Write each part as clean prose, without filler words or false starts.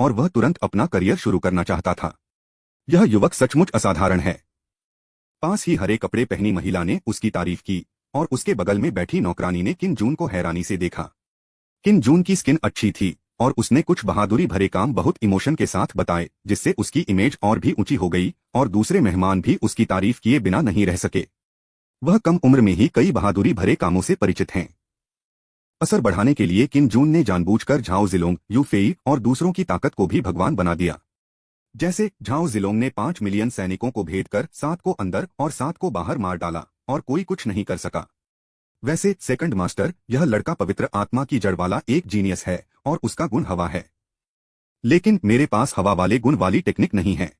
और वह तुरंत अपना करियर शुरू करना चाहता था। यह युवक सचमुच असाधारण है। पास ही हरे कपड़े पहनी महिला ने उसकी तारीफ की और उसके बगल में बैठी नौकरानी ने किन जून को हैरानी से देखा। किन जून की स्किन अच्छी थी और उसने कुछ बहादुरी भरे काम बहुत इमोशन के साथ बताए, जिससे उसकी इमेज और भी ऊंची हो गई और दूसरे मेहमान भी उसकी तारीफ किए बिना नहीं रह सके। वह कम उम्र में ही कई बहादुरी भरे कामों से परिचित हैं। असर बढ़ाने के लिए किन जून ने जानबूझकर झाओ जिलोंग, यू फेई और दूसरों की ताकत को भी भगवान बना दिया। जैसे झाओ जिलोंग ने 5 मिलियन सैनिकों को भेद कर 7 को अंदर और 7 को बाहर मार डाला और कोई कुछ नहीं कर सका। वैसे सेकंड मास्टर, यह लड़का पवित्र आत्मा की जड़ वाला एक जीनियस है और उसका गुण हवा है। लेकिन मेरे पास हवा वाले गुण वाली टेक्निक नहीं है।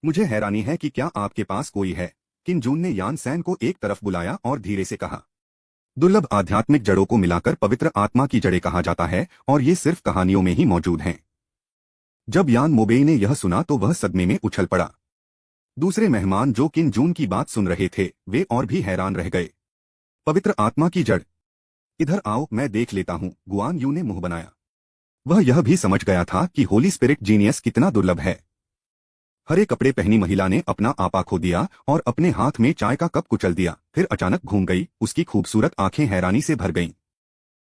मुझे हैरानी है कि क्या आपके पास कोई है। किन जून ने यान सैन को एक तरफ बुलाया और धीरे से कहा। दुर्लभ आध्यात्मिक जड़ों को मिलाकर पवित्र आत्मा की जड़ें कहा जाता है और ये सिर्फ कहानियों में ही मौजूद हैं। जब यान मोबेई ने यह सुना तो वह सदमे में उछल पड़ा। दूसरे मेहमान जो किन जून की बात सुन रहे थे वे और भी हैरान रह गए। पवित्र आत्मा की जड़, इधर आओ मैं देख लेता हूं, गुआन यू ने मुंह बनाया। वह यह भी समझ गया था कि होली स्पिरिट जीनियस कितना दुर्लभ है। हरे कपड़े पहनी महिला ने अपना आपा खो दिया और अपने हाथ में चाय का कप कुचल दिया, फिर अचानक घूम गई। उसकी खूबसूरत आंखें हैरानी से भर गईं।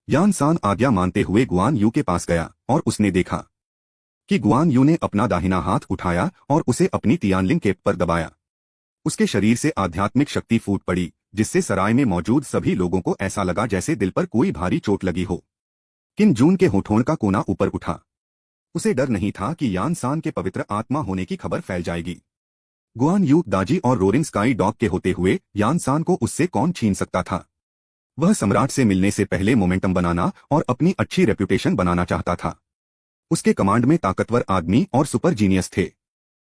यान सान आज्ञा मानते हुए गुआन यू के पास गया और उसने देखा कि गुआन यू ने अपना दाहिना हाथ उठाया और उसे अपनी तियानलिंग केप पर दबाया। उसके शरीर से आध्यात्मिक शक्ति फूट पड़ी, जिससे सराय में मौजूद सभी लोगों को ऐसा लगा जैसे दिल पर कोई भारी चोट लगी हो। किन जून के होठों का कोना ऊपर उठा। उसे डर नहीं था कि यान सान के पवित्र आत्मा होने की खबर फैल जाएगी। गुआन यू, दाजी और रोरिंग स्काई डॉग के होते हुए यान सान को उससे कौन छीन सकता था। वह सम्राट से मिलने से पहले मोमेंटम बनाना और अपनी अच्छी रेप्यूटेशन बनाना चाहता था। उसके कमांड में ताकतवर आदमी और सुपर जीनियस थे।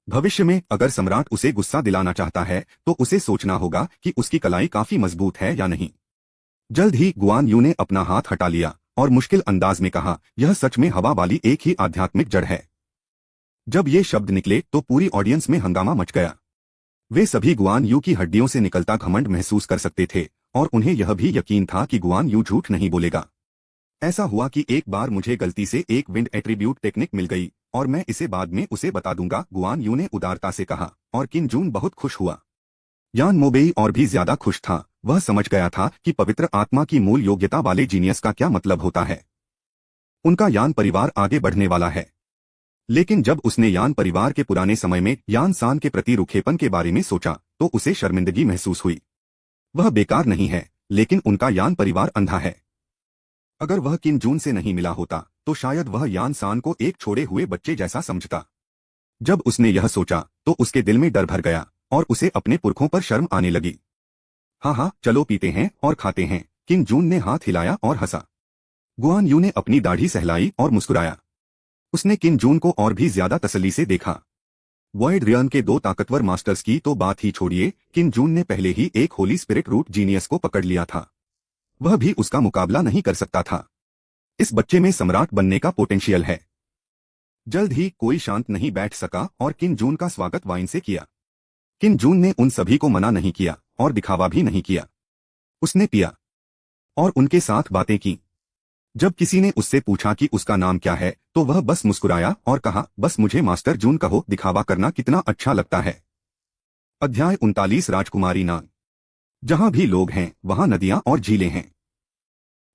भविष्य में अगर सम्राट उसे गुस्सा दिलाना चाहता है तो उसे सोचना होगा कि उसकी कलाई काफी मजबूत है या नहीं। जल्द ही गुआन यू ने अपना हाथ हटा लिया और मुश्किल अंदाज में कहा, यह सच में हवा वाली एक ही आध्यात्मिक जड़ है। जब ये शब्द निकले तो पूरी ऑडियंस में हंगामा मच गया। वे सभी गुआन यू की हड्डियों से निकलता घमंड महसूस कर सकते थे और उन्हें यह भी यकीन था कि गुआन यू झूठ नहीं बोलेगा। ऐसा हुआ कि एक बार मुझे गलती से एक विंड एट्रीब्यूट टेक्निक मिल गई और मैं इसे बाद में उसे बता दूंगा, गुआन यू ने उदारता से कहा, और किन जून बहुत खुश हुआ। यान मोबेई और भी ज्यादा खुश था। वह समझ गया था कि पवित्र आत्मा की मूल योग्यता वाले जीनियस का क्या मतलब होता है। उनका यान परिवार आगे बढ़ने वाला है। लेकिन जब उसने यान परिवार के पुराने समय में यान सान के प्रति रूखेपन के बारे में सोचा तो उसे शर्मिंदगी महसूस हुई। वह बेकार नहीं है, लेकिन उनका यान परिवार अंधा है। अगर वह किन जून से नहीं मिला होता तो शायद वह यान सान को एक छोड़े हुए बच्चे जैसा समझता। जब उसने यह सोचा तो उसके दिल में डर भर गया और उसे अपने पुरखों पर शर्म आने लगी। हाँ, चलो पीते हैं और खाते हैं। किन जून ने हाथ हिलाया और हंसा। गुआन यू ने अपनी दाढ़ी सहलाई और मुस्कुराया। उसने किन जून को और भी ज्यादा तसल्ली से देखा। वॉइड रियन के 2 ताकतवर मास्टर्स की तो बात ही छोड़िए, किन जून ने पहले ही एक होली स्पिरिट रूट जीनियस को पकड़ लिया था। वह भी उसका मुकाबला नहीं कर सकता था। इस बच्चे में सम्राट बनने का पोटेंशियल है। जल्द ही कोई शांत नहीं बैठ सका और किन जून का स्वागत वाइन से किया। किन जून ने उन सभी को मना नहीं किया और दिखावा भी नहीं किया। उसने पिया और उनके साथ बातें की। जब किसी ने उससे पूछा कि उसका नाम क्या है तो वह बस मुस्कुराया और कहा, बस मुझे मास्टर जून कहो, दिखावा करना कितना अच्छा लगता है। अध्याय 39 राजकुमारी नाग। जहां भी लोग हैं वहां नदियां और झीलें हैं।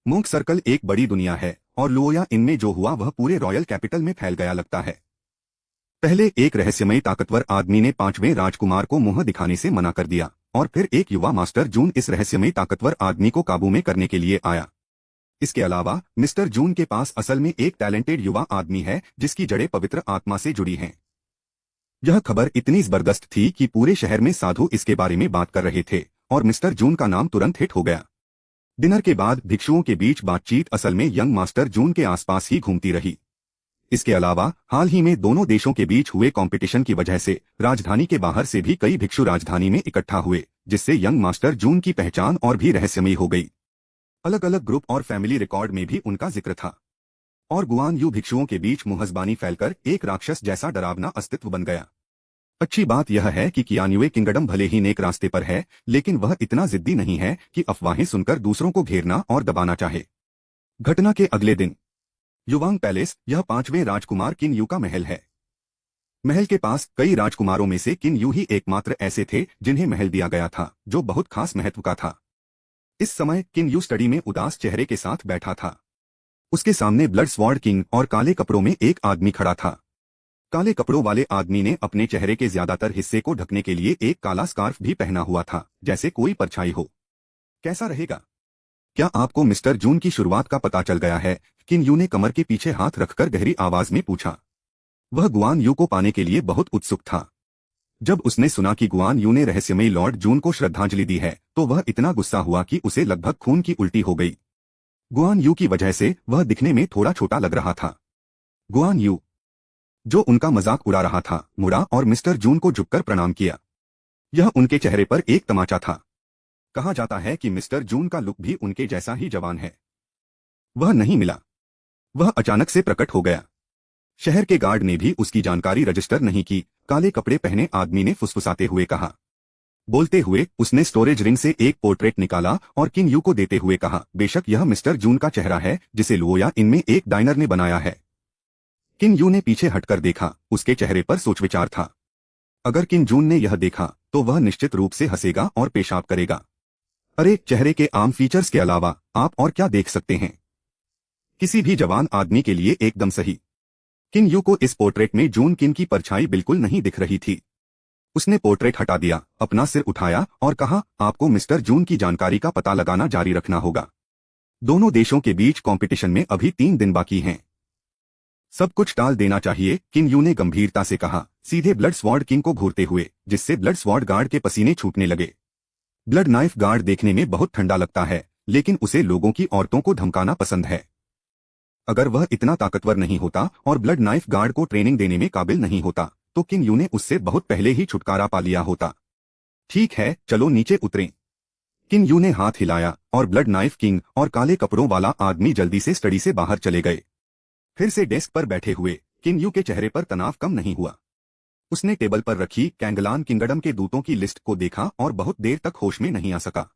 मोंक सर्कल एक बड़ी दुनिया है और लुओया इनमें जो हुआ वह पूरे रॉयल कैपिटल में फैल गया लगता है। पहले एक रहस्यमयी ताकतवर आदमी ने 5वें राजकुमार को मुंह दिखाने से मना कर दिया और फिर एक युवा मास्टर जून इस रहस्यमयी ताकतवर आदमी को काबू में करने के लिए आया। इसके अलावा मिस्टर जून के पास असल में एक टैलेंटेड युवा आदमी है जिसकी जड़ें पवित्र आत्मा से जुड़ी हैं। यह खबर इतनी जबरदस्त थी कि पूरे शहर में साधु इसके बारे में बात कर रहे थे और मिस्टर जून का नाम तुरंत हिट हो गया। डिनर के बाद भिक्षुओं के बीच बातचीत असल में यंग मास्टर जून के आसपास ही घूमती रही। इसके अलावा हाल ही में दोनों देशों के बीच हुए कंपटीशन की वजह से राजधानी के बाहर से भी कई भिक्षु राजधानी में इकट्ठा हुए, जिससे यंग मास्टर जून की पहचान और भी रहस्यमयी हो गई। अलग अलग ग्रुप और फैमिली रिकॉर्ड में भी उनका जिक्र था और गुआन यू भिक्षुओं के बीच मुहज़बानी फैलकर एक राक्षस जैसा डरावना अस्तित्व बन गया। अच्छी बात यह है कि कियान्युए किंगडम भले ही नेक रास्ते पर है, लेकिन वह इतना जिद्दी नहीं है कि अफवाहें सुनकर दूसरों को घेरना और दबाना चाहे। घटना के अगले दिन युवांग पैलेस, यह 5वें राजकुमार किन यू का महल है। महल के पास कई राजकुमारों में से किन यू ही एकमात्र ऐसे थे जिन्हें महल दिया गया था जो बहुत खास महत्व का था। इस समय किन यू स्टडी में उदास चेहरे के साथ बैठा था। उसके सामने ब्लड स्वॉर्ड किंग और काले कपड़ों में एक आदमी खड़ा था। काले कपड़ों वाले आदमी ने अपने चेहरे के ज्यादातर हिस्से को ढकने के लिए एक काला स्कार्फ भी पहना हुआ था, जैसे कोई परछाई हो। कैसा रहेगा? क्या आपको मिस्टर जून की शुरुआत का पता चल गया है? किन यू ने कमर के पीछे हाथ रखकर गहरी आवाज में पूछा। वह गुआन यू को पाने के लिए बहुत उत्सुक था। जब उसने सुना कि गुआन यू ने रहस्यमयी लॉर्ड जून को श्रद्धांजलि दी है तो वह इतना गुस्सा हुआ कि उसे लगभग खून की उल्टी हो गई। गुआन यू की वजह से वह दिखने में थोड़ा छोटा लग रहा था। गुआन यू, जो उनका मजाक उड़ा रहा था, मुड़ा और मिस्टर जून को झुककर प्रणाम किया। यह उनके चेहरे पर एक तमाचा था। कहा जाता है कि मिस्टर जून का लुक भी उनके जैसा ही जवान है। वह नहीं मिला। वह अचानक से प्रकट हो गया। शहर के गार्ड ने भी उसकी जानकारी रजिस्टर नहीं की, काले कपड़े पहने आदमी ने फुसफुसाते हुए कहा। बोलते हुए उसने स्टोरेज रिंग से एक पोर्ट्रेट निकाला और किन यू को देते हुए कहा, बेशक यह मिस्टर जून का चेहरा है जिसे लोया इनमें एक डाइनर ने बनाया है। किन यू ने पीछे हटकर देखा। उसके चेहरे पर सोच विचार था। अगर किन जून ने यह देखा तो वह निश्चित रूप से हंसेगा और पेशाब करेगा। अरे, चेहरे के आम फीचर्स के अलावा आप और क्या देख सकते हैं? किसी भी जवान आदमी के लिए एकदम सही। किन यू को इस पोर्ट्रेट में जून किन की परछाई बिल्कुल नहीं दिख रही थी। उसने पोर्ट्रेट हटा दिया, अपना सिर उठाया और कहा, आपको मिस्टर जून की जानकारी का पता लगाना जारी रखना होगा। दोनों देशों के बीच कंपटीशन में अभी 3 दिन बाकी हैं। सब कुछ टाल देना चाहिए, किन यू ने गंभीरता से कहा, सीधे ब्लड स्वॉर्ड किंग को घूरते हुए, जिससे ब्लड स्वॉर्ड गार्ड के पसीने छूटने लगे। ब्लड नाइफ गार्ड देखने में बहुत ठंडा लगता है, लेकिन उसे लोगों की औरतों को धमकाना पसंद है। अगर वह इतना ताकतवर नहीं होता और ब्लड नाइफ गार्ड को ट्रेनिंग देने में काबिल नहीं होता तो किन यू ने उससे बहुत पहले ही छुटकारा पा लिया होता। ठीक है, चलो नीचे उतरें। किन यू ने हाथ हिलाया और ब्लड नाइफ किंग और काले कपड़ों वाला आदमी जल्दी से स्टडी से बाहर चले गए। फिर से डेस्क पर बैठे हुए किन यू के चेहरे पर तनाव कम नहीं हुआ। उसने टेबल पर रखी कैंगलान किंगडम के दूतों की लिस्ट को देखा और बहुत देर तक होश में नहीं आ सका।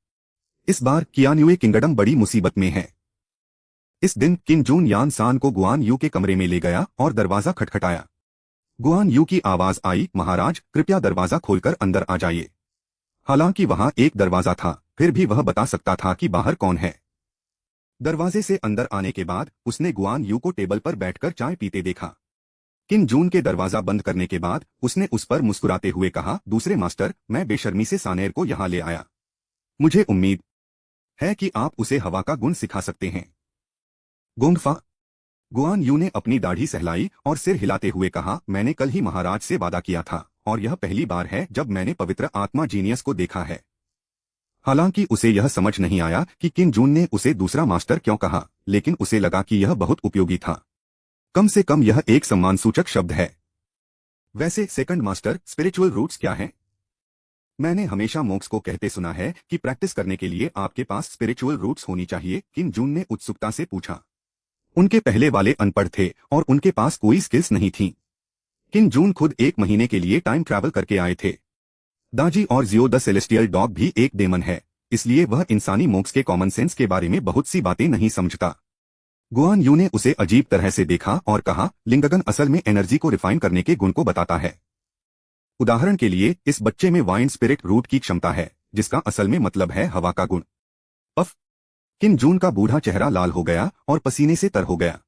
इस बार कियान्युए किंगडम बड़ी मुसीबत में है। इस दिन किन जून यान सान को गुआन यू के कमरे में ले गया और दरवाजा खटखटाया। गुआन यू की आवाज आई, महाराज कृपया दरवाजा खोलकर अंदर आ जाइए। हालांकि वहां एक दरवाजा था, फिर भी वह बता सकता था कि बाहर कौन है। दरवाजे से अंदर आने के बाद उसने गुआन यू को टेबल पर बैठकर चाय पीते देखा। किन जून के दरवाजा बंद करने के बाद उसने उस पर मुस्कुराते हुए कहा, दूसरे मास्टर, मैं बेशर्मी से सानेर को यहाँ ले आया। मुझे उम्मीद है कि आप उसे हवा का गुण सिखा सकते हैं। गोंगफा। गुआन यू ने अपनी दाढ़ी सहलाई और सिर हिलाते हुए कहा, मैंने कल ही महाराज से वादा किया था और यह पहली बार है जब मैंने पवित्र आत्मा जीनियस को देखा है। हालांकि उसे यह समझ नहीं आया कि किन जून ने उसे दूसरा मास्टर क्यों कहा, लेकिन उसे लगा कि यह बहुत उपयोगी था। कम से कम यह एक सम्मानसूचक शब्द है। वैसे सेकंड मास्टर, स्पिरिचुअल रूट्स क्या हैं? मैंने हमेशा मोक्स को कहते सुना है कि प्रैक्टिस करने के लिए आपके पास स्पिरिचुअल रूट्स होनी चाहिए, किन जून ने उत्सुकता से पूछा। उनके पहले वाले अनपढ़ थे और उनके पास कोई स्किल्स नहीं थी। किन जून खुद 1 महीने के लिए टाइम ट्रैवल करके आए थे। दाजी और जियो द सेलेस्टियल डॉग भी एक डेमन है, इसलिए वह इंसानी मोक्स के कॉमन सेंस के बारे में बहुत सी बातें नहीं समझता। गुआन यू ने उसे अजीब तरह से देखा और कहा, लिंगगन असल में एनर्जी को रिफाइन करने के गुण को बताता है। उदाहरण के लिए इस बच्चे में वाइंड स्पिरिट रूट की क्षमता है, जिसका असल में मतलब है हवा का गुण। अफ। किन जून का बूढ़ा चेहरा लाल हो गया और पसीने से तर हो गया।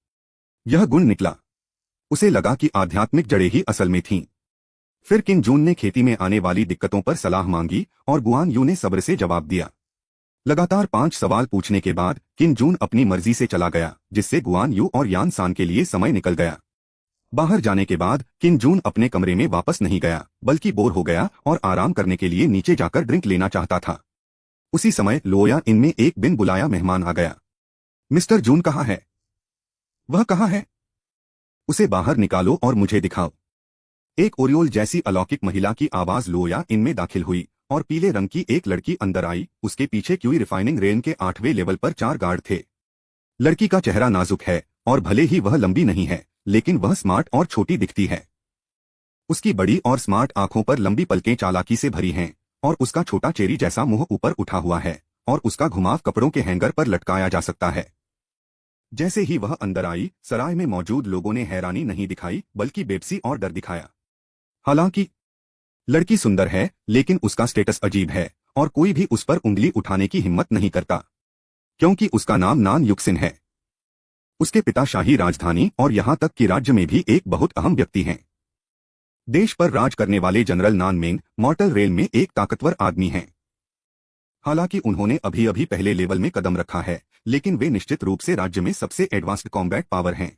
यह गुण निकला। उसे लगा कि आध्यात्मिक जड़ें ही असल में थीं। फिर किन जून ने खेती में आने वाली दिक्कतों पर सलाह मांगी और गुआन यू ने सब्र से जवाब दिया। लगातार 5 सवाल पूछने के बाद किन जून अपनी मर्जी से चला गया, जिससे गुआन यू और यान सान के लिए समय निकल गया। बाहर जाने के बाद किन जून अपने कमरे में वापस नहीं गया, बल्कि बोर हो गया और आराम करने के लिए नीचे जाकर ड्रिंक लेना चाहता था। उसी समय लोया इनमें एक बिन बुलाया मेहमान आ गया। मिस्टर जून कहाँ है? वह कहाँ है? उसे बाहर निकालो और मुझे दिखाओ। एक ओरियोल जैसी अलौकिक महिला की आवाज लोया इनमें दाखिल हुई और पीले रंग की एक लड़की अंदर आई। उसके पीछे क्यूई रिफाइनिंग रेन के 8वें लेवल पर 4 गार्ड थे। लड़की का चेहरा नाजुक है और भले ही वह लंबी नहीं है, लेकिन वह स्मार्ट और छोटी दिखती है। उसकी बड़ी और स्मार्ट आंखों पर लंबी पलकें चालाकी से भरी हैं और उसका छोटा चेरी जैसा मुंह ऊपर उठा हुआ है और उसका घुमाव कपड़ों के हैंगर पर लटकाया जा सकता है। जैसे ही वह अंदर आई, सराय में मौजूद लोगों ने हैरानी नहीं दिखाई बल्कि बेबसी और डर दिखाया। हालांकि लड़की सुंदर है, लेकिन उसका स्टेटस अजीब है और कोई भी उस पर उंगली उठाने की हिम्मत नहीं करता, क्योंकि उसका नाम नान युक्सिन है। उसके पिता शाही राजधानी और यहां तक कि राज्य में भी एक बहुत अहम व्यक्ति हैं। देश पर राज करने वाले जनरल नानमेंग मॉर्टल रेल में एक ताकतवर आदमी हैं। हालांकि उन्होंने अभी अभी पहले लेवल में कदम रखा है, लेकिन वे निश्चित रूप से राज्य में सबसे एडवांस्ड कॉम्बैट पावर हैं।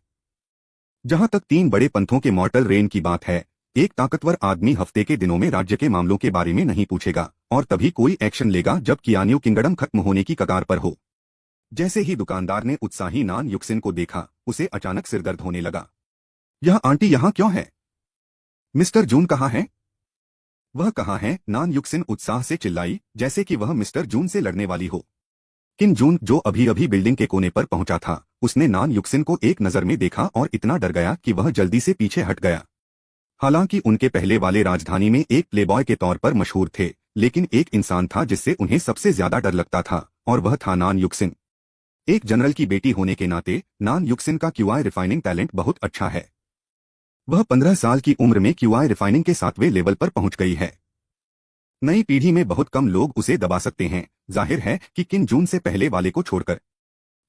जहां तक 3 बड़े पंथों के मॉर्टल रेन की बात है, एक ताकतवर आदमी हफ्ते के दिनों में राज्य के मामलों के बारे में नहीं पूछेगा और तभी कोई एक्शन लेगा जब कियान्यू किंगडम खत्म होने की कगार पर हो। जैसे ही दुकानदार ने उत्साही नान युक्सिन को देखा, उसे अचानक सिरदर्द होने लगा। यह आंटी यहाँ क्यों है? मिस्टर जून कहाँ है? वह कहाँ है? नान युक्सिन उत्साह से चिल्लाई, जैसे कि वह मिस्टर जून से लड़ने वाली हो। किन जून, जो अभी अभी बिल्डिंग के कोने पर पहुंचा था, उसने नान युक्सिन को एक नजर में देखा और इतना डर गया कि वह जल्दी से पीछे हट गया। हालांकि उनके पहले वाले राजधानी में एक प्लेबॉय के तौर पर मशहूर थे, लेकिन एक इंसान था जिससे उन्हें सबसे ज्यादा डर लगता था, और वह था नान युक्सिन। एक जनरल की बेटी होने के नाते नान युक्सिन का क्यूआई रिफाइनिंग टैलेंट बहुत अच्छा है। वह 15 साल की उम्र में क्यूआई रिफाइनिंग के 7वें लेवल पर पहुंच गई है। नई पीढ़ी में बहुत कम लोग उसे दबा सकते हैं, जाहिर है कि किन जून से पहले वाले को छोड़कर,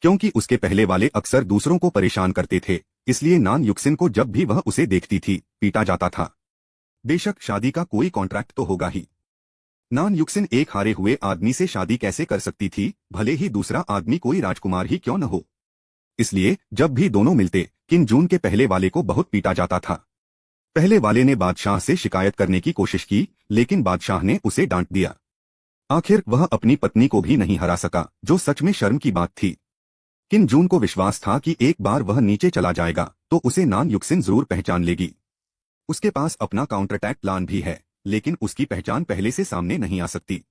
क्योंकि उसके पहले वाले अक्सर दूसरों को परेशान करते थे, इसलिए नान युक्सिन को जब भी वह उसे देखती थी, पीटा जाता था। बेशक शादी का कोई कॉन्ट्रैक्ट तो होगा ही। नान युक्सिन एक हारे हुए आदमी से शादी कैसे कर सकती थी, भले ही दूसरा आदमी कोई राजकुमार ही क्यों न हो। इसलिए जब भी दोनों मिलते, किन जून के पहले वाले को बहुत पीटा जाता था। पहले वाले ने बादशाह से शिकायत करने की कोशिश की, लेकिन बादशाह ने उसे डांट दिया। आखिर वह अपनी पत्नी को भी नहीं हरा सका, जो सच में शर्म की बात थी। किन जून को विश्वास था कि एक बार वह नीचे चला जाएगा तो उसे नान युक्सिन जरूर पहचान लेगी। उसके पास अपना काउंटर अटैक प्लान भी है, लेकिन उसकी पहचान पहले से सामने नहीं आ सकती।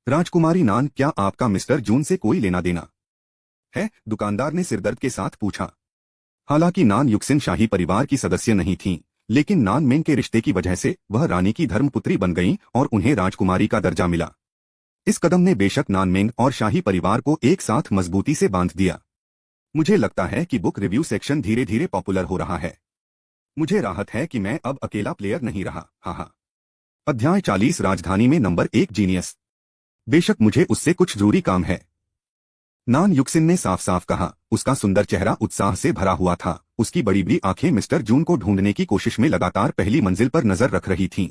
राजकुमारी नान, क्या आपका मिस्टर जून से कोई लेना देना है? दुकानदार ने सिरदर्द के साथ पूछा। हालांकि नान युक्सिन शाही परिवार की सदस्य नहीं थीं, लेकिन नान मेंग के रिश्ते की वजह से वह रानी की धर्मपुत्री बन गईं और उन्हें राजकुमारी का दर्जा मिला। इस कदम ने बेशक नान मेंग और शाही परिवार को एक साथ मजबूती से बांध दिया। मुझे लगता है कि बुक रिव्यू सेक्शन धीरे धीरे पॉपुलर हो रहा है। मुझे राहत है कि मैं अब अकेला प्लेयर नहीं रहा। हाँ। अध्याय 40, राजधानी में नंबर 1 जीनियस। बेशक मुझे उससे कुछ जरूरी काम है, नान युक्सिन ने साफ साफ कहा। उसका सुंदर चेहरा उत्साह से भरा हुआ था। उसकी बड़ी बड़ी आंखें मिस्टर जून को ढूंढने की कोशिश में लगातार पहली मंजिल पर नजर रख रही थीं।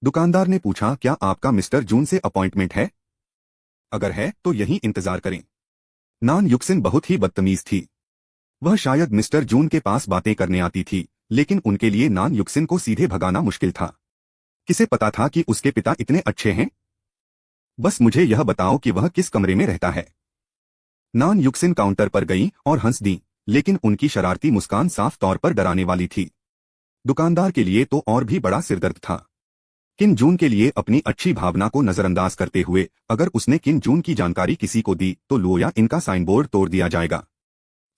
दुकानदार ने पूछा, क्या आपका मिस्टर जून से अपॉइंटमेंट है? अगर है तो यहीं इंतजार करें। नान युक्सिन बहुत ही बदतमीज थी। वह शायद मिस्टर जून के पास बातें करने आती थी, लेकिन उनके लिए नान युक्सिन को सीधे भगाना मुश्किल था। किसे पता था कि उसके पिता इतने अच्छे हैं? बस मुझे यह बताओ कि वह किस कमरे में रहता है। नान युक्सिन काउंटर पर गईं और हंस दी, लेकिन उनकी शरारती मुस्कान साफ तौर पर डराने वाली थी। दुकानदार के लिए तो और भी बड़ा सिरदर्द था। किन जून के लिए अपनी अच्छी भावना को नजरअंदाज करते हुए अगर उसने किन जून की जानकारी किसी को दी तो लुओया इनका साइनबोर्ड तोड़ दिया जाएगा।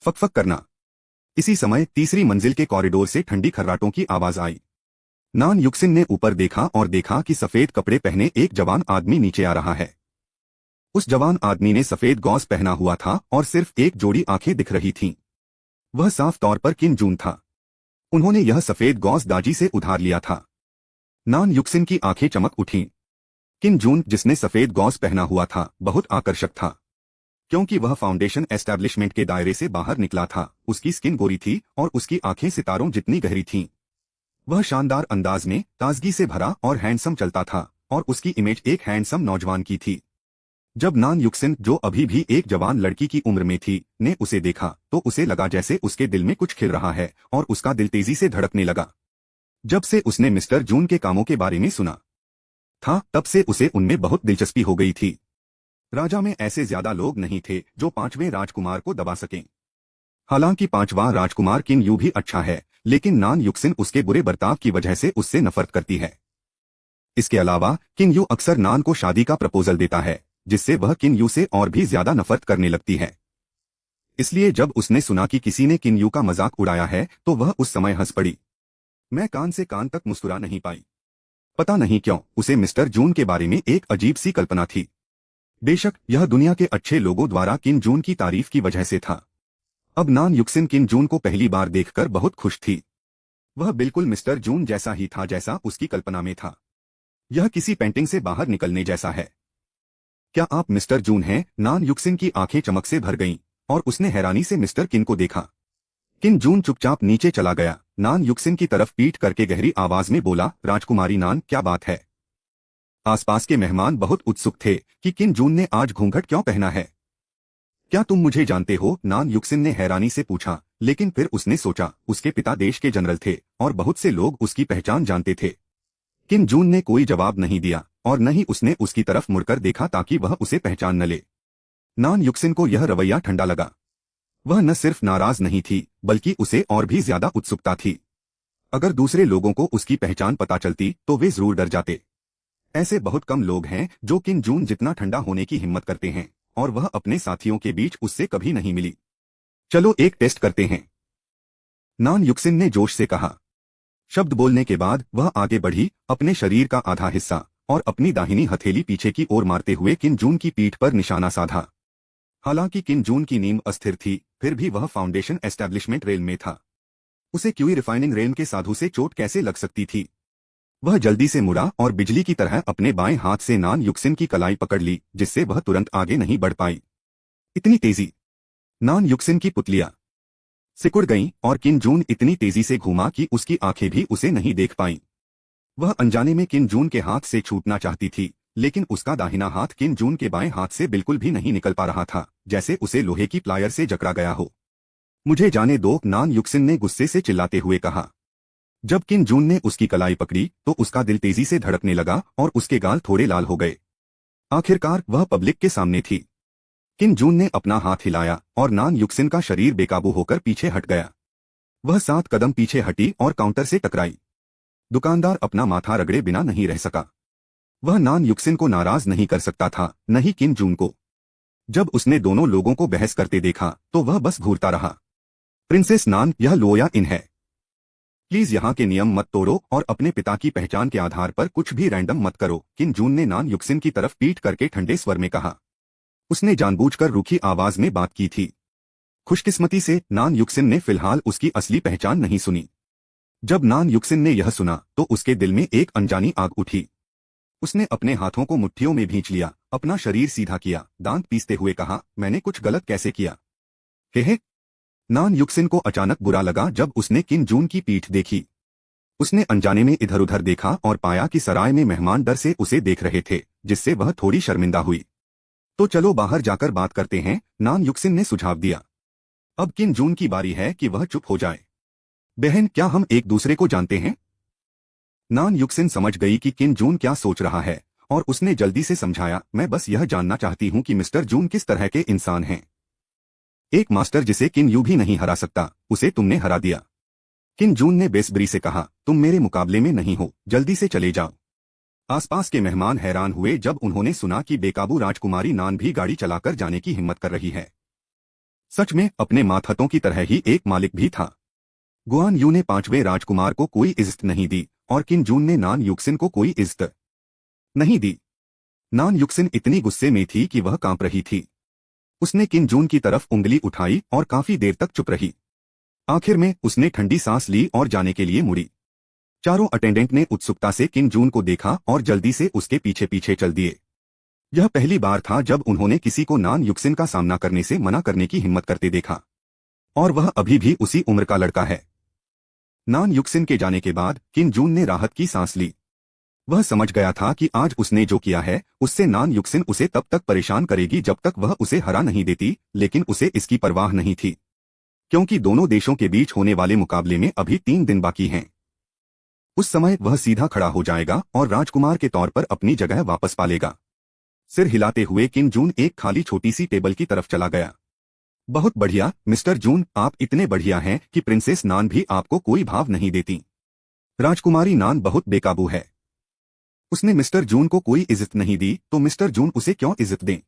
फक करना। इसी समय तीसरी मंजिल के कॉरिडोर से ठंडी खर्राटों की आवाज आई। नान युक्सिन ने ऊपर देखा और देखा कि सफेद कपड़े पहने एक जवान आदमी नीचे आ रहा है। उस जवान आदमी ने सफेद गॉज पहना हुआ था और सिर्फ एक जोड़ी आंखें दिख रही थीं। वह साफ तौर पर किन जून था। उन्होंने यह सफेद गॉज दाजी से उधार लिया था। नान युक्सिन की आंखें चमक उठीं। किन जून, जिसने सफेद गॉज पहना हुआ था, बहुत आकर्षक था। क्योंकि वह फाउंडेशन एस्टैब्लिशमेंट के दायरे से बाहर निकला था, उसकी स्किन गोरी थी और उसकी आंखें सितारों जितनी गहरी थीं। वह शानदार अंदाज में ताजगी से भरा और हैंडसम चलता था और उसकी इमेज एक हैंडसम नौजवान की थी। जब नान युक्सिन, जो अभी भी एक जवान लड़की की उम्र में थी, ने उसे देखा तो उसे लगा जैसे उसके दिल में कुछ खिल रहा है और उसका दिल तेजी से धड़कने लगा। जब से उसने मिस्टर जून के कामों के बारे में सुना था, तब से उसे उनमें बहुत दिलचस्पी हो गई थी। राजा में ऐसे ज्यादा लोग नहीं थे जो 5वें राजकुमार को दबा सकें। हालांकि 5वां राजकुमार किन यू भी अच्छा है, लेकिन नान युक्सिन उसके बुरे बर्ताव की वजह से उससे नफरत करती है। इसके अलावा किन यू अक्सर नान को शादी का प्रपोजल देता है, जिससे वह किन यू से और भी ज्यादा नफरत करने लगती है। इसलिए जब उसने सुना कि किसी ने किन यू का मजाक उड़ाया है तो वह उस समय हंस पड़ी। मैं कान से कान तक मुस्कुरा नहीं पाई। पता नहीं क्यों उसे मिस्टर जून के बारे में एक अजीब सी कल्पना थी। बेशक यह दुनिया के अच्छे लोगों द्वारा किन जून की तारीफ की वजह से था। अब नान युक्सिन किन जून को पहली बार देखकर बहुत खुश थी। वह बिल्कुल मिस्टर जून जैसा ही था जैसा उसकी कल्पना में था। यह किसी पेंटिंग से बाहर निकलने जैसा है। क्या आप मिस्टर जून हैं? नान युक्सिन की आंखें चमक से भर गईं और उसने हैरानी से मिस्टर किन को देखा। किन जून चुपचाप नीचे चला गया। नान युक्सिन की तरफ पीठ करके गहरी आवाज में बोला, राजकुमारी नान, क्या बात है? आसपास के मेहमान बहुत उत्सुक थे कि किन जून ने आज घूंघट क्यों पहना है। क्या तुम मुझे जानते हो? नान युक्सिन ने हैरानी से पूछा, लेकिन फिर उसने सोचा उसके पिता देश के जनरल थे और बहुत से लोग उसकी पहचान जानते थे। किन जून ने कोई जवाब नहीं दिया और न ही उसने उसकी तरफ मुड़कर देखा ताकि वह उसे पहचान न ले। नान युक्सिन को यह रवैया ठंडा लगा। वह न सिर्फ नाराज नहीं थी बल्कि उसे और भी ज्यादा उत्सुकता थी। अगर दूसरे लोगों को उसकी पहचान पता चलती तो वे जरूर डर जाते। ऐसे बहुत कम लोग हैं जो किन जून जितना ठंडा होने की हिम्मत करते हैं और वह अपने साथियों के बीच उससे कभी नहीं मिली। चलो एक टेस्ट करते हैं, नान युक्सिन ने जोश से कहा। शब्द बोलने के बाद वह आगे बढ़ी, अपने शरीर का आधा हिस्सा और अपनी दाहिनी हथेली पीछे की ओर मारते हुए किन जून की पीठ पर निशाना साधा। हालांकि किन जून की नींव अस्थिर थी, फिर भी वह फाउंडेशन एस्टेब्लिशमेंट रेल में था। उसे क्यूई रिफाइनिंग रेल के साधु से चोट कैसे लग सकती थी। वह जल्दी से मुड़ा और बिजली की तरह अपने बाएं हाथ से नान युक्सिन की कलाई पकड़ ली, जिससे वह तुरंत आगे नहीं बढ़ पाई। इतनी तेजी! नान युक्सिन की पुतलियां सिकुड़ गईं और किन जून इतनी तेजी से घूमा कि उसकी आंखें भी उसे नहीं देख पाईं। वह अनजाने में किन जून के हाथ से छूटना चाहती थी, लेकिन उसका दाहिना हाथ किन जून के बाएं हाथ से बिल्कुल भी नहीं निकल पा रहा था, जैसे उसे लोहे की प्लायर से जकड़ा गया हो। मुझे जाने दो, नान युक्सिन ने गुस्से से चिल्लाते हुए कहा। जब किन जून ने उसकी कलाई पकड़ी तो उसका दिल तेजी से धड़कने लगा और उसके गाल थोड़े लाल हो गए। आखिरकार वह पब्लिक के सामने थी। किन जून ने अपना हाथ हिलाया और नान युक्सिन का शरीर बेकाबू होकर पीछे हट गया। वह 7 कदम पीछे हटी और काउंटर से टकराई। दुकानदार अपना माथा रगड़े बिना नहीं रह सका। वह नान युक्सिन को नाराज नहीं कर सकता था, न ही किन जून को। जब उसने दोनों लोगों को बहस करते देखा तो वह बस घूरता रहा। प्रिंसेस नान, यह लोया इन है। प्लीज यहाँ के नियम मत तोड़ो और अपने पिता की पहचान के आधार पर कुछ भी रैंडम मत करो, किन जून ने नान युक्सिन की तरफ पीठ करके ठंडे स्वर में कहा। उसने जानबूझकर रूखी आवाज में बात की थी। खुशकिस्मती से नान युक्सिन ने फिलहाल उसकी असली पहचान नहीं सुनी। जब नान युक्सिन ने यह सुना तो उसके दिल में एक अनजानी आग उठी। उसने अपने हाथों को मुट्ठियों में भींच लिया, अपना शरीर सीधा किया, दांत पीसते हुए कहा, मैंने कुछ गलत कैसे किया? हे। नान युक्सिन को अचानक बुरा लगा जब उसने किन जून की पीठ देखी। उसने अनजाने में इधर उधर देखा और पाया कि सराय में मेहमान डर से उसे देख रहे थे, जिससे वह थोड़ी शर्मिंदा हुई। तो चलो बाहर जाकर बात करते हैं, नान युक्सिन ने सुझाव दिया। अब किन जून की बारी है कि वह चुप हो जाए। बहन, क्या हम एक दूसरे को जानते हैं? नान युक्सिन समझ गई कि किन जून क्या सोच रहा है और उसने जल्दी से समझाया, मैं बस यह जानना चाहती हूं कि मिस्टर जून किस तरह के इंसान हैं। एक मास्टर जिसे किन यू भी नहीं हरा सकता, उसे तुमने हरा दिया। किन जून ने बेसब्री से कहा, तुम मेरे मुकाबले में नहीं हो, जल्दी से चले जाओ। आसपास के मेहमान हैरान हुए जब उन्होंने सुना कि बेकाबू राजकुमारी नान भी गाड़ी चलाकर जाने की हिम्मत कर रही है। सच में अपने मातहतों की तरह ही एक मालिक भी था। गुआन यू ने 5वें राजकुमार को कोई इज्जत नहीं दी और किन जून ने नान युक्सिन को कोई इज्जत नहीं दी। नान युक्सिन इतनी गुस्से में थी कि वह कांप रही थी। उसने किन जून की तरफ उंगली उठाई और काफी देर तक चुप रही। आखिर में उसने ठंडी सांस ली और जाने के लिए मुड़ी। चारों अटेंडेंट ने उत्सुकता से किन जून को देखा और जल्दी से उसके पीछे पीछे चल दिए। यह पहली बार था जब उन्होंने किसी को नान युक्सिन का सामना करने से मना करने की हिम्मत करते देखा। और वह अभी भी उसी उम्र का लड़का है। नान युक्सिन के जाने के बाद किन जून ने राहत की सांस ली। वह समझ गया था कि आज उसने जो किया है उससे नान युक्सिन उसे तब तक परेशान करेगी जब तक वह उसे हरा नहीं देती, लेकिन उसे इसकी परवाह नहीं थी, क्योंकि दोनों देशों के बीच होने वाले मुकाबले में अभी 3 दिन बाकी हैं। उस समय वह सीधा खड़ा हो जाएगा और राजकुमार के तौर पर अपनी जगह वापस पा लेगा। सिर हिलाते हुए किन जून एक खाली छोटी सी टेबल की तरफ चला गया। बहुत बढ़िया मिस्टर जून, आप इतने बढ़िया हैं कि प्रिंसेस नान भी आपको कोई भाव नहीं देती। राजकुमारी नान बहुत बेकाबू है। उसने मिस्टर जून को कोई इज्जत नहीं दी तो मिस्टर जून उसे क्यों इज्जत दें?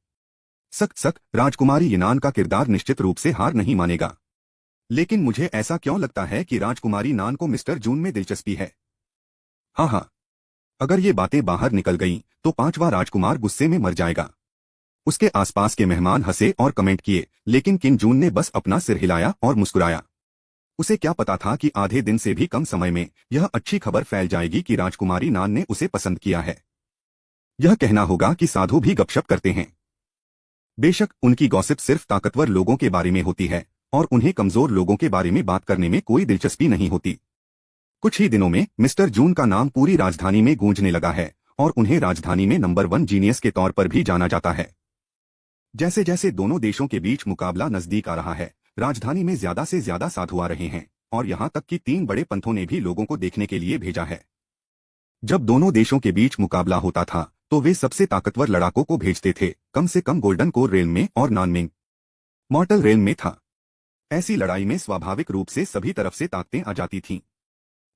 सख्त राजकुमारी यनान का किरदार निश्चित रूप से हार नहीं मानेगा। लेकिन मुझे ऐसा क्यों लगता है कि राजकुमारी नान को मिस्टर जून में दिलचस्पी है। हाँ, अगर ये बातें बाहर निकल गईं तो 5वां राजकुमार गुस्से में मर जाएगा। उसके आसपास के मेहमान हंसे और कमेंट किए, लेकिन किम जून ने बस अपना सिर हिलाया और मुस्कुराया। उसे क्या पता था कि आधे दिन से भी कम समय में यह अच्छी खबर फैल जाएगी कि राजकुमारी नान ने उसे पसंद किया है। यह कहना होगा कि साधु भी गपशप करते हैं। बेशक उनकी गॉसिप सिर्फ ताकतवर लोगों के बारे में होती है और उन्हें कमजोर लोगों के बारे में बात करने में कोई दिलचस्पी नहीं होती। कुछ ही दिनों में मिस्टर जून का नाम पूरी राजधानी में गूंजने लगा है और उन्हें राजधानी में नंबर 1 जीनियस के तौर पर भी जाना जाता है। जैसे जैसे दोनों देशों के बीच मुकाबला नजदीक आ रहा है, राजधानी में ज्यादा से ज्यादा साधु आ रहे हैं और यहाँ तक कि 3 बड़े पंथों ने भी लोगों को देखने के लिए भेजा है। जब दोनों देशों के बीच मुकाबला होता था तो वे सबसे ताकतवर लड़ाकों को भेजते थे, कम से कम गोल्डन कोर रेल में और नानमिंग मॉर्टल रेल में था। ऐसी लड़ाई में स्वाभाविक रूप से सभी तरफ से ताकतें आ जाती थीं।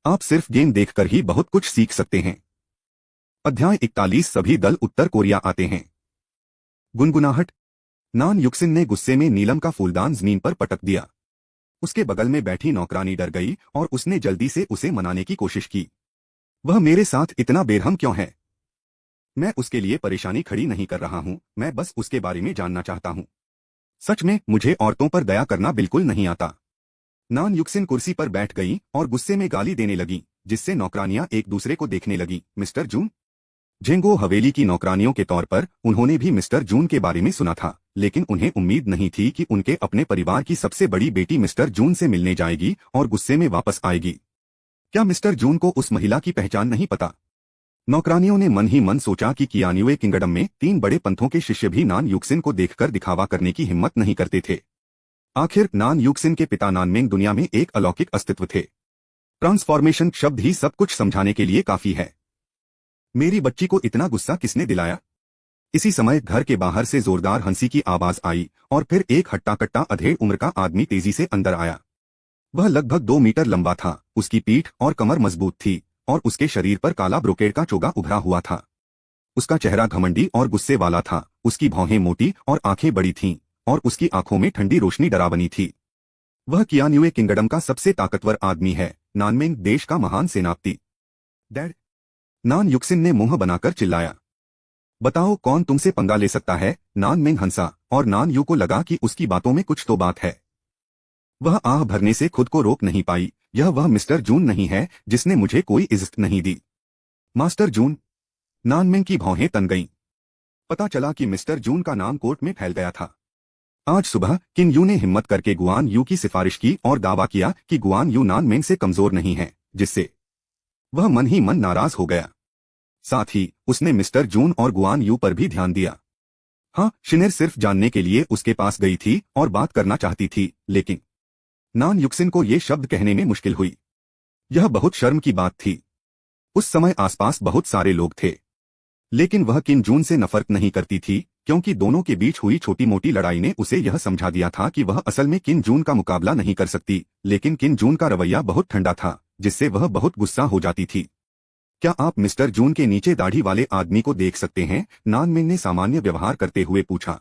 आप सिर्फ गेम देखकर ही बहुत कुछ सीख सकते हैं। अध्याय 41 सभी दल उत्तर कोरिया आते हैं। गुनगुनाहट। नान युक्सिन ने गुस्से में नीलम का फूलदान जमीन पर पटक दिया। उसके बगल में बैठी नौकरानी डर गई और उसने जल्दी से उसे मनाने की कोशिश की। वह मेरे साथ इतना बेरहम क्यों है? मैं उसके लिए परेशानी खड़ी नहीं कर रहा हूं, मैं बस उसके बारे में जानना चाहता हूं। सच में मुझे औरतों पर दया करना बिल्कुल नहीं आता। नान युक्सिन कुर्सी पर बैठ गई और गुस्से में गाली देने लगी, जिससे नौकरानियां एक दूसरे को देखने लगी। मिस्टर जून। जेंगो हवेली की नौकरानियों के तौर पर उन्होंने भी मिस्टर जून के बारे में सुना था, लेकिन उन्हें उम्मीद नहीं थी कि उनके अपने परिवार की सबसे बड़ी बेटी मिस्टर जून से मिलने जाएगी और गुस्से में वापस आएगी। क्या मिस्टर जून को उस महिला की पहचान नहीं पता? नौकरानियों ने मन ही मन सोचा कि कियान्युए किंगडम में 3 बड़े पंथों के शिष्य भी नान युक्सिन को देखकर दिखावा करने की हिम्मत नहीं करते थे। आखिर नान युक्सिन के पिता नानमेंग दुनिया में एक अलौकिक अस्तित्व थे। ट्रांसफॉर्मेशन शब्द ही सब कुछ समझाने के लिए काफी है। मेरी बच्ची को इतना गुस्सा किसने दिलाया? इसी समय घर के बाहर से जोरदार हंसी की आवाज आई और फिर एक हट्टा कट्टा अधेड़ उम्र का आदमी तेजी से अंदर आया। वह लगभग 2 मीटर लंबा था, उसकी पीठ और कमर मजबूत थी और उसके शरीर पर काला ब्रोकेड का चोगा उभरा हुआ था। उसका चेहरा घमंडी और गुस्से वाला था, उसकी भौहें मोटी और आंखें बड़ी थीं और उसकी आंखों में ठंडी रोशनी डरावनी थी। वह कियान्युए किंगडम का सबसे ताकतवर आदमी है, नानमेंग देश का महान सेनापति। डैड। नान युक्सिन ने मुंह बनाकर चिल्लाया। बताओ कौन तुमसे पंगा ले सकता है? नानमेंग हंसा और नान यू को लगा कि उसकी बातों में कुछ तो बात है। वह आह भरने से खुद को रोक नहीं पाई। यह वह मिस्टर जून नहीं है जिसने मुझे कोई इज्जत नहीं दी। मास्टर जून। नानमेंग की भौहें तन गईं। पता चला कि मिस्टर जून का नाम कोर्ट में फैल गया था। आज सुबह किन यू ने हिम्मत करके गुआन यू की सिफारिश की और दावा किया कि गुआन यू नानमेंग से कमजोर नहीं है, जिससे वह मन ही मन नाराज हो गया। साथ ही उसने मिस्टर जून और गुआन यू पर भी ध्यान दिया। हाँ, शिनेर सिर्फ जानने के लिए उसके पास गई थी और बात करना चाहती थी, लेकिन नान युक्सिन को ये शब्द कहने में मुश्किल हुई। यह बहुत शर्म की बात थी। उस समय आसपास बहुत सारे लोग थे, लेकिन वह किन जून से नफरत नहीं करती थी, क्योंकि दोनों के बीच हुई छोटी मोटी लड़ाई ने उसे यह समझा दिया था कि वह असल में किन जून का मुकाबला नहीं कर सकती। लेकिन किन जून का रवैया बहुत ठंडा था, जिससे वह बहुत गुस्सा हो जाती थी। क्या आप मिस्टर जून के नीचे दाढ़ी वाले आदमी को देख सकते हैं? नानमेंग ने सामान्य व्यवहार करते हुए पूछा।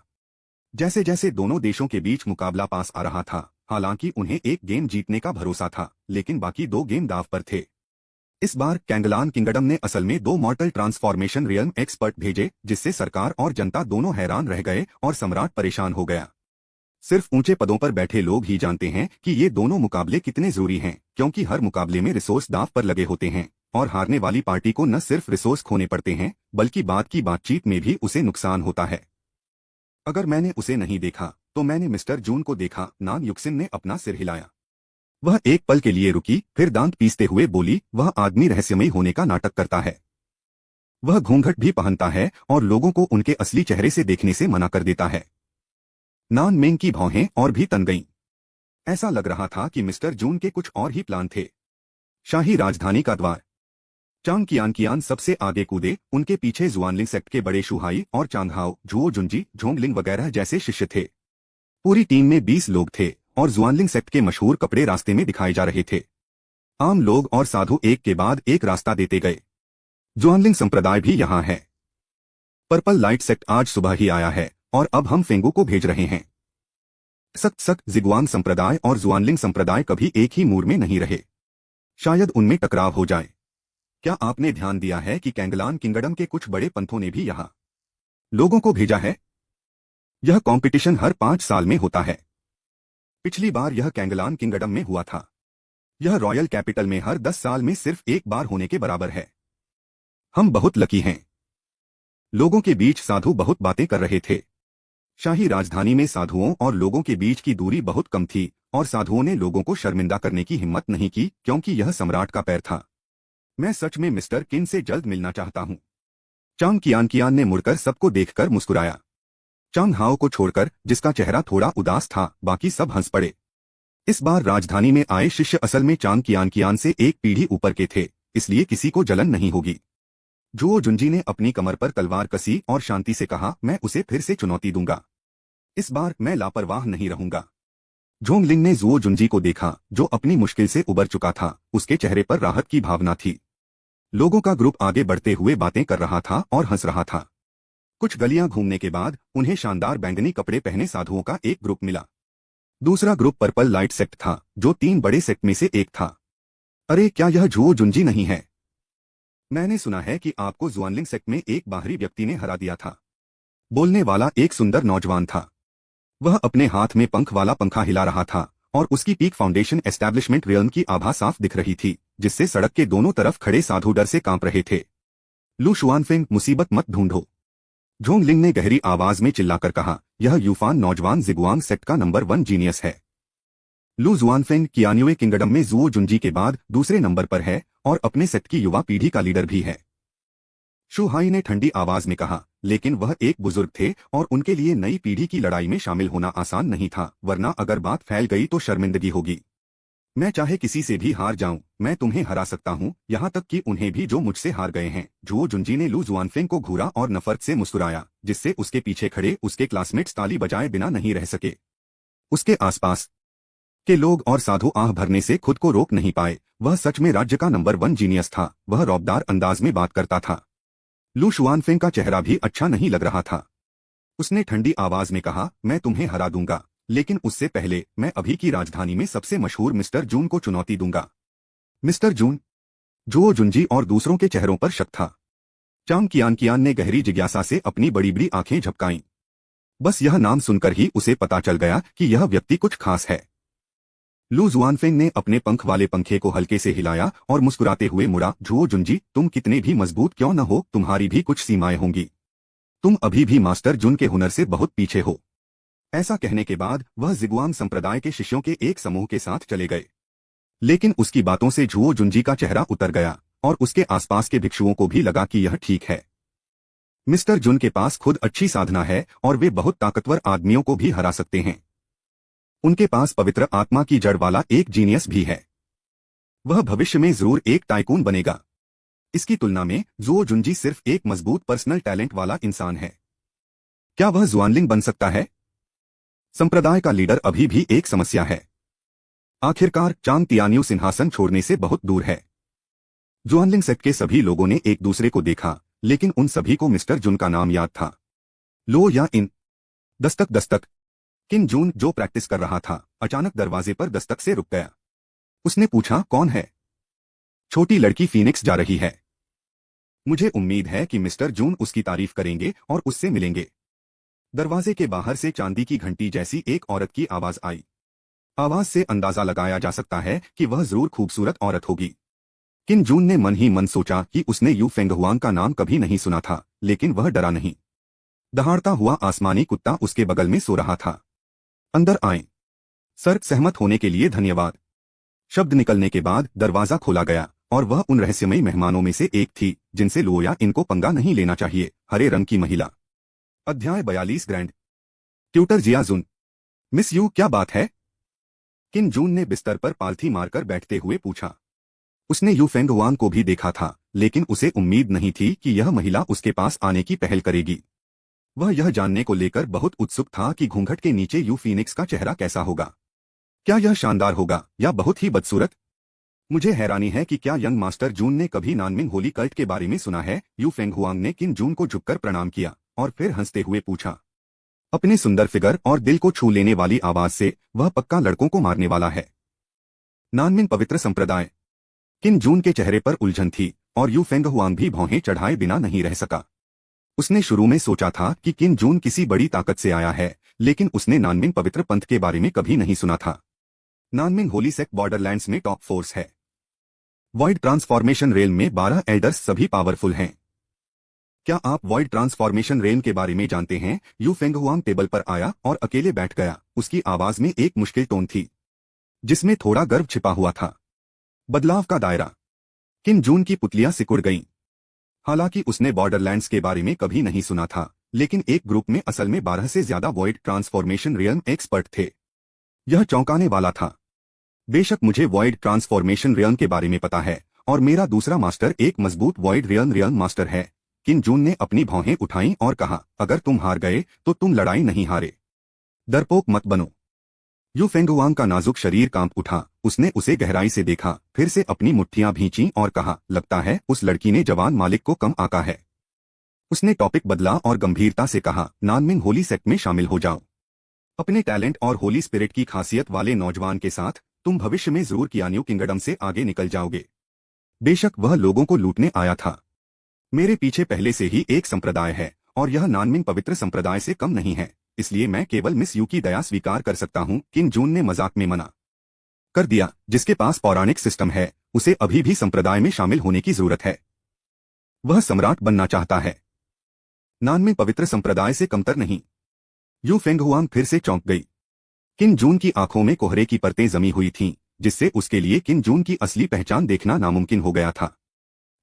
जैसे जैसे दोनों देशों के बीच मुकाबला पास आ रहा था, हालांकि उन्हें एक गेम जीतने का भरोसा था, लेकिन बाकी 2 गेम दांव पर थे। इस बार कैंगलान किंगडम ने असल में 2 मॉर्टल ट्रांसफॉर्मेशन रियल्म एक्सपर्ट भेजे, जिससे सरकार और जनता दोनों हैरान रह गए और सम्राट परेशान हो गया। सिर्फ ऊंचे पदों पर बैठे लोग ही जानते हैं कि ये दोनों मुकाबले कितने जरूरी हैं, क्योंकि हर मुकाबले में रिसोर्स दांव पर लगे होते हैं और हारने वाली पार्टी को न सिर्फ रिसोर्स खोने पड़ते हैं, बल्कि बाद की बातचीत में भी उसे नुकसान होता है। अगर मैंने उसे नहीं देखा तो मैंने मिस्टर जून को देखा। नान युक्सिन ने अपना सिर हिलाया। वह एक पल के लिए रुकी, फिर दांत पीसते हुए बोली, वह आदमी रहस्यमयी होने का नाटक करता है। वह घूंघट भी पहनता है और लोगों को उनके असली चेहरे से देखने से मना कर देता है। नानमेंग की भौहें और भी तन गईं। ऐसा लग रहा था कि मिस्टर जून के कुछ और ही प्लान थे। शाही राजधानी का द्वार। चांग कियान सबसे आगे कूदे, उनके पीछे जुआनलिंग सेक्ट के बड़े शुहाई और चांगहाओ, झुओ जुंजी, झोंगलिंग वगैरह जैसे शिष्य थे। पूरी टीम में 20 लोग थे और जुआनलिंग सेक्ट के मशहूर कपड़े रास्ते में दिखाए जा रहे थे। आम लोग और साधु एक के बाद एक रास्ता देते गए। जुआनलिंग संप्रदाय भी यहाँ है। पर्पल लाइट सेक्ट आज सुबह ही आया है और अब हम फेंगू को भेज रहे हैं। सक जिगुआंग संप्रदाय और जुआनलिंग संप्रदाय कभी एक ही मूड में नहीं रहे। शायद उनमें टकराव हो जाए। क्या आपने ध्यान दिया है कि कैंगलान किंगडम के कुछ बड़े पंथों ने भी यहाँ लोगों को भेजा है? यह कंपटीशन हर 5 साल में होता है। पिछली बार यह कैंगलान किंगडम में हुआ था। यह रॉयल कैपिटल में हर 10 साल में सिर्फ एक बार होने के बराबर है। हम बहुत लकी हैं। लोगों के बीच साधु बहुत बातें कर रहे थे। शाही राजधानी में साधुओं और लोगों के बीच की दूरी बहुत कम थी और साधुओं ने लोगों को शर्मिंदा करने की हिम्मत नहीं की क्योंकि यह सम्राट का पैर था। मैं सच में मिस्टर किन से जल्द मिलना चाहता हूं। चांग कियान ने मुड़कर सबको देखकर मुस्कुराया। चांग हाओ को छोड़कर, जिसका चेहरा थोड़ा उदास था, बाकी सब हंस पड़े। इस बार राजधानी में आए शिष्य असल में चांग कियान से एक पीढ़ी ऊपर के थे, इसलिए किसी को जलन नहीं होगी। जुओ जुंजी ने अपनी कमर पर तलवार कसी और शांति से कहा, मैं उसे फिर से चुनौती दूंगा। इस बार मैं लापरवाह नहीं रहूंगा। झोंगलिंग ने जुओ जुंजी को देखा, जो अपनी मुश्किल से उबर चुका था। उसके चेहरे पर राहत की भावना थी। लोगों का ग्रुप आगे बढ़ते हुए बातें कर रहा था और हंस रहा था। कुछ गलियां घूमने के बाद उन्हें शानदार बैंगनी कपड़े पहने साधुओं का एक ग्रुप मिला। दूसरा ग्रुप पर्पल लाइट सेक्ट था, जो 3 बड़े सेक्ट में से एक था। अरे, क्या यह जुओ जुंजी नहीं है? मैंने सुना है कि आपको जुआनलिंग सेक्ट में एक बाहरी व्यक्ति ने हरा दिया था। बोलने वाला एक सुंदर नौजवान था। वह अपने हाथ में पंख वाला पंखा हिला रहा था और उसकी पीक फाउंडेशन एस्टैब्लिशमेंट रियल्म की आभा साफ दिख रही थी, जिससे सड़क के दोनों तरफ खड़े साधु डर से कांप रहे थे। लू शुआनफेंग, मुसीबत मत ढूंढो। झोंगलिंग ने गहरी आवाज में चिल्लाकर कहा, यह यूफान नौजवान जिगुआंग सेक्ट का नंबर 1 जीनियस है। लू जुआनफेंग कियान्युए किंगडम में जुओ जुंजी के बाद दूसरे नंबर पर है और अपने सेक्ट की युवा पीढ़ी का लीडर भी है। शुहाई ने ठंडी आवाज में कहा, लेकिन वह एक बुजुर्ग थे और उनके लिए नई पीढ़ी की लड़ाई में शामिल होना आसान नहीं था, वरना अगर बात फैल गई तो शर्मिंदगी होगी। मैं चाहे किसी से भी हार जाऊं, मैं तुम्हें हरा सकता हूं, यहां तक कि उन्हें भी जो मुझसे हार गए हैं। जुओ जुंजी ने लू जुआनफेंग को घूरा और नफरत से मुस्कुराया, जिससे उसके पीछे खड़े उसके क्लासमेट्स ताली बजाए बिना नहीं रह सके। उसके आसपास के लोग और साधु आह भरने से खुद को रोक नहीं पाए। वह सच में राज्य का नंबर 1 जीनियस था। वह रौबदार अंदाज में बात करता था। लू शुआनफेंग का चेहरा भी अच्छा नहीं लग रहा था। उसने ठंडी आवाज में कहा, मैं तुम्हें हरा दूंगा, लेकिन उससे पहले मैं अभी की राजधानी में सबसे मशहूर मिस्टर जून को चुनौती दूंगा। मिस्टर जून? जुओ जुंजी और दूसरों के चेहरों पर शक था। चांग कियान ने गहरी जिज्ञासा से अपनी बड़ी बड़ी आंखें झपकाईं। बस यह नाम सुनकर ही उसे पता चल गया कि यह व्यक्ति कुछ खास है। लू जुआनफेंग ने अपने पंख वाले पंखे को हल्के से हिलाया और मुस्कुराते हुए मुड़ा, जुओ जुंजी, तुम कितने भी मजबूत क्यों न हो, तुम्हारी भी कुछ सीमाएं होंगी। तुम अभी भी मास्टर जुन के हुनर से बहुत पीछे हो। ऐसा कहने के बाद वह जिगुआंग संप्रदाय के शिष्यों के एक समूह के साथ चले गए। लेकिन उसकी बातों से जुओ जुंजी का चेहरा उतर गया और उसके आसपास के भिक्षुओं को भी लगा कि यह ठीक है। मिस्टर जुन के पास खुद अच्छी साधना है और वे बहुत ताकतवर आदमियों को भी हरा सकते हैं। उनके पास पवित्र आत्मा की जड़ वाला एक जीनियस भी है। वह भविष्य में जरूर एक टाइकून बनेगा। इसकी तुलना में जुओ जुंजी सिर्फ एक मजबूत पर्सनल टैलेंट वाला इंसान है। क्या वह जुआनलिंग बन सकता है? संप्रदाय का लीडर अभी भी एक समस्या है। आखिरकार चांग तियान्यू सिंहासन छोड़ने से बहुत दूर है। जुआनलिंग सेक्ट के सभी लोगों ने एक दूसरे को देखा, लेकिन उन सभी को मिस्टर जुन का नाम याद था। लो या इन। दस्तक दस्तक। किन जून, जो प्रैक्टिस कर रहा था, अचानक दरवाजे पर दस्तक से रुक गया। उसने पूछा, कौन है? छोटी लड़की फीनिक्स जा रही है। मुझे उम्मीद है कि मिस्टर जून उसकी तारीफ करेंगे और उससे मिलेंगे। दरवाजे के बाहर से चांदी की घंटी जैसी एक औरत की आवाज आई। आवाज से अंदाजा लगाया जा सकता है कि वह जरूर खूबसूरत औरत होगी। किन जून ने मन ही मन सोचा कि उसने यू फेंगहुआंग का नाम कभी नहीं सुना था, लेकिन वह डरा नहीं। दहाड़ता हुआ आसमानी कुत्ता उसके बगल में सो रहा था। अंदर आएं। सर, सहमत होने के लिए धन्यवाद। शब्द निकलने के बाद दरवाजा खोला गया और वह उन रहस्यमयी मेहमानों में से एक थी जिनसे लोया इनको पंगा नहीं लेना चाहिए। हरे रंग की महिला। अध्याय 42। Grand tutor Jiajun. Miss you, क्या बात है? किन जून ने बिस्तर पर पालथी मारकर बैठते हुए पूछा। उसने यू फेंगहुआंग को भी देखा था, लेकिन उसे उम्मीद नहीं थी कि यह महिला उसके पास आने की पहल करेगी। वह यह जानने को लेकर बहुत उत्सुक था कि घूंघट के नीचे यू फीनिक्स का चेहरा कैसा होगा। क्या यह शानदार होगा या बहुत ही बदसूरत? मुझे हैरानी है कि क्या यंग मास्टर जून ने कभी नानमिंग होली कल्ट के बारे में सुना है। यू फेंगहुआंग ने किन जून को झुककर प्रणाम किया और फिर हंसते हुए पूछा। अपने सुंदर फिगर और दिल को छू लेने वाली आवाज से वह पक्का लड़कों को मारने वाला है। नानमिंग पवित्र संप्रदाय। किन जून के चेहरे पर उलझन थी और यू फेंगहुआंग भी भौहें चढ़ाए बिना नहीं रह सका। उसने शुरू में सोचा था कि किन जून किसी बड़ी ताकत से आया है, लेकिन उसने नानमिंग पवित्र पंथ के बारे में कभी नहीं सुना था। नानमिंग होली सेक्ट बॉर्डरलैंड्स में टॉप फोर्स है। वॉइड ट्रांसफॉर्मेशन रेल में 12 एल्डर्स सभी पावरफुल हैं। क्या आप वॉइड ट्रांसफॉर्मेशन रेल के बारे में जानते हैं? यू फेंगहुआंग टेबल पर आया और अकेले बैठ गया। उसकी आवाज में एक मुश्किल टोन थी, जिसमें थोड़ा गर्व छिपा हुआ था। बदलाव का दायरा। किन जून की पुतलियां सिकुड़ गईं। हालांकि उसने बॉर्डरलैंड्स के बारे में कभी नहीं सुना था, लेकिन एक ग्रुप में असल में 12 से ज्यादा वॉइड ट्रांसफॉर्मेशन रियल्म एक्सपर्ट थे। यह चौंकाने वाला था। बेशक मुझे वॉइड ट्रांसफॉर्मेशन रियल्म के बारे में पता है, और मेरा दूसरा मास्टर एक मजबूत वॉइड रियल्म मास्टर है। किन जून ने अपनी भौहें उठाईं और कहा, अगर तुम हार गए तो तुम लड़ाई नहीं हारे। डरपोक मत बनो। यू फेंगुआंग का नाजुक शरीर कांप उठा। उसने उसे गहराई से देखा, फिर से अपनी मुट्ठियां भींची और कहा, लगता है उस लड़की ने जवान मालिक को कम आका है। उसने टॉपिक बदला और गंभीरता से कहा, नानमिंग होली सेक्ट में शामिल हो जाओ। अपने टैलेंट और होली स्पिरिट की खासियत वाले नौजवान के साथ तुम भविष्य में जरूर कियान्यू किंगडम से आगे निकल जाओगे। बेशक वह लोगों को लूटने आया था। मेरे पीछे पहले से ही एक संप्रदाय है, और यह नानमिंग पवित्र संप्रदाय से कम नहीं है, इसलिए मैं केवल मिस यू की दया स्वीकार कर सकता हूं। किन जून ने मजाक में मना कर दिया। जिसके पास पौराणिक सिस्टम है, उसे अभी भी संप्रदाय में शामिल होने की जरूरत है। वह सम्राट बनना चाहता है, नानमिंग पवित्र संप्रदाय से कमतर नहीं। यू फेंगहुआंग फिर से चौंक गई। किन जून की आंखों में कोहरे की परतें जमी हुई थीं, जिससे उसके लिए किन जून की असली पहचान देखना नामुमकिन हो गया था।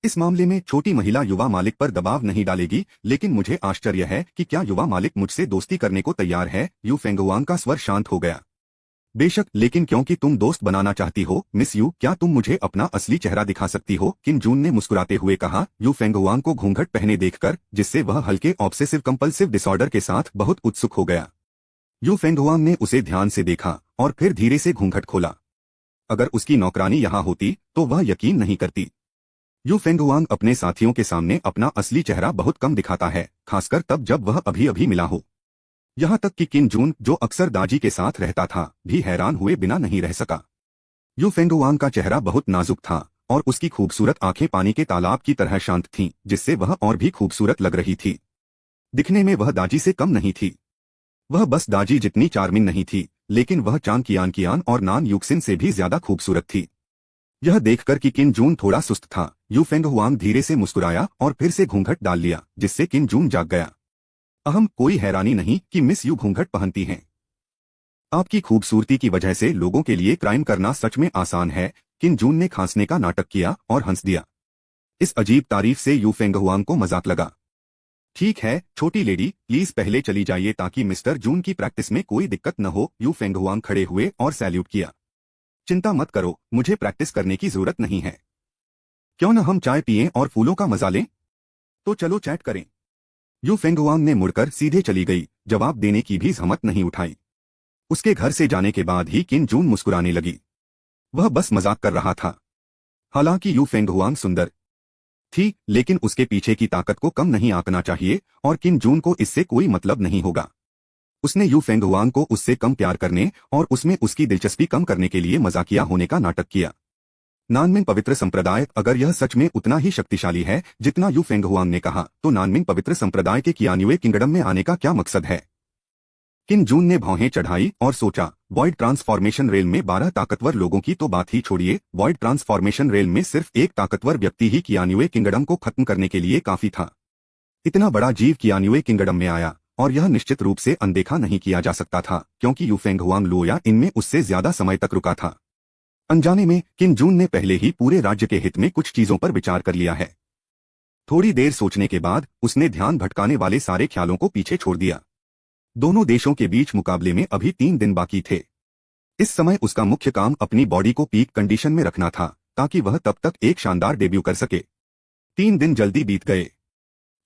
इस मामले में छोटी महिला युवा मालिक पर दबाव नहीं डालेगी, लेकिन मुझे आश्चर्य है कि क्या युवा मालिक मुझसे दोस्ती करने को तैयार है। यू फेंगुआंग का स्वर शांत हो गया। बेशक, लेकिन क्योंकि तुम दोस्त बनाना चाहती हो मिस यू, क्या तुम मुझे अपना असली चेहरा दिखा सकती हो? किन जून ने मुस्कुराते हुए कहा, यू फेंगुआंग को घूंघट पहने देखकर, जिससे वह हल्के ऑब्सेसिव कंपल्सिव डिसऑर्डर के साथ बहुत उत्सुक हो गया। यू फेंगुआंग ने उसे ध्यान से देखा और फिर धीरे से घूंघट खोला। अगर उसकी नौकरानी यहाँ होती तो वह यकीन नहीं करती। यू फेंगुआंग अपने साथियों के सामने अपना असली चेहरा बहुत कम दिखाता है, खासकर तब जब वह अभी अभी मिला हो। यहाँ तक कि किन जून, जो अक्सर दाजी के साथ रहता था, भी हैरान हुए बिना नहीं रह सका। यू फेंगुआंग का चेहरा बहुत नाजुक था, और उसकी खूबसूरत आंखें पानी के तालाब की तरह शांत थीं, जिससे वह और भी खूबसूरत लग रही थी। दिखने में वह दाजी से कम नहीं थी। वह बस दाजी जितनी चार्मिंग नहीं थी, लेकिन वह चांग कियान और नान यूक्सिन से भी ज्यादा खूबसूरत थी। यह देखकर कि किन जून थोड़ा सुस्त था, यू फेंगहुआंग धीरे से मुस्कुराया और फिर से घूंघट डाल लिया, जिससे किन जून जाग गया। अहम, कोई हैरानी नहीं कि मिस यू घूंघट पहनती हैं। आपकी खूबसूरती की वजह से लोगों के लिए क्राइम करना सच में आसान है। किन जून ने खांसने का नाटक किया और हंस दिया। इस अजीब तारीफ से यू फेंगहुआंग को मजाक लगा। ठीक है छोटी लेडी, प्लीज पहले चली जाइए ताकि मिस्टर जून की प्रैक्टिस में कोई दिक्कत न हो। यू फेंगहुआंग खड़े हुए और सैल्यूट किया। चिंता मत करो, मुझे प्रैक्टिस करने की जरूरत नहीं है। क्यों न हम चाय पिएं और फूलों का मजा लें? तो चलो चैट करें। यू फेंगुआंग ने मुड़कर सीधे चली गई, जवाब देने की भी हिम्मत नहीं उठाई। उसके घर से जाने के बाद ही किन जून मुस्कुराने लगी। वह बस मजाक कर रहा था। हालांकि यू फेंगुआंग सुंदर थी, लेकिन उसके पीछे की ताकत को कम नहीं आंकना चाहिए, और किन जून को इससे कोई मतलब नहीं होगा। उसने यू फेंगुआंग को उससे कम प्यार करने और उसमें उसकी दिलचस्पी कम करने के लिए मजाकिया होने का नाटक किया। नानमिंग पवित्र संप्रदाय, अगर यह सच में उतना ही शक्तिशाली है जितना यू फेंगहुआंग ने कहा, तो नानमिंग पवित्र संप्रदाय के कियान्युए किंगडम में आने का क्या मकसद है? किन जून ने भौहें चढ़ाई और सोचा, वॉइड ट्रांसफॉर्मेशन रेल में 12 ताकतवर लोगों की तो बात ही छोड़िए, वॉइड ट्रांसफॉर्मेशन रेल में सिर्फ एक ताकतवर व्यक्ति ही कियान्युए किंगडम को खत्म करने के लिए काफी था। इतना बड़ा जीव कियान्युए किंगडम में आया, और यह निश्चित रूप से अनदेखा नहीं किया जा सकता था, क्योंकि यू फेंगहुआंग लोया इनमें उससे ज्यादा समय तक रुका था। अनजाने में किन जून ने पहले ही पूरे राज्य के हित में कुछ चीजों पर विचार कर लिया है। थोड़ी देर सोचने के बाद उसने ध्यान भटकाने वाले सारे ख्यालों को पीछे छोड़ दिया। दोनों देशों के बीच मुकाबले में अभी 3 दिन बाकी थे। इस समय उसका मुख्य काम अपनी बॉडी को पीक कंडीशन में रखना था, ताकि वह तब तक एक शानदार डेब्यू कर सके। 3 दिन जल्दी बीत गए।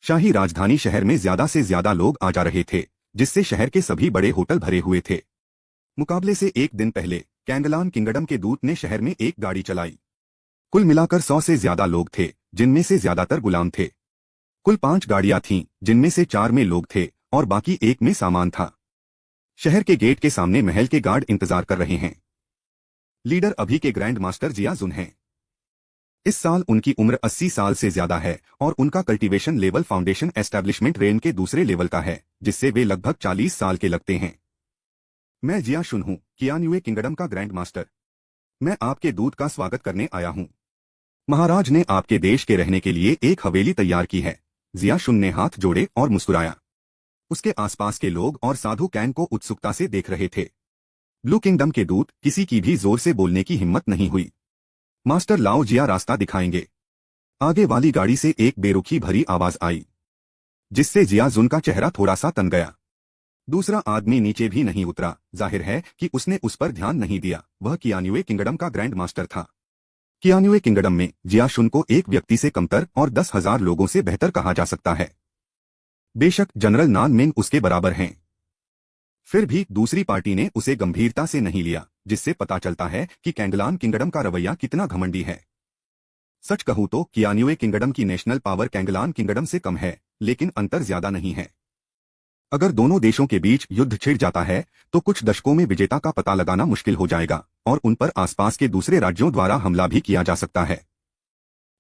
शाही राजधानी शहर में ज्यादा से ज्यादा लोग आ जा रहे थे, जिससे शहर के सभी बड़े होटल भरे हुए थे। मुकाबले से एक दिन पहले कैंगलान किंगडम के दूत ने शहर में एक गाड़ी चलाई। कुल मिलाकर 100 से ज्यादा लोग थे, जिनमें से ज्यादातर गुलाम थे। कुल 5 गाड़ियां थीं, जिनमें से 4 में लोग थे और बाकी 1 में सामान था। शहर के गेट के सामने महल के गार्ड इंतजार कर रहे हैं। लीडर अभी के ग्रैंड मास्टर जिया जुन हैं। इस साल उनकी उम्र 80 साल से ज्यादा है और उनका cultivation level foundation establishment rain के दूसरे लेवल का है, जिससे वे लगभग 40 साल के लगते हैं। मैं जिया शुन हूँ, कियान्युए किंगडम का ग्रैंड मास्टर। मैं आपके दूत का स्वागत करने आया हूँ। महाराज ने आपके देश के रहने के लिए एक हवेली तैयार की है। जिया शुन ने हाथ जोड़े और मुस्कुराया। उसके आसपास के लोग और साधु कैन को उत्सुकता से देख रहे थे। ब्लू किंगडम के दूत किसी की भी जोर से बोलने की हिम्मत नहीं हुई। मास्टर लाओ जिया रास्ता दिखाएंगे। आगे वाली गाड़ी से एक बेरुखी भरी आवाज आई, जिससे जिया जुन का चेहरा थोड़ा सा तन गया। दूसरा आदमी नीचे भी नहीं उतरा। जाहिर है कि उसने उस पर ध्यान नहीं दिया। वह कियान्युए किंगडम का ग्रैंड मास्टर था। कियान्युए किंगडम में जिया शुन को एक व्यक्ति से कमतर और 10,000 लोगों से बेहतर कहा जा सकता है। बेशक जनरल नान मेंग उसके बराबर हैं, फिर भी दूसरी पार्टी ने उसे गंभीरता से नहीं लिया, जिससे पता चलता है कि कैंगलान किंगडम का रवैया कितना घमंडी है। सच कहूं तो कियान्युए किंगडम की नेशनल पावर कैंगलान किंगडम से कम है, लेकिन अंतर ज्यादा नहीं है। अगर दोनों देशों के बीच युद्ध छिड़ जाता है तो कुछ दशकों में विजेता का पता लगाना मुश्किल हो जाएगा और उन पर आसपास के दूसरे राज्यों द्वारा हमला भी किया जा सकता है।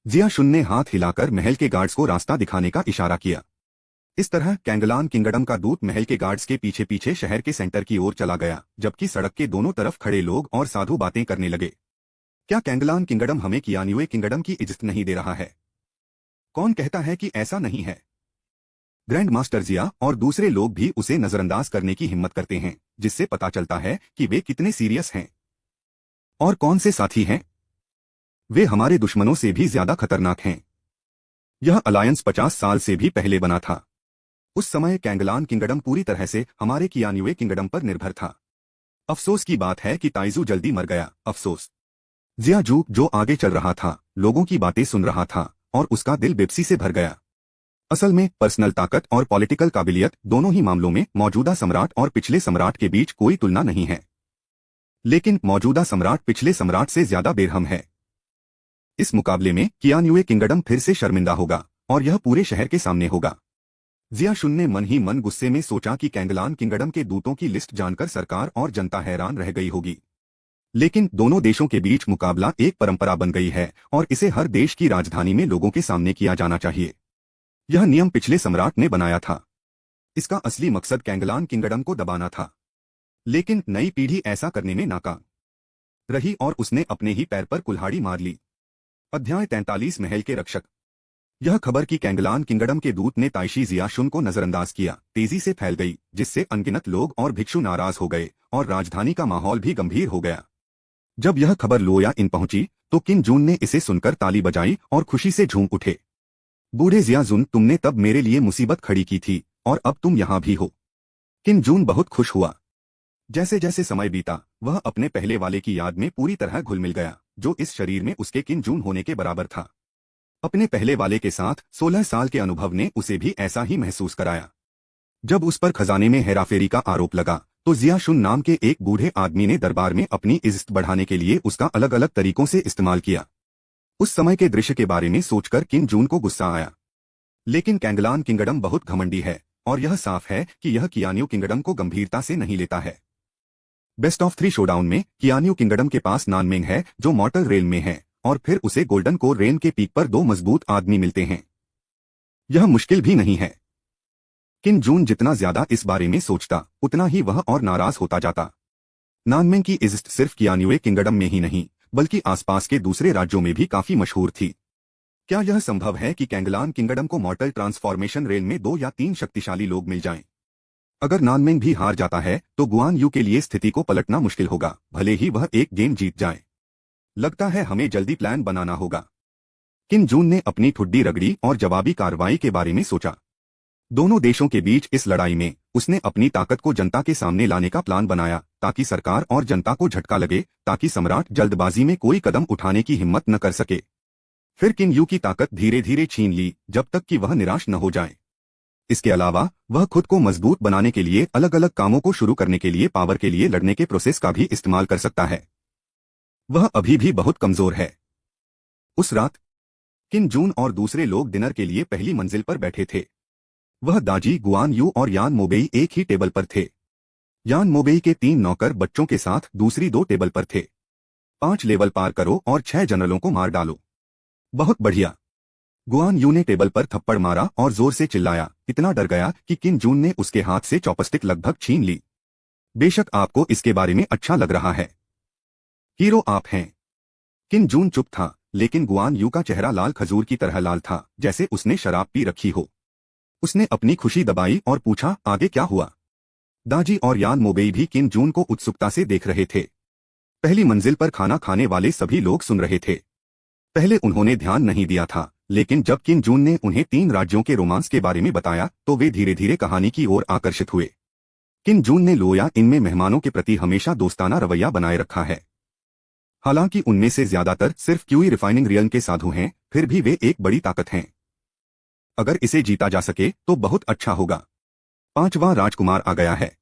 जिया शुन ने हाथ हिलाकर महल के गार्ड्स को रास्ता दिखाने का इशारा किया। इस तरह कैंगलान किंगडम का दूत महल के गार्ड्स के पीछे पीछे शहर के सेंटर की ओर चला गया, जबकि सड़क के दोनों तरफ खड़े लोग और साधु बातें करने लगे। क्या कैंगलान किंगडम हमें कियान्युए किंगडम की इज्जत नहीं दे रहा है? कौन कहता है कि ऐसा नहीं है? ग्रैंड मास्टर जिया और दूसरे लोग भी उसे नजरअंदाज करने की हिम्मत करते हैं, जिससे पता चलता है कि वे कितने सीरियस हैं। और कौन से साथी हैं? वे हमारे दुश्मनों से भी ज्यादा खतरनाक हैं। यह अलायंस 50 साल से भी पहले बना था। उस समय कैंगलान किंगडम पूरी तरह से हमारे कियान्युए किंगडम पर निर्भर था। अफसोस की बात है कि ताइजू जल्दी मर गया। अफसोस। जिया जू जो आगे चल रहा था, लोगों की बातें सुन रहा था और उसका दिल बेबसी से भर गया। असल में पर्सनल ताकत और पॉलिटिकल काबिलियत दोनों ही मामलों में मौजूदा सम्राट और पिछले सम्राट के बीच कोई तुलना नहीं है। लेकिन मौजूदा सम्राट पिछले सम्राट से ज्यादा बेरहम है। इस मुकाबले में कियान्युए किंगडम फिर से शर्मिंदा होगा और यह पूरे शहर के सामने होगा। जिया शुन ने मन ही मन गुस्से में सोचा कि कैंगलान किंगडम के दूतों की लिस्ट जानकर सरकार और जनता हैरान रह गई होगी। लेकिन दोनों देशों के बीच मुकाबला एक परंपरा बन गई है और इसे हर देश की राजधानी में लोगों के सामने किया जाना चाहिए। यह नियम पिछले सम्राट ने बनाया था। इसका असली मकसद कैंगलान किंगडम को दबाना था। लेकिन नई पीढ़ी ऐसा करने में नाकाम रही और उसने अपने ही पैर पर कुल्हाड़ी मार ली। अध्याय 43 महल के रक्षक। यह खबर कि कैंगलान किंगडम के दूत ने ताइशी जिया शुन को नजरअंदाज किया तेजी से फैल गई, जिससे अनगिनत लोग और भिक्षु नाराज हो गए और राजधानी का माहौल भी गंभीर हो गया। जब यह खबर लोया इन पहुंची तो किन जून ने इसे सुनकर ताली बजाई और खुशी से झूम उठे। बूढ़े जिया जुन, तुमने तब मेरे लिए मुसीबत खड़ी की थी और अब तुम यहाँ भी हो। किन जून बहुत खुश हुआ। जैसे जैसे समय बीता वह अपने पहले वाले की याद में पूरी तरह घुल मिल गया, जो इस शरीर में उसके किन जून होने के बराबर था। अपने पहले वाले के साथ 16 साल के अनुभव ने उसे भी ऐसा ही महसूस कराया। जब उस पर खजाने में हेराफेरी का आरोप लगा तो जिया शुन नाम के एक बूढ़े आदमी ने दरबार में अपनी इज्जत बढ़ाने के लिए उसका अलग अलग तरीकों से इस्तेमाल किया। उस समय के दृश्य के बारे में सोचकर किन जून को गुस्सा आया। लेकिन कैंगलान किंगडम बहुत घमंडी है और यह साफ है कि यह कियान्यू किंगडम को गंभीरता से नहीं लेता है। बेस्ट ऑफ 3 शोडाउन में कियान्यू किंगडम के पास नानमेंग है, जो मॉर्टल रेल में है, और फिर उसे गोल्डन कोर रेन के पीक पर 2 मजबूत आदमी मिलते हैं। यह मुश्किल भी नहीं है। किन जून जितना ज्यादा इस बारे में सोचता उतना ही वह और नाराज होता जाता। नानमेंग की इज्जत सिर्फ कियान्युए किंगडम में ही नहीं बल्कि आसपास के दूसरे राज्यों में भी काफी मशहूर थी। क्या यह संभव है कि कैंगलान किंगडम को मॉर्टल ट्रांसफॉर्मेशन रेल में 2 या 3 शक्तिशाली लोग मिल जाएं? अगर नानमेंग भी हार जाता है तो गुआन यू के लिए स्थिति को पलटना मुश्किल होगा, भले ही वह एक गेम जीत जाए। लगता है हमें जल्दी प्लान बनाना होगा। किन जून ने अपनी ठुड्डी रगड़ी और जवाबी कार्रवाई के बारे में सोचा। दोनों देशों के बीच इस लड़ाई में उसने अपनी ताकत को जनता के सामने लाने का प्लान बनाया, ताकि सरकार और जनता को झटका लगे, ताकि सम्राट जल्दबाजी में कोई कदम उठाने की हिम्मत न कर सके। फिर किन यू की ताकत धीरे धीरे छीन ली, जब तक कि वह निराश न हो जाए। इसके अलावा वह खुद को मजबूत बनाने के लिए अलग अलग कामों को शुरू करने के लिए पावर के लिए लड़ने के प्रोसेस का भी इस्तेमाल कर सकता है। वह अभी भी बहुत कमजोर है। उस रात किन जून और दूसरे लोग डिनर के लिए पहली मंजिल पर बैठे थे। वह दाजी, गुआन यू और यान मोबेई एक ही टेबल पर थे। यान मोबेई के 3 नौकर बच्चों के साथ दूसरी 2 टेबल पर थे। 5 लेवल पार करो और 6 जनरलों को मार डालो। बहुत बढ़िया। गुआन यू ने टेबल पर थप्पड़ मारा और जोर से चिल्लाया, इतना डर गया कि किन जून ने उसके हाथ से चॉपस्टिक लगभग छीन ली। बेशक आपको इसके बारे में अच्छा लग रहा है, हीरो आप हैं। किन जून चुप था, लेकिन गुआन यू का चेहरा लाल खजूर की तरह लाल था, जैसे उसने शराब पी रखी हो। उसने अपनी खुशी दबाई और पूछा, आगे क्या हुआ? दाजी और यान मोबेई भी किन जून को उत्सुकता से देख रहे थे। पहली मंजिल पर खाना खाने वाले सभी लोग सुन रहे थे। पहले उन्होंने ध्यान नहीं दिया था, लेकिन जब किन जून ने उन्हें 3 राज्यों के रोमांस के बारे में बताया तो वे धीरे धीरे कहानी की ओर आकर्षित हुए। किन जून ने लोया इनमें मेहमानों के प्रति हमेशा दोस्ताना रवैया बनाए रखा है। हालांकि उनमें से ज्यादातर सिर्फ क्यूई रिफाइनिंग रियल के साधु हैं, फिर भी वे एक बड़ी ताकत हैं। अगर इसे जीता जा सके तो बहुत अच्छा होगा। 5वां राजकुमार आ गया है।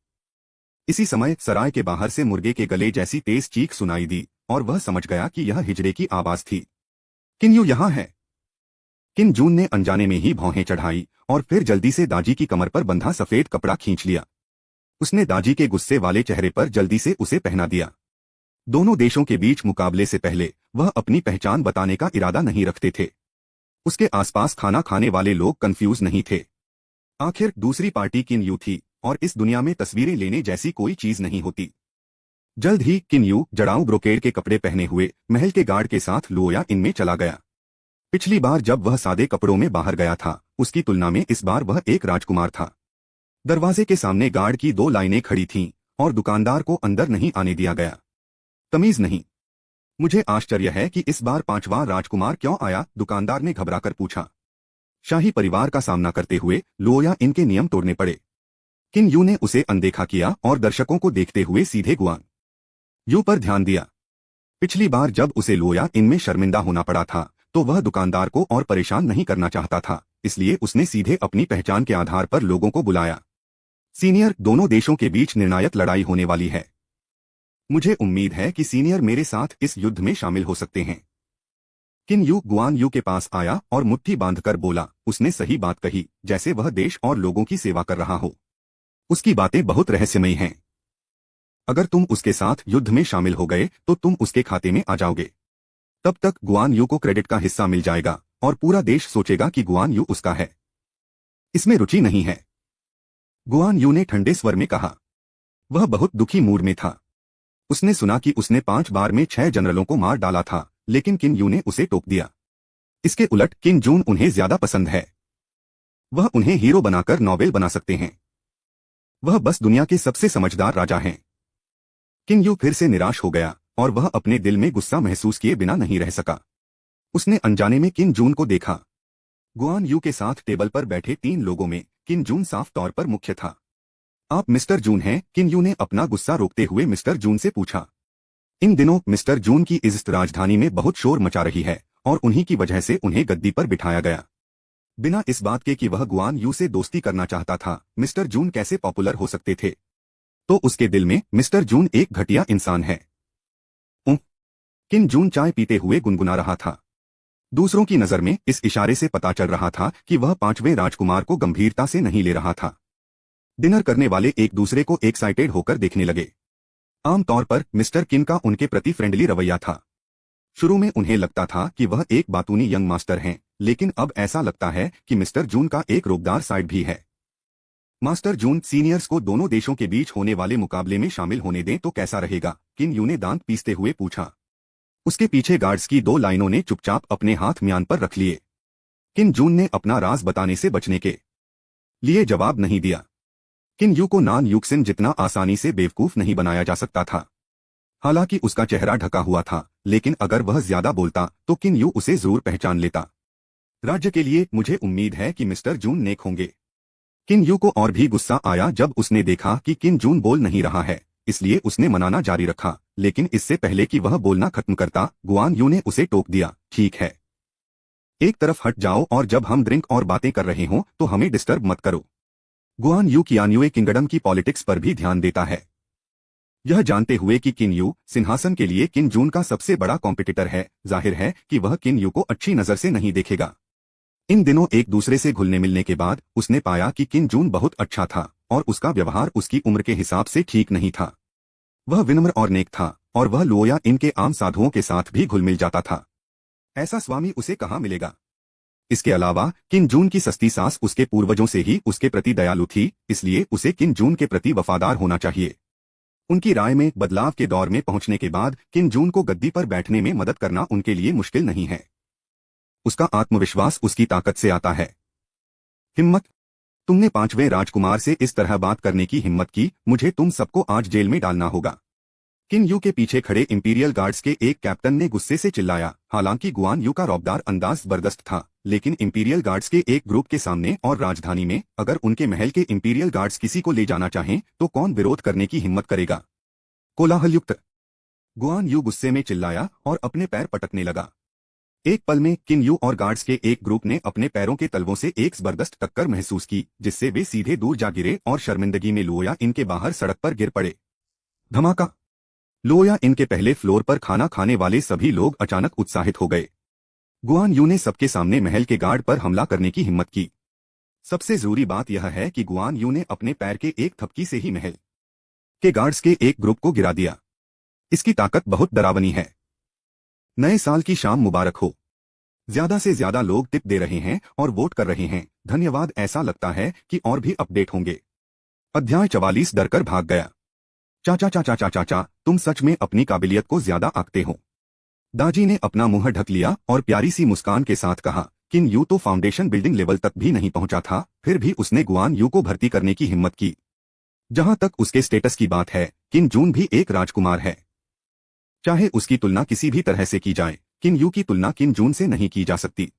इसी समय सराय के बाहर से मुर्गे के गले जैसी तेज चीख सुनाई दी और वह समझ गया कि यह हिजड़े की आवाज थी। किन यू यहाँ है? किन जून ने अनजाने में ही भौहें चढ़ाई और फिर जल्दी से दाजी की कमर पर बंधा सफेद कपड़ा खींच लिया। उसने दाजी के गुस्से वाले चेहरे पर जल्दी से उसे पहना दिया। दोनों देशों के बीच मुकाबले से पहले वह अपनी पहचान बताने का इरादा नहीं रखते थे। उसके आसपास खाना खाने वाले लोग कंफ्यूज नहीं थे। आखिर दूसरी पार्टी किन यू थी और इस दुनिया में तस्वीरें लेने जैसी कोई चीज नहीं होती। जल्द ही किन यू जड़ाऊ ब्रोकेड के कपड़े पहने हुए महल के गार्ड के साथ लोया इनमें चला गया। पिछली बार जब वह सादे कपड़ों में बाहर गया था, उसकी तुलना में इस बार वह एक राजकुमार था। दरवाजे के सामने गार्ड की 2 लाइनें खड़ी थीं और दुकानदार को अंदर नहीं आने दिया गया। तमीज नहीं। मुझे आश्चर्य है कि इस बार 5वां राजकुमार क्यों आया, दुकानदार ने घबराकर पूछा। शाही परिवार का सामना करते हुए लोया इनके नियम तोड़ने पड़े। किन यू ने उसे अनदेखा किया और दर्शकों को देखते हुए सीधे गुआन यू पर ध्यान दिया। पिछली बार जब उसे लोया इनमें शर्मिंदा होना पड़ा था तो वह दुकानदार को और परेशान नहीं करना चाहता था, इसलिए उसने सीधे अपनी पहचान के आधार पर लोगों को बुलाया। सीनियर, दोनों देशों के बीच निर्णायक लड़ाई होने वाली है। मुझे उम्मीद है कि सीनियर मेरे साथ इस युद्ध में शामिल हो सकते हैं। किन यू गुआन यू के पास आया और मुट्ठी बांधकर बोला, उसने सही बात कही, जैसे वह देश और लोगों की सेवा कर रहा हो। उसकी बातें बहुत रहस्यमयी हैं। अगर तुम उसके साथ युद्ध में शामिल हो गए तो तुम उसके खाते में आ जाओगे। तब तक गुआन यू को क्रेडिट का हिस्सा मिल जाएगा और पूरा देश सोचेगा कि गुआन यू उसका है। इसमें रुचि नहीं है, गुआन यू ने ठंडे स्वर में कहा। वह बहुत दुखी मूड में था। उसने सुना कि उसने 5 बार में 6 जनरलों को मार डाला था, लेकिन किन यू ने उसे टोक दिया। इसके उलट किन जून उन्हें ज्यादा पसंद है। वह उन्हें हीरो बनाकर नॉवेल बना सकते हैं। वह बस दुनिया के सबसे समझदार राजा हैं। किन यू फिर से निराश हो गया और वह अपने दिल में गुस्सा महसूस किए बिना नहीं रह सका। उसने अनजाने में किन जून को देखा। गुआन यू के साथ टेबल पर बैठे 3 लोगों में किन जून साफ तौर पर मुख्य था। आप मिस्टर जून हैं? किन यू ने अपना गुस्सा रोकते हुए मिस्टर जून से पूछा। इन दिनों मिस्टर जून की इस राजधानी में बहुत शोर मचा रही है और उन्हीं की वजह से उन्हें गद्दी पर बिठाया गया। बिना इस बात के कि वह गुआन यू से दोस्ती करना चाहता था, मिस्टर जून कैसे पॉपुलर हो सकते थे? तो उसके दिल में मिस्टर जून एक घटिया इंसान है। किन जून चाय पीते हुए गुनगुना रहा था। दूसरों की नजर में इस इशारे से पता चल रहा था कि वह 5वें राजकुमार को गंभीरता से नहीं ले रहा था। डिनर करने वाले एक दूसरे को एक्साइटेड होकर देखने लगे। आमतौर पर मिस्टर किन का उनके प्रति फ्रेंडली रवैया था। शुरू में उन्हें लगता था कि वह एक बातूनी यंग मास्टर हैं, लेकिन अब ऐसा लगता है कि मिस्टर जून का एक रोबदार साइड भी है। मास्टर जून, सीनियर्स को दोनों देशों के बीच होने वाले मुकाबले में शामिल होने दें तो कैसा रहेगा? किन यू ने दांत पीसते हुए पूछा। उसके पीछे गार्ड्स की 2 लाइनों ने चुपचाप अपने हाथ म्यान पर रख लिए। किन जून ने अपना राज बताने से बचने के लिए जवाब नहीं दिया। किन यू को नान यूक्सिन जितना आसानी से बेवकूफ नहीं बनाया जा सकता था। हालांकि उसका चेहरा ढका हुआ था, लेकिन अगर वह ज्यादा बोलता तो किन यू उसे जरूर पहचान लेता। राज्य के लिए मुझे उम्मीद है कि मिस्टर जून नेक होंगे। किन यू को और भी गुस्सा आया जब उसने देखा कि किन जून बोल नहीं रहा है, इसलिए उसने मनाना जारी रखा, लेकिन इससे पहले कि वह बोलना खत्म करता, गुआन यू ने उसे टोक दिया। ठीक है, एक तरफ हट जाओ और जब हम ड्रिंक और बातें कर रहे हों तो हमें डिस्टर्ब मत करो। गुआन यू कियान्युए किंगडम की पॉलिटिक्स पर भी ध्यान देता है। यह जानते हुए कि किन यू सिंहासन के लिए किन जून का सबसे बड़ा कॉम्पिटिटर है, जाहिर है कि वह किन यू को अच्छी नजर से नहीं देखेगा। इन दिनों एक दूसरे से घुलने मिलने के बाद उसने पाया कि किन जून बहुत अच्छा था और उसका व्यवहार उसकी उम्र के हिसाब से ठीक नहीं था। वह विनम्र और नेक था और वह लोया इनके आम साधुओं के साथ भी घुल मिल जाता था। ऐसा स्वामी उसे कहाँ मिलेगा। इसके अलावा किन जून की सस्ती सास उसके पूर्वजों से ही उसके प्रति दयालु थी, इसलिए उसे किन जून के प्रति वफादार होना चाहिए। उनकी राय में बदलाव के दौर में पहुंचने के बाद किन जून को गद्दी पर बैठने में मदद करना उनके लिए मुश्किल नहीं है। उसका आत्मविश्वास उसकी ताकत से आता है। हिम्मत। तुमने 5वें राजकुमार से इस तरह बात करने की हिम्मत की, मुझे तुम सबको आज जेल में डालना होगा। किन यू के पीछे खड़े इंपीरियल गार्ड्स के एक कैप्टन ने गुस्से से चिल्लाया। हालांकि गुआन यू का रौबदार अंदाज जबरदस्त था, लेकिन इंपीरियल गार्ड्स के एक ग्रुप के सामने और राजधानी में अगर उनके महल के इंपीरियल गार्ड्स किसी को ले जाना चाहें तो कौन विरोध करने की हिम्मत करेगा। कोलाहलयुक्त। गुआन यू गुस्से में चिल्लाया और अपने पैर पटकने लगा। एक पल में किन यू और गार्ड्स के एक ग्रुप ने अपने पैरों के तलवों से एक जबरदस्त टक्कर महसूस की, जिससे वे सीधे दूर जा गिरे और शर्मिंदगी में लोया इनके बाहर सड़क पर गिर पड़े। धमाका। लोया इनके पहले फ्लोर पर खाना खाने वाले सभी लोग अचानक उत्साहित हो गए। गुआन यू ने सबके सामने महल के गार्ड पर हमला करने की हिम्मत की। सबसे जरूरी बात यह है कि गुआन यू ने अपने पैर के एक थपकी से ही महल के गार्ड्स के एक ग्रुप को गिरा दिया। इसकी ताकत बहुत डरावनी है। नए साल की शाम मुबारक हो। ज्यादा से ज्यादा लोग टिप दे रहे हैं और वोट कर रहे हैं। धन्यवाद। ऐसा लगता है कि और भी अपडेट होंगे। अध्याय 44 डरकर भाग गया। चाचा चाचा चाचा चाचा, तुम सच में अपनी काबिलियत को ज्यादा आंकते हो। दाजी ने अपना मुंह ढक लिया और प्यारी सी मुस्कान के साथ कहा। किन यू तो फाउंडेशन बिल्डिंग लेवल तक भी नहीं पहुंचा था, फिर भी उसने गुआन यू को भर्ती करने की हिम्मत की। जहां तक उसके स्टेटस की बात है, किन जून भी एक राजकुमार है। चाहे उसकी तुलना किसी भी तरह से की जाए, किन यू की तुलना किन जून से नहीं की जा सकती।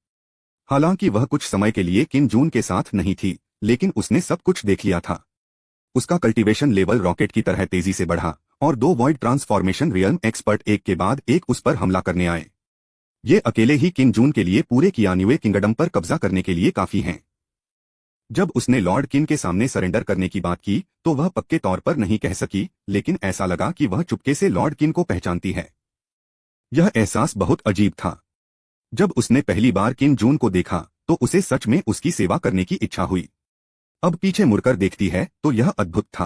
हालांकि वह कुछ समय के लिए किन जून के साथ नहीं थी, लेकिन उसने सब कुछ देख लिया था। उसका कल्टीवेशन लेवल रॉकेट की तरह तेजी से बढ़ा और 2 वॉइड ट्रांसफॉर्मेशन रियल्म एक्सपर्ट एक के बाद एक उस पर हमला करने आए। ये अकेले ही किन जून के लिए पूरे कियान्युए किंगडम पर कब्जा करने के लिए काफी हैं। जब उसने लॉर्ड किन के सामने सरेंडर करने की बात की तो वह पक्के तौर पर नहीं कह सकी, लेकिन ऐसा लगा कि वह चुपके से लॉर्ड किन को पहचानती है। यह एहसास बहुत अजीब था। जब उसने पहली बार किन जून को देखा तो उसे सच में उसकी सेवा करने की इच्छा हुई। अब पीछे मुड़कर देखती है तो यह अद्भुत था।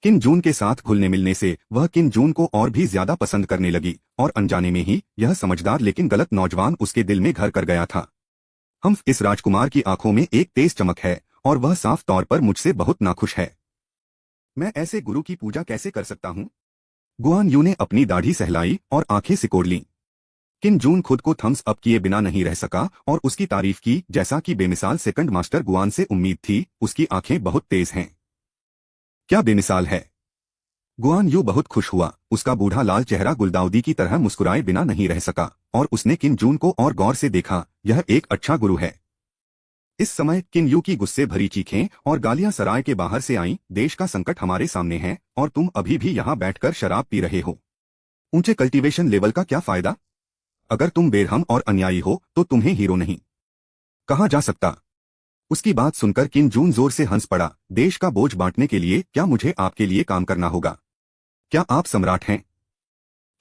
किन जून के साथ घुलने मिलने से वह किन जून को और भी ज्यादा पसंद करने लगी और अनजाने में ही यह समझदार लेकिन गलत नौजवान उसके दिल में घर कर गया था। हम इस राजकुमार की आंखों में एक तेज चमक है और वह साफ तौर पर मुझसे बहुत नाखुश है। मैं ऐसे गुरु की पूजा कैसे कर सकता हूँ। गुआन यू ने अपनी दाढ़ी सहलाई और आंखें सिकोड़ लीं। किन जून खुद को थम्स अप किए बिना नहीं रह सका और उसकी तारीफ की, जैसा कि बेमिसाल सेकंड मास्टर गुआन से उम्मीद थी। उसकी आंखें बहुत तेज हैं। क्या बेमिसाल है। गुआन यू बहुत खुश हुआ। उसका बूढ़ा लाल चेहरा गुलदाउदी की तरह मुस्कुराए बिना नहीं रह सका और उसने किन जून को और गौर से देखा। यह एक अच्छा गुरु है। इस समय किन यू की गुस्से भरी चीखें और गालियां सराय के बाहर से आईं। देश का संकट हमारे सामने है और तुम अभी भी यहाँ बैठकर शराब पी रहे हो। ऊंचे कल्टीवेशन लेवल का क्या फायदा। अगर तुम बेरहम और अन्यायी हो तो तुम्हें हीरो नहीं कहा जा सकता। उसकी बात सुनकर किन जून जोर से हंस पड़ा। देश का बोझ बांटने के लिए क्या मुझे आपके लिए काम करना होगा। क्या आप सम्राट हैं।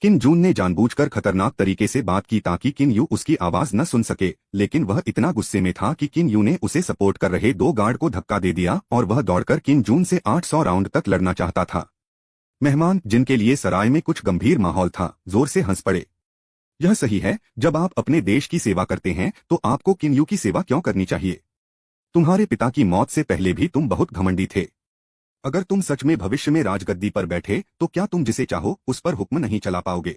किन जून ने जानबूझकर खतरनाक तरीके से बात की ताकि किन यू उसकी आवाज न सुन सके, लेकिन वह इतना गुस्से में था कि किन यू ने उसे सपोर्ट कर रहे 2 गार्ड को धक्का दे दिया और वह दौड़कर किन जून से 800 राउंड तक लड़ना चाहता था। मेहमान, जिनके लिए सराय में कुछ गंभीर माहौल था, जोर से हंस पड़े। यह सही है। जब आप अपने देश की सेवा करते हैं तो आपको किन यू की सेवा क्यों करनी चाहिए। तुम्हारे पिता की मौत से पहले भी तुम बहुत घमंडी थे। अगर तुम सच में भविष्य में राजगद्दी पर बैठे तो क्या तुम जिसे चाहो उस पर हुक्म नहीं चला पाओगे।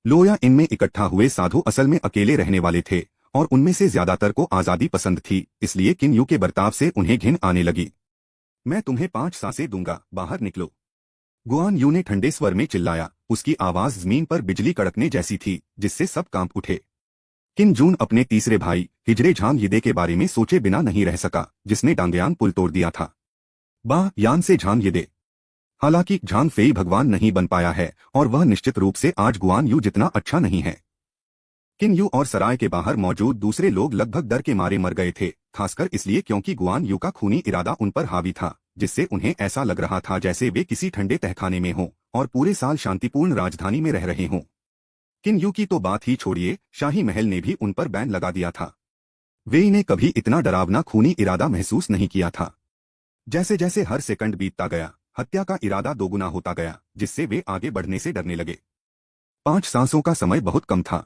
लोया इनमें इकट्ठा हुए साधु असल में अकेले रहने वाले थे और उनमें से ज्यादातर को आजादी पसंद थी, इसलिए किन यू के बर्ताव से उन्हें घिन आने लगी। मैं तुम्हें 5 सांसें दूंगा, बाहर निकलो। गुआन यू ने ठंडे स्वर में चिल्लाया। उसकी आवाज जमीन पर बिजली कड़कने जैसी थी, जिससे सब कांप उठे। किन जून अपने तीसरे भाई हिजरे झांग यिदे के बारे में सोचे बिना नहीं रह सका, जिसने डांगयान पुल तोड़ दिया था। बा यान से झांग यिदे। हालांकि झांग फेई भगवान नहीं बन पाया है और वह निश्चित रूप से आज गुआन यू जितना अच्छा नहीं है। किन यू और सराय के बाहर मौजूद दूसरे लोग लगभग डर के मारे मर गए थे, खासकर इसलिए क्योंकि गुआन यू का खूनी इरादा उन पर हावी था, जिससे उन्हें ऐसा लग रहा था जैसे वे किसी ठंडे तहखाने में हों और पूरे साल शांतिपूर्ण राजधानी में रह रहे हों। किन यू की तो बात ही छोड़िए, शाही महल ने भी उन पर बैन लगा दिया था। वे ने कभी इतना डरावना खूनी इरादा महसूस नहीं किया था। जैसे जैसे हर सेकंड बीतता गया, हत्या का इरादा दोगुना होता गया, जिससे वे आगे बढ़ने से डरने लगे। 5 सांसों का समय बहुत कम था।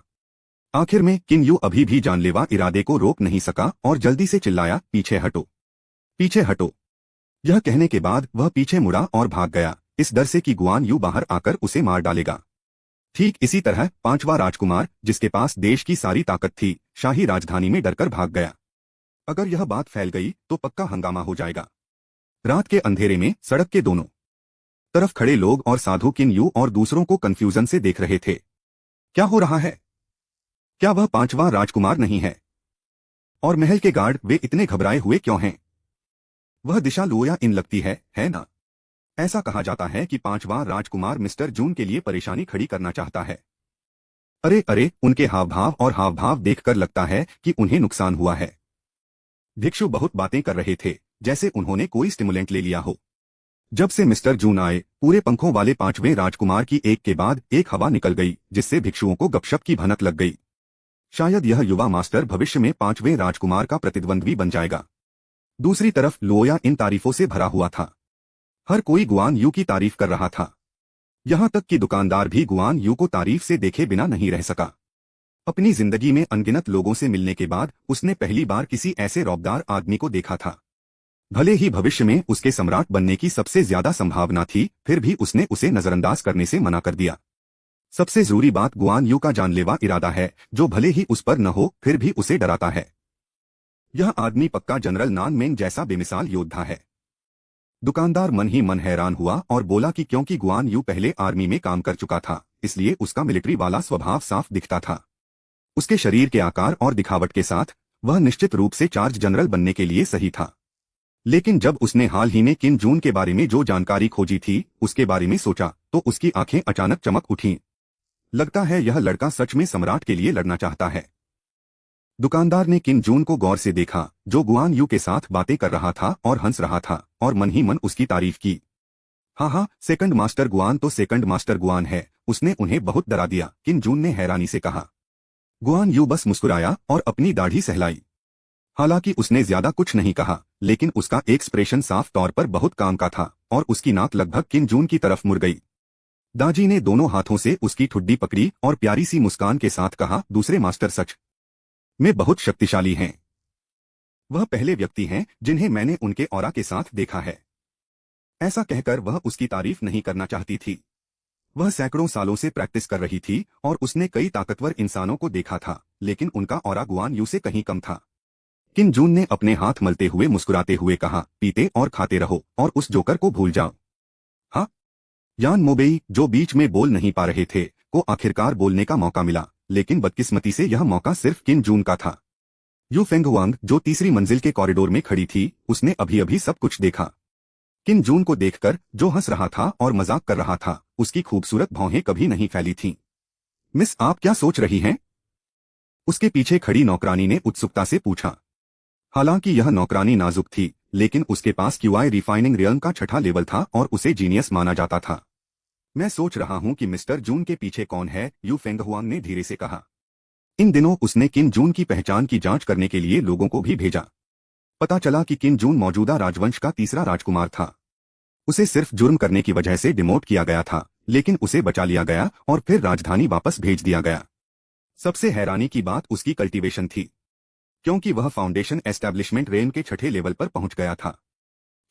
आखिर में किन यू अभी भी जानलेवा इरादे को रोक नहीं सका और जल्दी से चिल्लाया, पीछे हटो, पीछे हटो। यह कहने के बाद वह पीछे मुड़ा और भाग गया, इस डर से कि गुआन यू बाहर आकर उसे मार डालेगा। ठीक इसी तरह पांचवा राजकुमार, जिसके पास देश की सारी ताकत थी, शाही राजधानी में डरकर भाग गया। अगर यह बात फैल गई तो पक्का हंगामा हो जाएगा। रात के अंधेरे में सड़क के दोनों तरफ खड़े लोग और साधु किन यू और दूसरों को कंफ्यूजन से देख रहे थे। क्या हो रहा है? क्या वह पांचवा राजकुमार नहीं है? और महल के गार्ड वे इतने घबराए हुए क्यों हैं? वह दिशा लुओया इन लगती है ना? ऐसा कहा जाता है कि पांचवा राजकुमार मिस्टर जून के लिए परेशानी खड़ी करना चाहता है। अरे अरे, उनके हावभाव और हावभाव देखकर लगता है कि उन्हें नुकसान हुआ है। भिक्षु बहुत बातें कर रहे थे, जैसे उन्होंने कोई स्टिमुलेंट ले लिया हो। जब से मिस्टर जून आए, पूरे पंखों वाले पांचवें राजकुमार की एक के बाद एक हवा निकल गई, जिससे भिक्षुओं को गपशप की भनक लग गई। शायद यह युवा मास्टर भविष्य में पांचवें राजकुमार का प्रतिद्वंद्वी बन जाएगा। दूसरी तरफ लुओया इन तारीफों से भरा हुआ था। हर कोई गुआन यू की तारीफ कर रहा था। यहां तक कि दुकानदार भी गुआन यू को तारीफ से देखे बिना नहीं रह सका। अपनी जिंदगी में अनगिनत लोगों से मिलने के बाद उसने पहली बार किसी ऐसे रौबदार आदमी को देखा था। भले ही भविष्य में उसके सम्राट बनने की सबसे ज्यादा संभावना थी, फिर भी उसने उसे नजरअंदाज करने से मना कर दिया। सबसे जरूरी बात गुआन यू का जानलेवा इरादा है, जो भले ही उस पर न हो फिर भी उसे डराता है। यह आदमी पक्का जनरल नान मेंग जैसा बेमिसाल योद्धा है। दुकानदार मन ही मन हैरान हुआ और बोला कि क्योंकि गुआन यू पहले आर्मी में काम कर चुका था, इसलिए उसका मिलिट्री वाला स्वभाव साफ दिखता था। उसके शरीर के आकार और दिखावट के साथ वह निश्चित रूप से चार्ज जनरल बनने के लिए सही था। लेकिन जब उसने हाल ही में किन जून के बारे में जो जानकारी खोजी थी, उसके बारे में सोचा, तो उसकी आंखें अचानक चमक उठीं। लगता है यह लड़का सच में सम्राट के लिए लड़ना चाहता है। दुकानदार ने किन जून को गौर से देखा, जो गुआन यू के साथ बातें कर रहा था और हंस रहा था, और मन ही मन उसकी तारीफ की। हाँ, सेकंड मास्टर गुआन तो सेकंड मास्टर गुआन है, उसने उन्हें बहुत डरा दिया, किन जून ने हैरानी से कहा। गुआन यू बस मुस्कुराया और अपनी दाढ़ी सहलाई। हालांकि उसने ज्यादा कुछ नहीं कहा, लेकिन उसका एक्सप्रेशन साफ तौर पर बहुत काम का था और उसकी नाक लगभग किन जून की तरफ मुड़ गई। दाजी ने दोनों हाथों से उसकी ठुड्डी पकड़ी और प्यारी सी मुस्कान के साथ कहा, दूसरे मास्टर सच में बहुत शक्तिशाली हैं। वह पहले व्यक्ति हैं जिन्हें मैंने उनके ऑरा के साथ देखा है। ऐसा कहकर वह उसकी तारीफ नहीं करना चाहती थी। वह सैकड़ों सालों से प्रैक्टिस कर रही थी और उसने कई ताकतवर इंसानों को देखा था, लेकिन उनका ऑरा गुआन यू से कहीं कम था। किन जून ने अपने हाथ मलते हुए मुस्कुराते हुए कहा, पीते और खाते रहो और उस जोकर को भूल जाओ। हाँ, यान मोबेई, जो बीच में बोल नहीं पा रहे थे, को आखिरकार बोलने का मौका मिला, लेकिन बदकिस्मती से यह मौका सिर्फ किन जून का था। यू फेंगहुआंग, जो तीसरी मंजिल के कॉरिडोर में खड़ी थी, उसने अभी अभी सब कुछ देखा। किन जून को देखकर जो हंस रहा था और मजाक कर रहा था, उसकी खूबसूरत भौहें कभी नहीं फैली थीं। मिस, आप क्या सोच रही हैं? उसके पीछे खड़ी नौकरानी ने उत्सुकता से पूछा। हालांकि यह नौकरानी नाजुक थी, लेकिन उसके पास क्यूआई रिफाइनिंग रियल्म का छठा लेवल था और उसे जीनियस माना जाता था। मैं सोच रहा हूं कि मिस्टर जून के पीछे कौन है, यू फेंगहुआंग ने धीरे से कहा। इन दिनों उसने किन जून की पहचान की जांच करने के लिए लोगों को भी भेजा। पता चला कि किन जून मौजूदा राजवंश का तीसरा राजकुमार था। उसे सिर्फ जुर्म करने की वजह से डिमोट किया गया था, लेकिन उसे बचा लिया गया और फिर राजधानी वापस भेज दिया गया। सबसे हैरानी की बात उसकी कल्टीवेशन थी, क्योंकि वह फाउंडेशन एस्टैब्लिशमेंट रेन के छठे लेवल पर पहुंच गया था।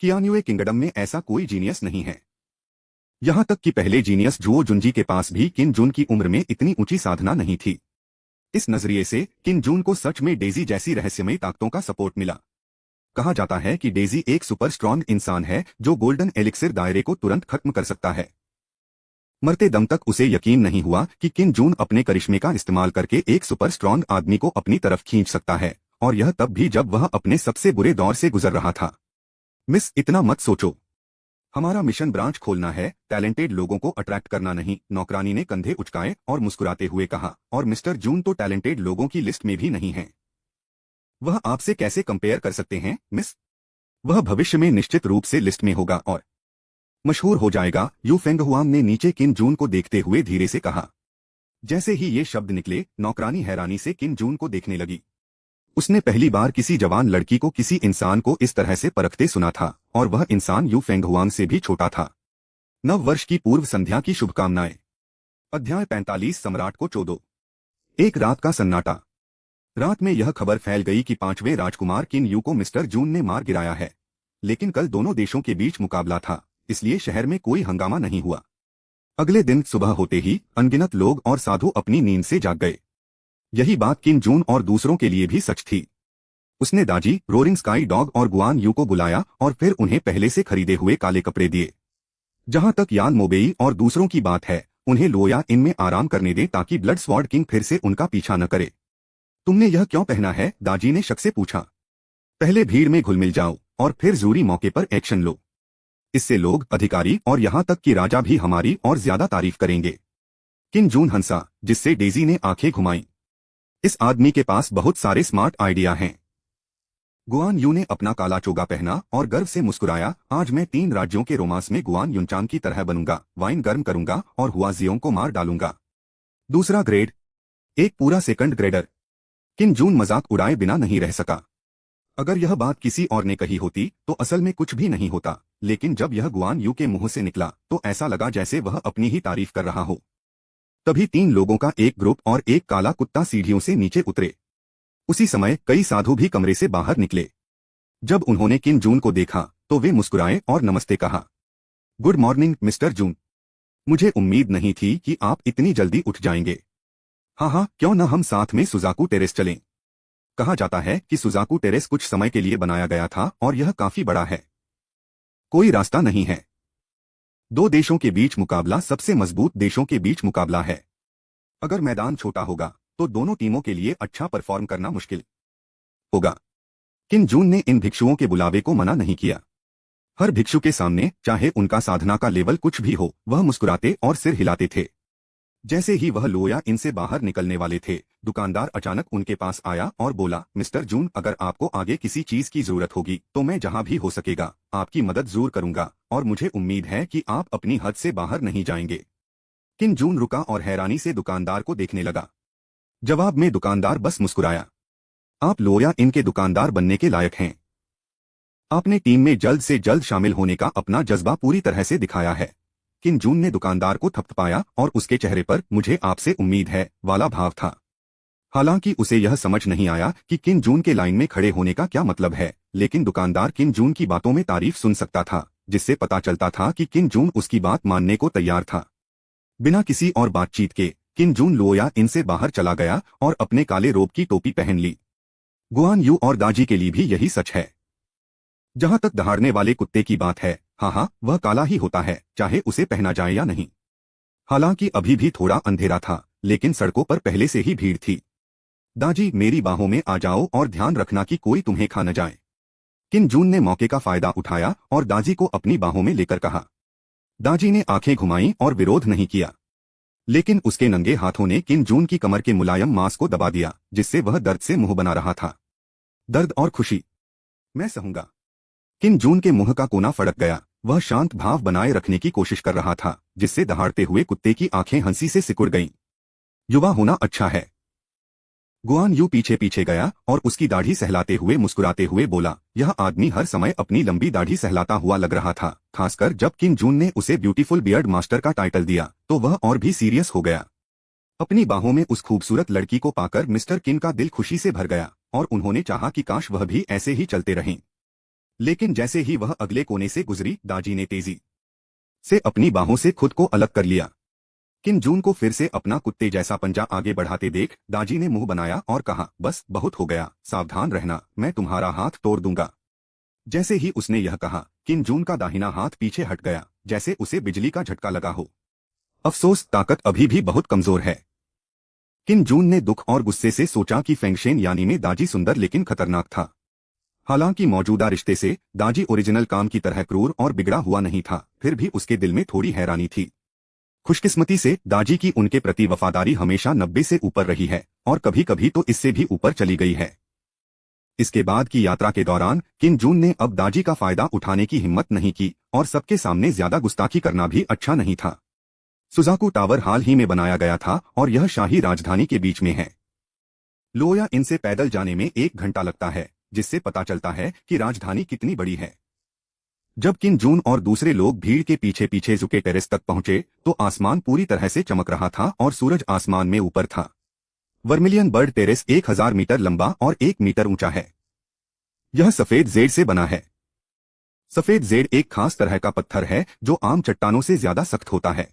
कियान्युए किंगडम में ऐसा कोई जीनियस नहीं है। यहां तक कि पहले जीनियस जुओ जुंजी के पास भी किन जून की उम्र में इतनी ऊंची साधना नहीं थी। इस नजरिए से किन जून को सच में डेजी जैसी रहस्यमयी ताकतों का सपोर्ट मिला। कहा जाता है कि डेजी एक सुपर स्ट्रॉन्ग इंसान है जो गोल्डन एलिक्सिर दायरे को तुरंत खत्म कर सकता है। मरते दम तक उसे यकीन नहीं हुआ कि किन जून अपने करिश्मे का इस्तेमाल करके एक सुपर स्ट्रॉन्ग आदमी को अपनी तरफ खींच सकता है, और यह तब भी जब वह अपने सबसे बुरे दौर से गुजर रहा था। मिस, इतना मत सोचो। हमारा मिशन ब्रांच खोलना है, टैलेंटेड लोगों को अट्रैक्ट करना नहीं। नौकरानी ने कंधे उचकाए और मुस्कुराते हुए कहा, और मिस्टर जून तो टैलेंटेड लोगों की लिस्ट में भी नहीं है। वह आपसे कैसे कंपेयर कर सकते हैं, मिस? वह भविष्य में निश्चित रूप से लिस्ट में होगा और मशहूर हो जाएगा। यू फेंगहुआंग ने नीचे किन जून को देखते हुए धीरे से कहा। जैसे ही ये शब्द निकले, नौकरानी हैरानी से किन जून को देखने लगी। उसने पहली बार किसी जवान लड़की को किसी इंसान को इस तरह से परखते सुना था, और वह इंसान यू फेंगहुआंग से भी छोटा था। नव वर्ष की पूर्व संध्या की शुभकामनाएं। अध्याय 45, सम्राट को चोदो। एक रात का सन्नाटा। रात में यह खबर फैल गई कि 5वें राजकुमार किन यू को मिस्टर जून ने मार गिराया है। लेकिन कल दोनों देशों के बीच मुकाबला था, इसलिए शहर में कोई हंगामा नहीं हुआ। अगले दिन सुबह होते ही अनगिनत लोग और साधु अपनी नींद से जाग गए। यही बात किन जून और दूसरों के लिए भी सच थी। उसने दाजी, रोरिंग स्काई डॉग और गुआन यू को बुलाया और फिर उन्हें पहले से खरीदे हुए काले कपड़े दिए। जहां तक यान मोबेई और दूसरों की बात है, उन्हें लोया इनमें आराम करने दे ताकि ब्लड स्वॉर्ड किंग फिर से उनका पीछा न करे। तुमने यह क्यों पहना है? दाजी ने शक से पूछा। पहले भीड़ में घुल मिल जाओ और फिर जरूरी मौके पर एक्शन लो। इससे लोग, अधिकारी और यहां तक कि राजा भी हमारी और ज्यादा तारीफ करेंगे। किन जून हंसा, जिससे डेजी ने आंखें घुमाई। इस आदमी के पास बहुत सारे स्मार्ट आइडिया हैं। गुआन यू ने अपना काला चोगा पहना और गर्व से मुस्कुराया। आज मैं 3 राज्यों के रोमांस में गुआन युनचान की तरह बनूंगा, वाइन गर्म करूंगा और हुआजियों को मार डालूंगा। दूसरा ग्रेड, एक पूरा सेकंड ग्रेडर। किन जून मजाक उड़ाए बिना नहीं रह सका। अगर यह बात किसी और ने कही होती तो असल में कुछ भी नहीं होता, लेकिन जब यह गुआन यू के मुंह से निकला तो ऐसा लगा जैसे वह अपनी ही तारीफ कर रहा हो। तभी 3 लोगों का एक ग्रुप और एक काला कुत्ता सीढ़ियों से नीचे उतरे। उसी समय कई साधु भी कमरे से बाहर निकले। जब उन्होंने किन जून को देखा तो वे मुस्कुराए और नमस्ते कहा। गुड मॉर्निंग मिस्टर जून, मुझे उम्मीद नहीं थी कि आप इतनी जल्दी उठ जाएंगे। हाँ, क्यों न हम साथ में सुजाकू टेरेस चलें। कहा जाता है कि सुजाकू टेरेस कुछ समय के लिए बनाया गया था और यह काफी बड़ा है। कोई रास्ता नहीं है। 2 देशों के बीच मुकाबला सबसे मजबूत देशों के बीच मुकाबला है। अगर मैदान छोटा होगा तो दोनों टीमों के लिए अच्छा परफॉर्म करना मुश्किल होगा। किन जून ने इन भिक्षुओं के बुलावे को मना नहीं किया। हर भिक्षु के सामने, चाहे उनका साधना का लेवल कुछ भी हो, वह मुस्कुराते और सिर हिलाते थे। जैसे ही वह लोया इनसे बाहर निकलने वाले थे, दुकानदार अचानक उनके पास आया और बोला, मिस्टर जून, अगर आपको आगे किसी चीज की जरूरत होगी तो मैं जहां भी हो सकेगा आपकी मदद जरूर करूंगा और मुझे उम्मीद है कि आप अपनी हद से बाहर नहीं जाएंगे। किन जून रुका और हैरानी से दुकानदार को देखने लगा। जवाब में दुकानदार बस मुस्कुराया। आप लोया इनके दुकानदार बनने के लायक हैं। आपने टीम में जल्द से जल्द शामिल होने का अपना जज्बा पूरी तरह से दिखाया है। किन जून ने दुकानदार को थपथपाया और उसके चेहरे पर मुझे आपसे उम्मीद है वाला भाव था। हालांकि उसे यह समझ नहीं आया कि किन जून के लाइन में खड़े होने का क्या मतलब है, लेकिन दुकानदार किन जून की बातों में तारीफ सुन सकता था, जिससे पता चलता था कि किन जून उसकी बात मानने को तैयार था। बिना किसी और बातचीत के किन जून लोया इनसे बाहर चला गया और अपने काले रोब की टोपी पहन ली। गुआन यू और दाजी के लिए भी यही सच है। जहां तक दहाड़ने वाले कुत्ते की बात है, हाँ, वह काला ही होता है, चाहे उसे पहना जाए या नहीं। हालांकि अभी भी थोड़ा अंधेरा था, लेकिन सड़कों पर पहले से ही भीड़ थी। दाजी, मेरी बाहों में आ जाओ और ध्यान रखना कि कोई तुम्हें खा न जाए। किन जून ने मौके का फायदा उठाया और दाजी को अपनी बाहों में लेकर कहा। दाजी ने आंखें घुमाई और विरोध नहीं किया, लेकिन उसके नंगे हाथों ने किन जून की कमर के मुलायम मांस को दबा दिया, जिससे वह दर्द से मुंह बना रहा था। दर्द और खुशी, मैं सहूंगा। किन जून के मुंह का कोना फड़क गया। वह शांत भाव बनाए रखने की कोशिश कर रहा था, जिससे दहाड़ते हुए कुत्ते की आंखें हंसी से सिकुड़ गईं। युवा होना अच्छा है। गुआन यू पीछे पीछे गया और उसकी दाढ़ी सहलाते हुए मुस्कुराते हुए बोला। यह आदमी हर समय अपनी लंबी दाढ़ी सहलाता हुआ लग रहा था, खासकर जब किन जून ने उसे ब्यूटीफुल बियर्ड मास्टर का टाइटल दिया तो वह और भी सीरियस हो गया। अपनी बाहों में उस खूबसूरत लड़की को पाकर मिस्टर किन का दिल खुशी से भर गया और उन्होंने चाहा कि काश वह भी ऐसे ही चलते रहें। लेकिन जैसे ही वह अगले कोने से गुजरी, दाजी ने तेजी से अपनी बाहों से खुद को अलग कर लिया। किन जून को फिर से अपना कुत्ते जैसा पंजा आगे बढ़ाते देख दाजी ने मुंह बनाया और कहा, बस बहुत हो गया, सावधान रहना, मैं तुम्हारा हाथ तोड़ दूंगा। जैसे ही उसने यह कहा, किन जून का दाहिना हाथ पीछे हट गया, जैसे उसे बिजली का झटका लगा हो। अफसोस, ताकत अभी भी बहुत कमजोर है। किन जून ने दुख और गुस्से से सोचा कि फेंगशेन यानी में दाजी सुंदर लेकिन खतरनाक था। हालांकि मौजूदा रिश्ते से दाजी ओरिजिनल काम की तरह क्रूर और बिगड़ा हुआ नहीं था, फिर भी उसके दिल में थोड़ी हैरानी थी। खुशकिस्मती से दाजी की उनके प्रति वफादारी हमेशा 90 से ऊपर रही है और कभी कभी तो इससे भी ऊपर चली गई है। इसके बाद की यात्रा के दौरान किन जून ने अब दाजी का फायदा उठाने की हिम्मत नहीं की और सबके सामने ज्यादा गुस्ताखी करना भी अच्छा नहीं था। सुजाकू टावर हाल ही में बनाया गया था और यह शाही राजधानी के बीच में है। लोया इनसे पैदल जाने में 1 घंटा लगता है, जिससे पता चलता है कि राजधानी कितनी बड़ी है। जब किन जून और दूसरे लोग भीड़ के पीछे पीछे झुके टेरेस तक पहुंचे तो आसमान पूरी तरह से चमक रहा था और सूरज आसमान में ऊपर था। वर्मिलियन बर्ड टेरेस 1000 मीटर लंबा और 1 मीटर ऊंचा है। यह सफेद जेड से बना है। सफेद जेड एक खास तरह का पत्थर है जो आम चट्टानों से ज्यादा सख्त होता है।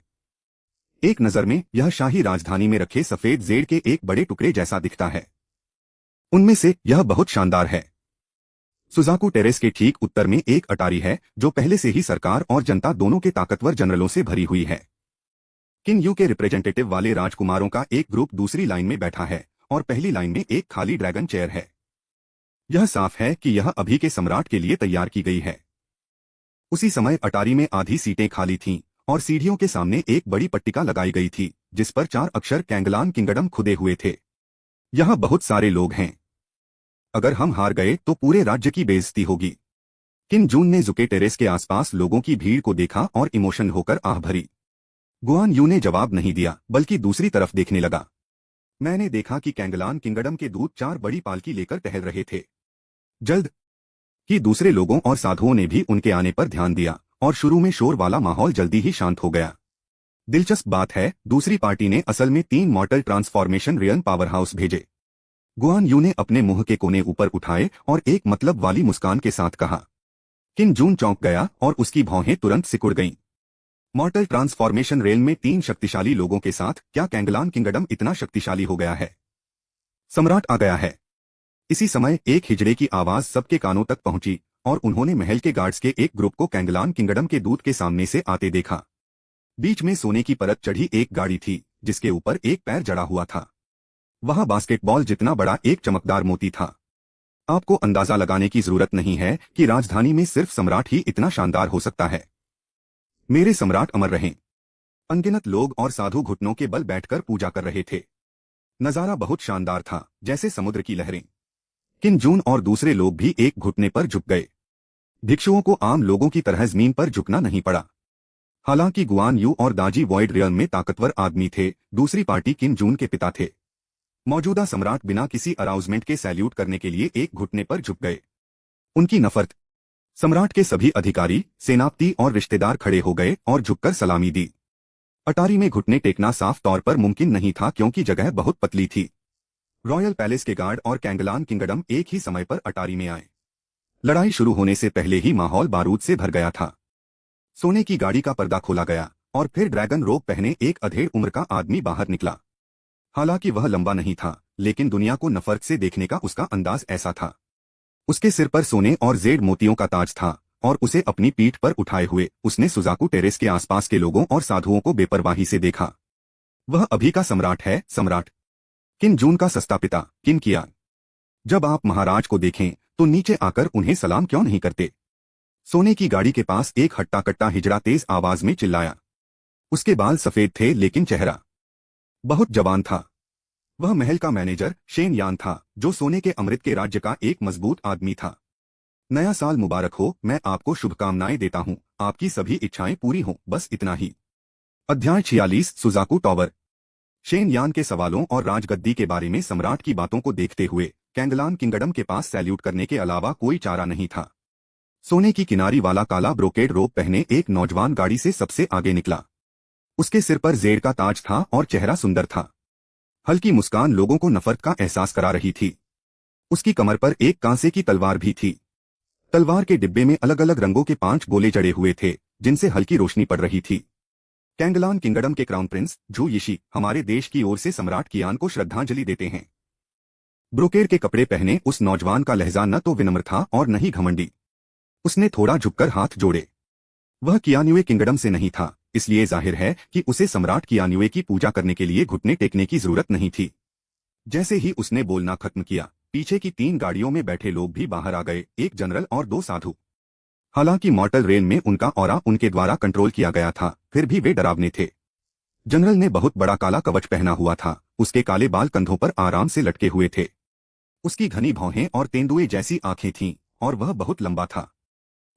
एक नजर में यह शाही राजधानी में रखे सफेद जेड के एक बड़े टुकड़े जैसा दिखता है। उनमें से यह बहुत शानदार है। सुजाकू टेरेस के ठीक उत्तर में एक अटारी है जो पहले से ही सरकार और जनता दोनों के ताकतवर जनरलों से भरी हुई है। किन यू के रिप्रेजेंटेटिव वाले राजकुमारों का एक ग्रुप दूसरी लाइन में बैठा है और पहली लाइन में एक खाली ड्रैगन चेयर है। यह साफ है कि यह अभी के सम्राट के लिए तैयार की गई है। उसी समय अटारी में आधी सीटें खाली थीं और सीढ़ियों के सामने एक बड़ी पट्टिका लगाई गई थी जिस पर 4 अक्षर कैंगलान किंगडम खुदे हुए थे। यहाँ बहुत सारे लोग हैं। अगर हम हार गए तो पूरे राज्य की बेइज्जती होगी। किन जून ने जुके टेरेस के आसपास लोगों की भीड़ को देखा और इमोशन होकर आह भरी। गुआन यू ने जवाब नहीं दिया बल्कि दूसरी तरफ देखने लगा। मैंने देखा कि कैंगलान किंगडम के दूत 4 बड़ी पालकी लेकर टहल रहे थे। जल्द ही दूसरे लोगों और साधुओं ने भी उनके आने पर ध्यान दिया और शुरू में शोर वाला माहौल जल्दी ही शांत हो गया। दिलचस्प बात है, दूसरी पार्टी ने असल में 3 मॉर्टल ट्रांसफॉर्मेशन रियल पावर हाउस भेजे। गुआन यू ने अपने मुंह के कोने ऊपर उठाए और एक मतलब वाली मुस्कान के साथ कहा। किन जून चौंक गया और उसकी भौहें तुरंत सिकुड़ गईं। मॉर्टल ट्रांसफॉर्मेशन रेल में 3 शक्तिशाली लोगों के साथ क्या कैंगलान किंगडम इतना शक्तिशाली हो गया है? सम्राट आ गया है। इसी समय एक हिजड़े की आवाज सबके कानों तक पहुंची और उन्होंने महल के गार्ड्स के एक ग्रुप को कैंगलान किंगडम के दूत के सामने से आते देखा। बीच में सोने की परत चढ़ी एक गाड़ी थी जिसके ऊपर एक पैर जड़ा हुआ था। वहां बास्केटबॉल जितना बड़ा एक चमकदार मोती था। आपको अंदाजा लगाने की जरूरत नहीं है कि राजधानी में सिर्फ सम्राट ही इतना शानदार हो सकता है। मेरे सम्राट अमर रहें। अनगिनत लोग और साधु घुटनों के बल बैठकर पूजा कर रहे थे। नजारा बहुत शानदार था, जैसे समुद्र की लहरें। किन जून और दूसरे लोग भी एक घुटने पर झुक गए। भिक्षुओं को आम लोगों की तरह जमीन पर झुकना नहीं पड़ा। हालांकि गुआन यू और दाजी वॉइड रियल में ताकतवर आदमी थे, दूसरी पार्टी किन जून के पिता थे। मौजूदा सम्राट बिना किसी अराउजमेंट के सैल्यूट करने के लिए एक घुटने पर झुक गए। उनकी नफरत। सम्राट के सभी अधिकारी, सेनापति और रिश्तेदार खड़े हो गए और झुककर सलामी दी। अटारी में घुटने टेकना साफ तौर पर मुमकिन नहीं था क्योंकि जगह बहुत पतली थी। रॉयल पैलेस के गार्ड और कैंगलान किंगडम एक ही समय पर अटारी में आए। लड़ाई शुरू होने से पहले ही माहौल बारूद से भर गया था। सोने की गाड़ी का पर्दा खोला गया और फिर ड्रैगन रोब पहने एक अधेड़ उम्र का आदमी बाहर निकला। हालांकि वह लंबा नहीं था, लेकिन दुनिया को नफरत से देखने का उसका अंदाज ऐसा था। उसके सिर पर सोने और जेड मोतियों का ताज था और उसे अपनी पीठ पर उठाए हुए उसने सुजाकू टेरेस के आसपास के लोगों और साधुओं को बेपरवाही से देखा। वह अभी का सम्राट है, सम्राट किन जून का सस्ता पिता, किन किया। जब आप महाराज को देखें तो नीचे आकर उन्हें सलाम क्यों नहीं करते? सोने की गाड़ी के पास एक हट्टा कट्टा हिजड़ा तेज आवाज में चिल्लाया। उसके बाल सफेद थे लेकिन चेहरा बहुत जवान था। वह महल का मैनेजर शेन यान था जो सोने के अमृत के राज्य का एक मजबूत आदमी था। नया साल मुबारक हो, मैं आपको शुभकामनाएं देता हूं, आपकी सभी इच्छाएं पूरी हों, बस इतना ही। अध्याय 46 सुजाकू टॉवर। शेन यान के सवालों और राजगद्दी के बारे में सम्राट की बातों को देखते हुए कैंगलान किंगडम के पास सैल्यूट करने के अलावा कोई चारा नहीं था। सोने की किनारी वाला काला ब्रोकेड रोब पहने एक नौजवान गाड़ी से सबसे आगे निकला। उसके सिर पर जेड का ताज था और चेहरा सुंदर था। हल्की मुस्कान लोगों को नफरत का एहसास करा रही थी। उसकी कमर पर एक कांसे की तलवार भी थी। तलवार के डिब्बे में अलग अलग रंगों के 5 गोले जड़े हुए थे जिनसे हल्की रोशनी पड़ रही थी। कैंगलान किंगडम के क्राउन प्रिंस झू यिशी हमारे देश की ओर से सम्राट कियान को श्रद्धांजलि देते हैं। ब्रोकेड के कपड़े पहने उस नौजवान का लहजा न तो विनम्र था और न ही घमंडी। उसने थोड़ा झुककर हाथ जोड़े। वह कियान्युए किंगडम से नहीं था, इसलिए जाहिर है कि उसे सम्राट कियान्युए की पूजा करने के लिए घुटने टेकने की जरूरत नहीं थी। जैसे ही उसने बोलना खत्म किया, पीछे की 3 गाड़ियों में बैठे लोग भी बाहर आ गए, एक जनरल और 2 साधु। हालांकि मॉर्टल रेल में उनका ऑरा उनके द्वारा कंट्रोल किया गया था, फिर भी वे डरावने थे। जनरल ने बहुत बड़ा काला कवच पहना हुआ था, उसके काले बाल कंधों पर आराम से लटके हुए थे। उसकी घनी भौहें और तेंदुए जैसी आंखें थीं और वह बहुत लंबा था।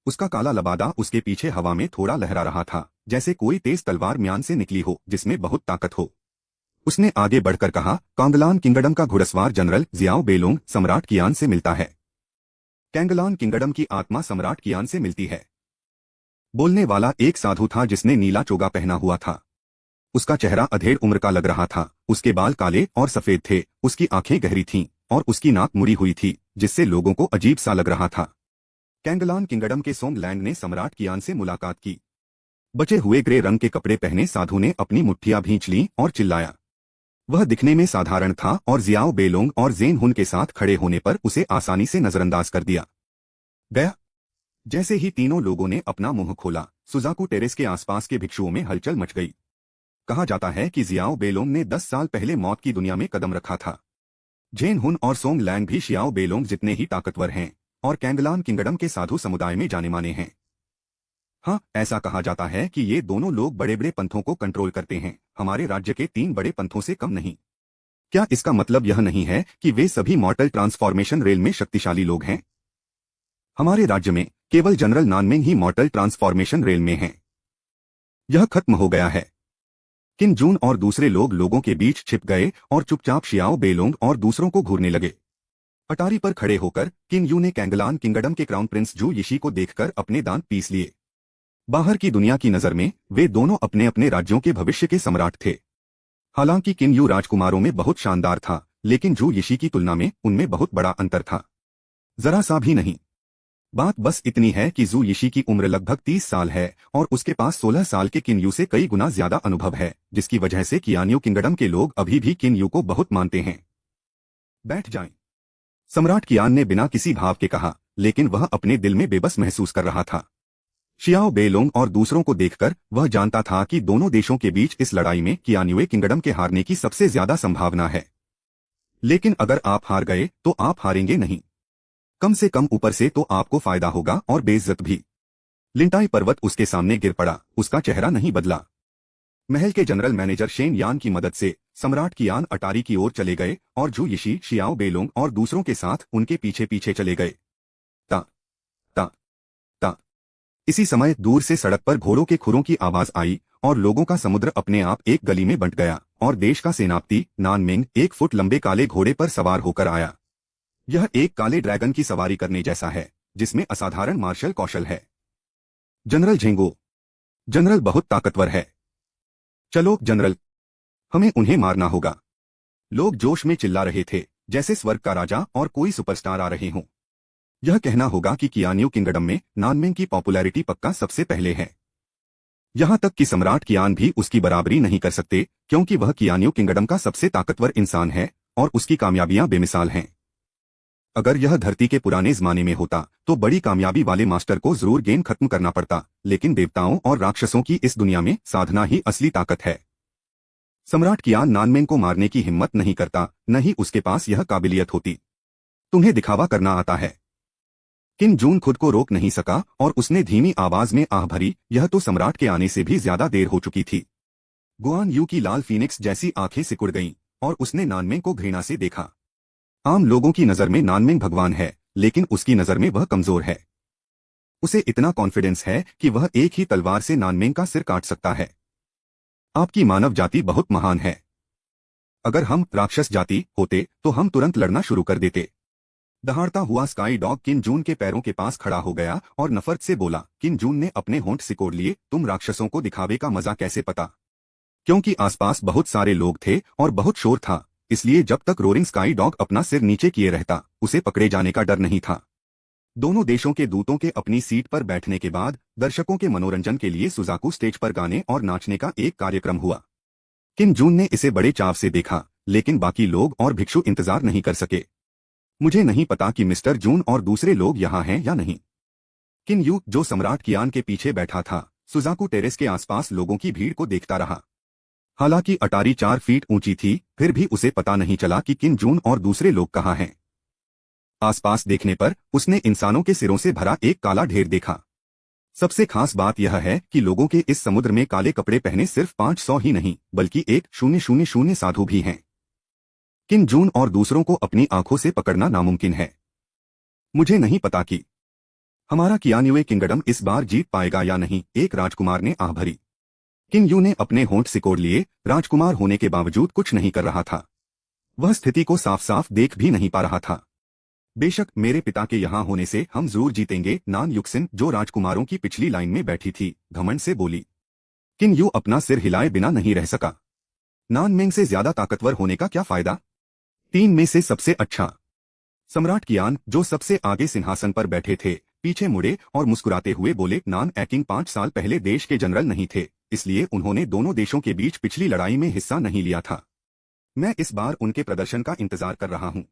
उसका काला लबादा उसके पीछे हवा में थोड़ा लहरा रहा था, जैसे कोई तेज तलवार म्यान से निकली हो जिसमें बहुत ताकत हो। उसने आगे बढ़कर कहा, कैंगलान किंगडम का घुड़सवार जनरल जियाओ बेलोंग सम्राट कियान से मिलता है। कैंगलान किंगडम की आत्मा सम्राट कियान से मिलती है। बोलने वाला एक साधु था जिसने नीला चोगा पहना हुआ था। उसका चेहरा अधेड़ उम्र का लग रहा था, उसके बाल काले और सफेद थे, उसकी आंखें गहरी थीं, और उसकी नाक मुड़ी हुई थी, जिससे लोगों को अजीब सा लग रहा था। कैंगलान किंगडम के सोंगलैंड ने सम्राट कियान से मुलाकात की। बचे हुए ग्रे रंग के कपड़े पहने साधु ने अपनी मुट्ठियां भींच लीं और चिल्लाया। वह दिखने में साधारण था और जियाओ बेलोंग और जेन हुन के साथ खड़े होने पर उसे आसानी से नजरअंदाज कर दिया गया। जैसे ही तीनों लोगों ने अपना मुंह खोला, सुजाकू टेरेस के आसपास के भिक्षुओं में हलचल मच गई। कहा जाता है कि जियाओ बेलोंग ने 10 साल पहले मौत की दुनिया में कदम रखा था। जेन हुन और सोंग लैंग भी शियाओ बेलोंग जितने ही ताकतवर हैं और कैंगलान किंगडम के साधु समुदाय में जाने माने हैं। हाँ, ऐसा कहा जाता है कि ये दोनों लोग बड़े बड़े पंथों को कंट्रोल करते हैं, हमारे राज्य के 3 बड़े पंथों से कम नहीं। क्या इसका मतलब यह नहीं है कि वे सभी मॉर्टल ट्रांसफॉर्मेशन रेल में शक्तिशाली लोग हैं? हमारे राज्य में केवल जनरल नानमेंग ही मॉर्टल ट्रांसफॉर्मेशन रेल में हैं। यह खत्म हो गया है। किन जून और दूसरे लोगों के बीच छिप गए और चुपचाप शियाओ बेलोंग और दूसरों को घूरने लगे। अटारी पर खड़े होकर किन यू ने कैंगलान किंगडम के क्राउन प्रिंस जू यिशी को देखकर अपने दांत पीस लिए। बाहर की दुनिया की नजर में वे दोनों अपने अपने राज्यों के भविष्य के सम्राट थे। हालांकि किन यू राजकुमारों में बहुत शानदार था, लेकिन जू यिशी की तुलना में उनमें बहुत बड़ा अंतर था। जरा सा भी नहीं। बात बस इतनी है कि जू यिशी की उम्र लगभग 30 साल है और उसके पास 16 साल के किन यू से कई गुना ज्यादा अनुभव है, जिसकी वजह से कियानियो किंगडम के लोग अभी भी किन यू को बहुत मानते हैं। बैठ जाएं। सम्राट कियान ने बिना किसी भाव के कहा, लेकिन वह अपने दिल में बेबस महसूस कर रहा था। शियाओ बेलोंग और दूसरों को देखकर वह जानता था कि दोनों देशों के बीच इस लड़ाई में कियानियो किंगडम के हारने की सबसे ज्यादा संभावना है। लेकिन अगर आप हार गए तो आप हारेंगे नहीं। कम से कम ऊपर से तो आपको फायदा होगा और बेइज्जत भी। लिंटाई पर्वत उसके सामने गिर पड़ा, उसका चेहरा नहीं बदला। महल के जनरल मैनेजर शेन यान की मदद से सम्राट कियान अटारी की ओर चले गए और जू यिशी, शियाओ बेलोंग और दूसरों के साथ उनके पीछे पीछे चले गए। ता ता ता इसी समय दूर से सड़क पर घोड़ों के खुरों की आवाज आई और लोगों का समुद्र अपने आप एक गली में बंट गया और देश का सेनापति नानमेंग 1 फुट लंबे काले घोड़े पर सवार होकर आया। यह एक काले ड्रैगन की सवारी करने जैसा है, जिसमें असाधारण मार्शल कौशल है। जनरल झेंगो, जनरल बहुत ताकतवर है। चलो जनरल, हमें उन्हें मारना होगा। लोग जोश में चिल्ला रहे थे, जैसे स्वर्ग का राजा और कोई सुपरस्टार आ रहे हों। यह कहना होगा कि कियानियो किंगडम में नानमेंग की पॉपुलैरिटी पक्का सबसे पहले है। यहां तक कि सम्राट कियान भी उसकी बराबरी नहीं कर सकते, क्योंकि वह कियानियो किंगडम का सबसे ताकतवर इंसान है और उसकी कामयाबियां बेमिसाल हैं। अगर यह धरती के पुराने जमाने में होता तो बड़ी कामयाबी वाले मास्टर को जरूर गेम खत्म करना पड़ता, लेकिन देवताओं और राक्षसों की इस दुनिया में साधना ही असली ताकत है। सम्राट कियान नानमेंग को मारने की हिम्मत नहीं करता, न ही उसके पास यह काबिलियत होती। तुम्हें दिखावा करना आता है। किन जून खुद को रोक नहीं सका और उसने धीमी आवाज में आह भरी, यह तो सम्राट के आने से भी ज्यादा देर हो चुकी थी। गुआन यू की लाल फीनिक्स जैसी आंखें सिकुड़ गईं और उसने नानमेंग को घृणा से देखा। आम लोगों की नजर में नानमेंग भगवान है, लेकिन उसकी नजर में वह कमजोर है। उसे इतना कॉन्फिडेंस है कि वह एक ही तलवार से नानमेंग का सिर काट सकता है। आपकी मानव जाति बहुत महान है। अगर हम राक्षस जाति होते तो हम तुरंत लड़ना शुरू कर देते। दहाड़ता हुआ स्काई डॉग किन जून के पैरों के पास खड़ा हो गया और नफरत से बोला। किन जून ने अपने होंठ सिकोड़ लिए। तुम राक्षसों को दिखावे का मजा कैसे पता? क्योंकि आसपास बहुत सारे लोग थे और बहुत शोर था, इसलिए जब तक रोरिंग स्काई डॉग अपना सिर नीचे किए रहता, उसे पकड़े जाने का डर नहीं था। दोनों देशों के दूतों के अपनी सीट पर बैठने के बाद दर्शकों के मनोरंजन के लिए सुजाकू स्टेज पर गाने और नाचने का एक कार्यक्रम हुआ। किन जून ने इसे बड़े चाव से देखा, लेकिन बाकी लोग और भिक्षु इंतजार नहीं कर सके। मुझे नहीं पता कि मिस्टर जून और दूसरे लोग यहाँ हैं या नहीं। किन यू, जो सम्राट कियान के पीछे बैठा था, सुजाकू टेरेस के आसपास लोगों की भीड़ को देखता रहा। हालांकि अटारी 4 फीट ऊंची थी, फिर भी उसे पता नहीं चला कि किन जून और दूसरे लोग कहाँ हैं। आसपास देखने पर उसने इंसानों के सिरों से भरा एक काला ढेर देखा। सबसे खास बात यह है कि लोगों के इस समुद्र में काले कपड़े पहने सिर्फ 500 ही नहीं, बल्कि 1000 साधु भी हैं। किन जून और दूसरों को अपनी आंखों से पकड़ना नामुमकिन है। मुझे नहीं पता कि हमारा कियानियो किंगडम इस बार जीत पाएगा या नहीं, एक राजकुमार ने आह भरी। किन यू ने अपने होंठ सिकोड़ लिए। राजकुमार होने के बावजूद कुछ नहीं कर रहा था। वह स्थिति को साफ साफ देख भी नहीं पा रहा था। बेशक मेरे पिता के यहाँ होने से हम जरूर जीतेंगे, नान युक्सिन, जो राजकुमारों की पिछली लाइन में बैठी थी, घमंड से बोली। किन यू अपना सिर हिलाए बिना नहीं रह सका। नान मेंग से ज्यादा ताकतवर होने का क्या फायदा। 3 में से सबसे अच्छा। सम्राट कियान, जो सबसे आगे सिंहासन पर बैठे थे, पीछे मुड़े और मुस्कुराते हुए बोले, नान एकिंग 5 साल पहले देश के जनरल नहीं थे, इसलिए उन्होंने दोनों देशों के बीच पिछली लड़ाई में हिस्सा नहीं लिया था। मैं इस बार उनके प्रदर्शन का इंतजार कर रहा हूँ।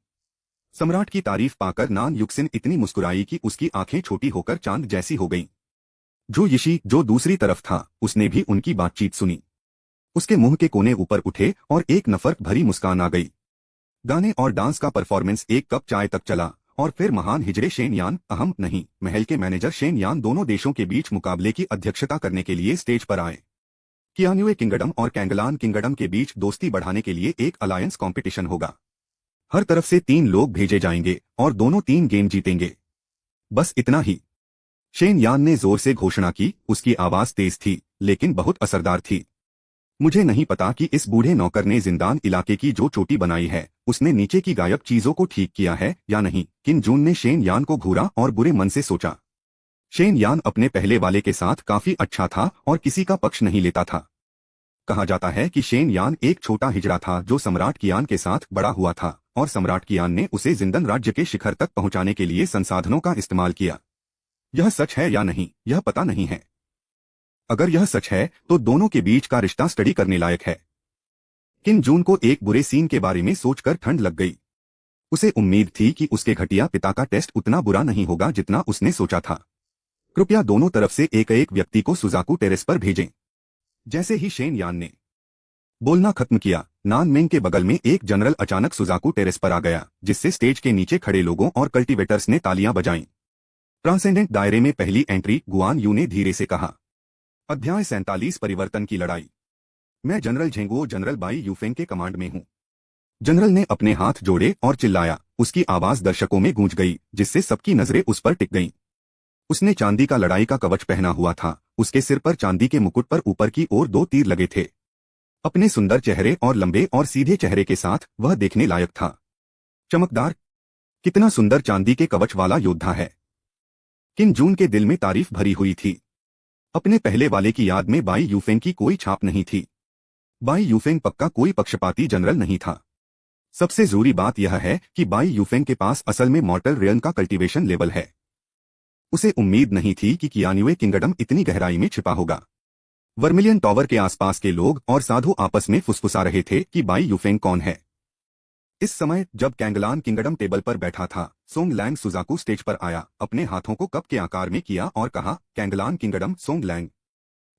सम्राट की तारीफ पाकर नान युक्सिन इतनी मुस्कुराई कि उसकी आंखें छोटी होकर चांद जैसी हो गईं। जो यिशी, जो दूसरी तरफ था, उसने भी उनकी बातचीत सुनी। उसके मुंह के कोने ऊपर उठे और एक नफरत भरी मुस्कान आ गई। गाने और डांस का परफॉर्मेंस 1 कप चाय तक चला और फिर महान हिजड़े शेन यान, अहम नहीं, महल के मैनेजर शेन यान दोनों देशों के बीच मुकाबले की अध्यक्षता करने के लिए स्टेज पर आए। कियान्युए किंगडम और कैंगलान किंगडम के बीच दोस्ती बढ़ाने के लिए एक अलायंस कंपटीशन होगा। हर तरफ से 3 लोग भेजे जाएंगे और दोनों 3 गेम जीतेंगे। बस इतना ही। शेन यान ने जोर से घोषणा की। उसकी आवाज तेज थी, लेकिन बहुत असरदार थी। मुझे नहीं पता कि इस बूढ़े नौकर ने जिंदान इलाके की जो चोटी बनाई है, उसने नीचे की गायब चीजों को ठीक किया है या नहीं। किन जून ने शेन यान को घूरा और बुरे मन से सोचा। शेन यान अपने पहले वाले के साथ काफी अच्छा था और किसी का पक्ष नहीं लेता था। कहा जाता है कि शेन यान एक छोटा हिजड़ा था जो सम्राट कियान के साथ बड़ा हुआ था और सम्राट कियान ने उसे जिंदन राज्य के शिखर तक पहुंचाने के लिए संसाधनों का इस्तेमाल किया। यह सच है या नहीं, यह पता नहीं है। अगर यह सच है तो दोनों के बीच का रिश्ता स्टडी करने लायक है। किन जून को एक बुरे सीन के बारे में सोचकर ठंड लग गई। उसे उम्मीद थी कि उसके घटिया पिता का टेस्ट उतना बुरा नहीं होगा जितना उसने सोचा था। कृपया दोनों तरफ से एक एक व्यक्ति को सुजाकू टेरेस पर भेजें। जैसे ही शेन यान ने बोलना खत्म किया, नान मेंग के बगल में एक जनरल अचानक सुजाकू टेरेस पर आ गया, जिससे स्टेज के नीचे खड़े लोगों और कल्टीवेटर्स ने तालियां बजाईं। ट्रांसेंडेंट दायरे में पहली एंट्री, गुआन यू ने धीरे से कहा। अध्याय 47, परिवर्तन की लड़ाई। मैं जनरल झेंगुओ जनरल बाई यूफेंग के कमांड में हूँ। जनरल ने अपने हाथ जोड़े और चिल्लाया। उसकी आवाज दर्शकों में गूंज गई, जिससे सबकी नजरें उस पर टिक गईं। उसने चांदी का लड़ाई का कवच पहना हुआ था। उसके सिर पर चांदी के मुकुट पर ऊपर की ओर 2 तीर लगे थे। अपने सुंदर चेहरे और लंबे और सीधे चेहरे के साथ वह देखने लायक था। चमकदार। कितना सुंदर चांदी के कवच वाला योद्धा है। किन जून के दिल में तारीफ भरी हुई थी। अपने पहले वाले की याद में बाई यूफेंग की कोई छाप नहीं थी। बाई यूफेंग पक्का कोई पक्षपाती जनरल नहीं था। सबसे जरूरी बात यह है कि बाई यूफेंग के पास असल में मॉर्टल रेयन का कल्टीवेशन लेवल है। उसे उम्मीद नहीं थी कि कियान्युए किंगडम इतनी गहराई में छिपा होगा। वर्मिलियन टावर के आसपास के लोग और साधु आपस में फुसफुसा रहे थे कि बाई यूफेंग कौन है। इस समय जब कैंगलान किंगडम टेबल पर बैठा था, सोंग लैंग सुजाकू स्टेज पर आया, अपने हाथों को कप के आकार में किया और कहा, कैंगलान किंगडम सोंग लैंग।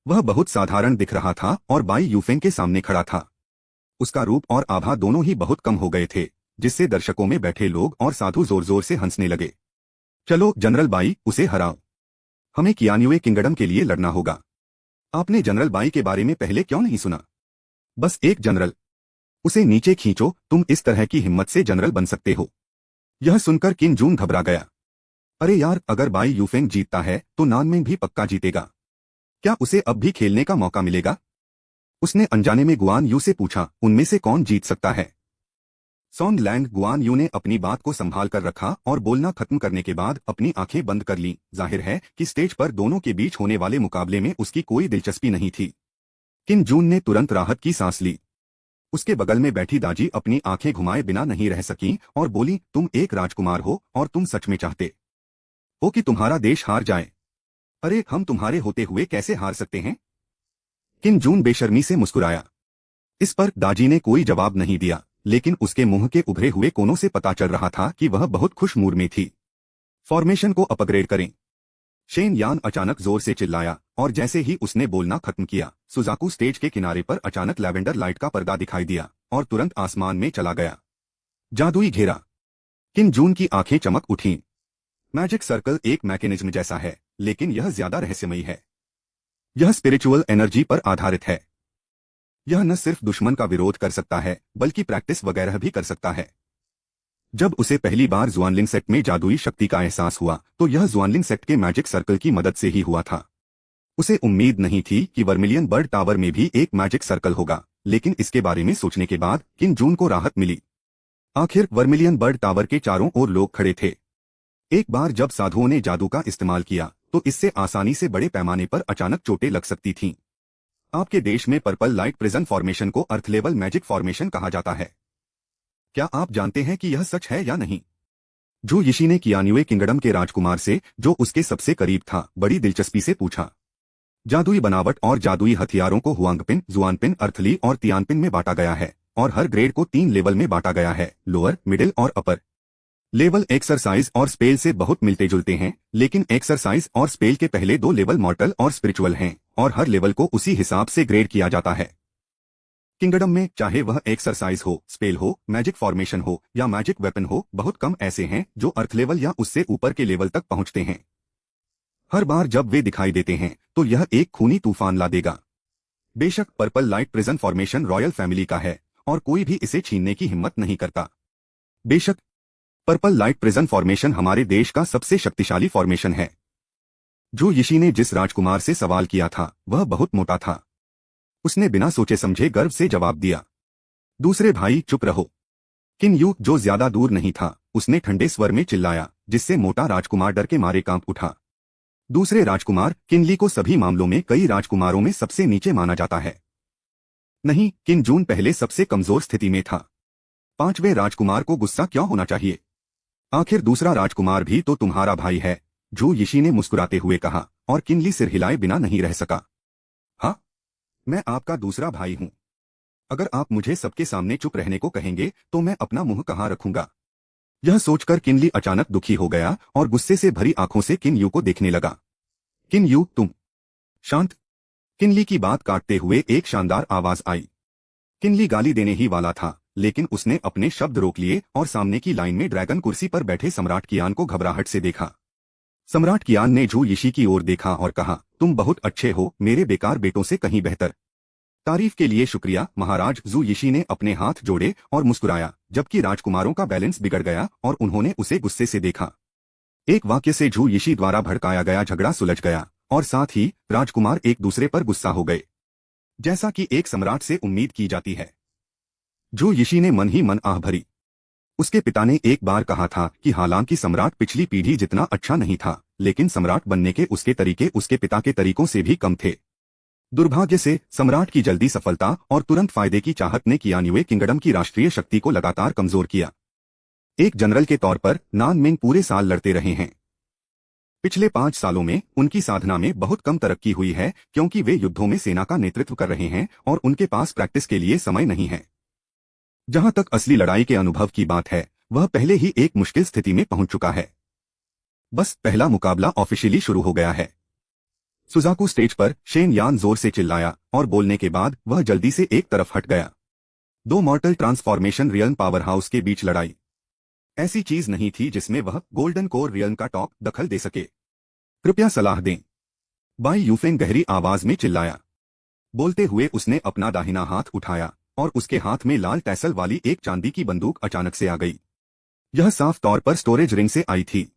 वह बहुत साधारण दिख रहा था और बाई यूफेंग के सामने खड़ा था। उसका रूप और आभा दोनों ही बहुत कम हो गए थे, जिससे दर्शकों में बैठे लोग और साधु जोर जोर से हंसने लगे। चलो जनरल बाई, उसे हराओ। हमें कियान्युए किंगडम के लिए लड़ना होगा। आपने जनरल बाई के बारे में पहले क्यों नहीं सुना? बस एक जनरल। उसे नीचे खींचो, तुम इस तरह की हिम्मत से जनरल बन सकते हो। यह सुनकर किन जून घबरा गया। अरे यार, अगर बाई यूफेंग जीतता है तो नानमेंग भी पक्का जीतेगा। क्या उसे अब भी खेलने का मौका मिलेगा? उसने अनजाने में गुआन यू से पूछा, उनमें से कौन जीत सकता है? Song Lang. गुआन यू ने अपनी बात को संभाल कर रखा और बोलना खत्म करने के बाद अपनी आंखें बंद कर लीं। जाहिर है कि स्टेज पर दोनों के बीच होने वाले मुकाबले में उसकी कोई दिलचस्पी नहीं थी। किन जून ने तुरंत राहत की सांस ली। उसके बगल में बैठी दाजी अपनी आंखें घुमाए बिना नहीं रह सकीं और बोली, तुम एक राजकुमार हो और तुम सच में चाहते हो कि तुम्हारा देश हार जाए? अरे, हम तुम्हारे होते हुए कैसे हार सकते हैं? किन जून बेशर्मी से मुस्कुराया। इस पर दाजी ने कोई जवाब नहीं दिया, लेकिन उसके मुंह के उभरे हुए कोनों से पता चल रहा था कि वह बहुत खुश मूड में थी। फॉर्मेशन को अपग्रेड करें। शेन यान अचानक जोर से चिल्लाया और जैसे ही उसने बोलना खत्म किया, सुजाकू स्टेज के किनारे पर अचानक लैवेंडर लाइट का पर्दा दिखाई दिया और तुरंत आसमान में चला गया। जादुई घेरा। किन जून की आंखें चमक उठीं। मैजिक सर्कल एक मैकेनिज्म जैसा है, लेकिन यह ज्यादा रहस्यमयी है। यह स्पिरिचुअल एनर्जी पर आधारित है। यह न सिर्फ दुश्मन का विरोध कर सकता है, बल्कि प्रैक्टिस वगैरह भी कर सकता है। जब उसे पहली बार जुआनलिंग सेक्ट में जादुई शक्ति का एहसास हुआ, तो यह जुआनलिंग सेक्ट के मैजिक सर्कल की मदद से ही हुआ था। उसे उम्मीद नहीं थी कि वर्मिलियन बर्ड टावर में भी एक मैजिक सर्कल होगा, लेकिन इसके बारे में सोचने के बाद किन जून को राहत मिली। आखिर वर्मिलियन बर्ड टावर के चारों ओर लोग खड़े थे। एक बार जब साधुओं ने जादू का इस्तेमाल किया, तो इससे आसानी से बड़े पैमाने पर अचानक चोटें लग सकती थीं। आपके देश में पर्पल लाइट प्रिजन फॉर्मेशन को अर्थ लेवल मैजिक फॉर्मेशन कहा जाता है। क्या आप जानते हैं कि यह सच है या नहीं? झू यिशी ने कियान्युए किंगडम के राजकुमार से, जो उसके सबसे करीब था, बड़ी दिलचस्पी से पूछा। जादुई बनावट और जादुई हथियारों को हुआंगपिन, जुआनपिन, अर्थली और तियानपिन में बांटा गया है और हर ग्रेड को 3 लेवल में बांटा गया है, लोअर, मिडिल और अपर। लेवल एक्सरसाइज और स्पेल से बहुत मिलते जुलते हैं, लेकिन एक्सरसाइज और स्पेल के पहले 2 लेवल मॉर्टल और स्पिरिचुअल हैं और हर लेवल को उसी हिसाब से ग्रेड किया जाता है। किंगडम में चाहे वह एक्सरसाइज हो, स्पेल हो, मैजिक फॉर्मेशन हो या मैजिक वेपन हो, बहुत कम ऐसे हैं जो अर्थ लेवल या उससे ऊपर के लेवल तक पहुंचते हैं। हर बार जब वे दिखाई देते हैं तो यह एक खूनी तूफान ला देगा। बेशक purple light prison formation royal family का है और कोई भी इसे छीनने की हिम्मत नहीं करता। बेशक पर्पल लाइट प्रिजन फॉर्मेशन हमारे देश का सबसे शक्तिशाली फॉर्मेशन है। झू यिशी ने जिस राजकुमार से सवाल किया था वह बहुत मोटा था। उसने बिना सोचे समझे गर्व से जवाब दिया, दूसरे भाई चुप रहो। किन यू, जो ज्यादा दूर नहीं था, उसने ठंडे स्वर में चिल्लाया, जिससे मोटा राजकुमार डर के मारे कांप उठा। दूसरे राजकुमार किनली को सभी मामलों में कई राजकुमारों में सबसे नीचे माना जाता है। नहीं, किन जून पहले सबसे कमजोर स्थिति में था। 5वें राजकुमार को गुस्सा क्यों होना चाहिए? आखिर दूसरा राजकुमार भी तो तुम्हारा भाई है, झू यिशी ने मुस्कुराते हुए कहा, और किनली सिर हिलाए बिना नहीं रह सका। हाँ, मैं आपका दूसरा भाई हूं। अगर आप मुझे सबके सामने चुप रहने को कहेंगे तो मैं अपना मुंह कहां रखूंगा? यह सोचकर किनली अचानक दुखी हो गया और गुस्से से भरी आंखों से किन यू को देखने लगा। किन यू, तुम शांत। किनली की बात काटते हुए एक शानदार आवाज आई। किनली गाली देने ही वाला था, लेकिन उसने अपने शब्द रोक लिए और सामने की लाइन में ड्रैगन कुर्सी पर बैठे सम्राट कियान को घबराहट से देखा। सम्राट कियान ने झू यिशी की ओर देखा और कहा, तुम बहुत अच्छे हो, मेरे बेकार बेटों से कहीं बेहतर। तारीफ के लिए शुक्रिया महाराज। झू यिशी ने अपने हाथ जोड़े और मुस्कुराया, जबकि राजकुमारों का बैलेंस बिगड़ गया और उन्होंने उसे गुस्से से देखा। एक वाक्य से झू यिशी द्वारा भड़काया गया झगड़ा सुलझ गया और साथ ही राजकुमार एक दूसरे पर गुस्सा हो गए, जैसा कि एक सम्राट से उम्मीद की जाती है। झू यिशी ने मन ही मन आह भरी। उसके पिता ने एक बार कहा था कि हालांकि सम्राट पिछली पीढ़ी जितना अच्छा नहीं था, लेकिन सम्राट बनने के उसके तरीके उसके पिता के तरीकों से भी कम थे। दुर्भाग्य से सम्राट की जल्दी सफलता और तुरंत फायदे की चाहत ने कियान्युए किंगडम की राष्ट्रीय शक्ति को लगातार कमजोर किया। एक जनरल के तौर पर नान मिंग पूरे साल लड़ते रहे हैं। पिछले 5 सालों में उनकी साधना में बहुत कम तरक्की हुई है, क्योंकि वे युद्धों में सेना का नेतृत्व कर रहे हैं और उनके पास प्रैक्टिस के लिए समय नहीं है। जहां तक असली लड़ाई के अनुभव की बात है, वह पहले ही एक मुश्किल स्थिति में पहुंच चुका है। बस पहला मुकाबला ऑफिशियली शुरू हो गया है। सुजाकू स्टेज पर शेन यान जोर से चिल्लाया और बोलने के बाद वह जल्दी से एक तरफ हट गया। 2 मॉर्टल ट्रांसफॉर्मेशन रियल्म पावर हाउस के बीच लड़ाई ऐसी चीज नहीं थी जिसमें वह गोल्डन कोर रियल्म का टॉप दखल दे सके। कृपया सलाह दें, बाई यूफेंग गहरी आवाज में चिल्लाया। बोलते हुए उसने अपना दाहिना हाथ उठाया और उसके हाथ में लाल टैसल वाली एक चांदी की बंदूक अचानक से आ गई। यह साफ तौर पर स्टोरेज रिंग से आई थी।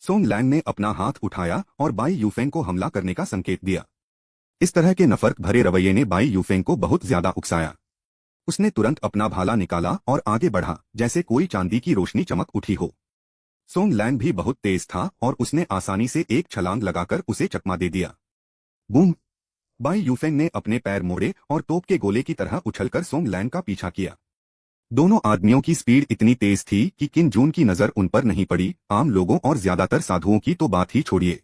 सोंग लैंग ने अपना हाथ उठाया और बाई यूफेंग को हमला करने का संकेत दिया। इस तरह के नफरत भरे रवैये ने बाई यूफेंग को बहुत ज्यादा उकसाया। उसने तुरंत अपना भाला निकाला और आगे बढ़ा, जैसे कोई चांदी की रोशनी चमक उठी हो। सोंग लैंग भी बहुत तेज था और उसने आसानी से एक छलांग लगाकर उसे चकमा दे दिया। बूम! बाई यूफेंग ने अपने पैर मोड़े और तोप के गोले की तरह उछलकर सोंग लैंग का पीछा किया। दोनों आदमियों की स्पीड इतनी तेज थी कि किन जून की नजर उन पर नहीं पड़ी। आम लोगों और ज्यादातर साधुओं की तो बात ही छोड़िए।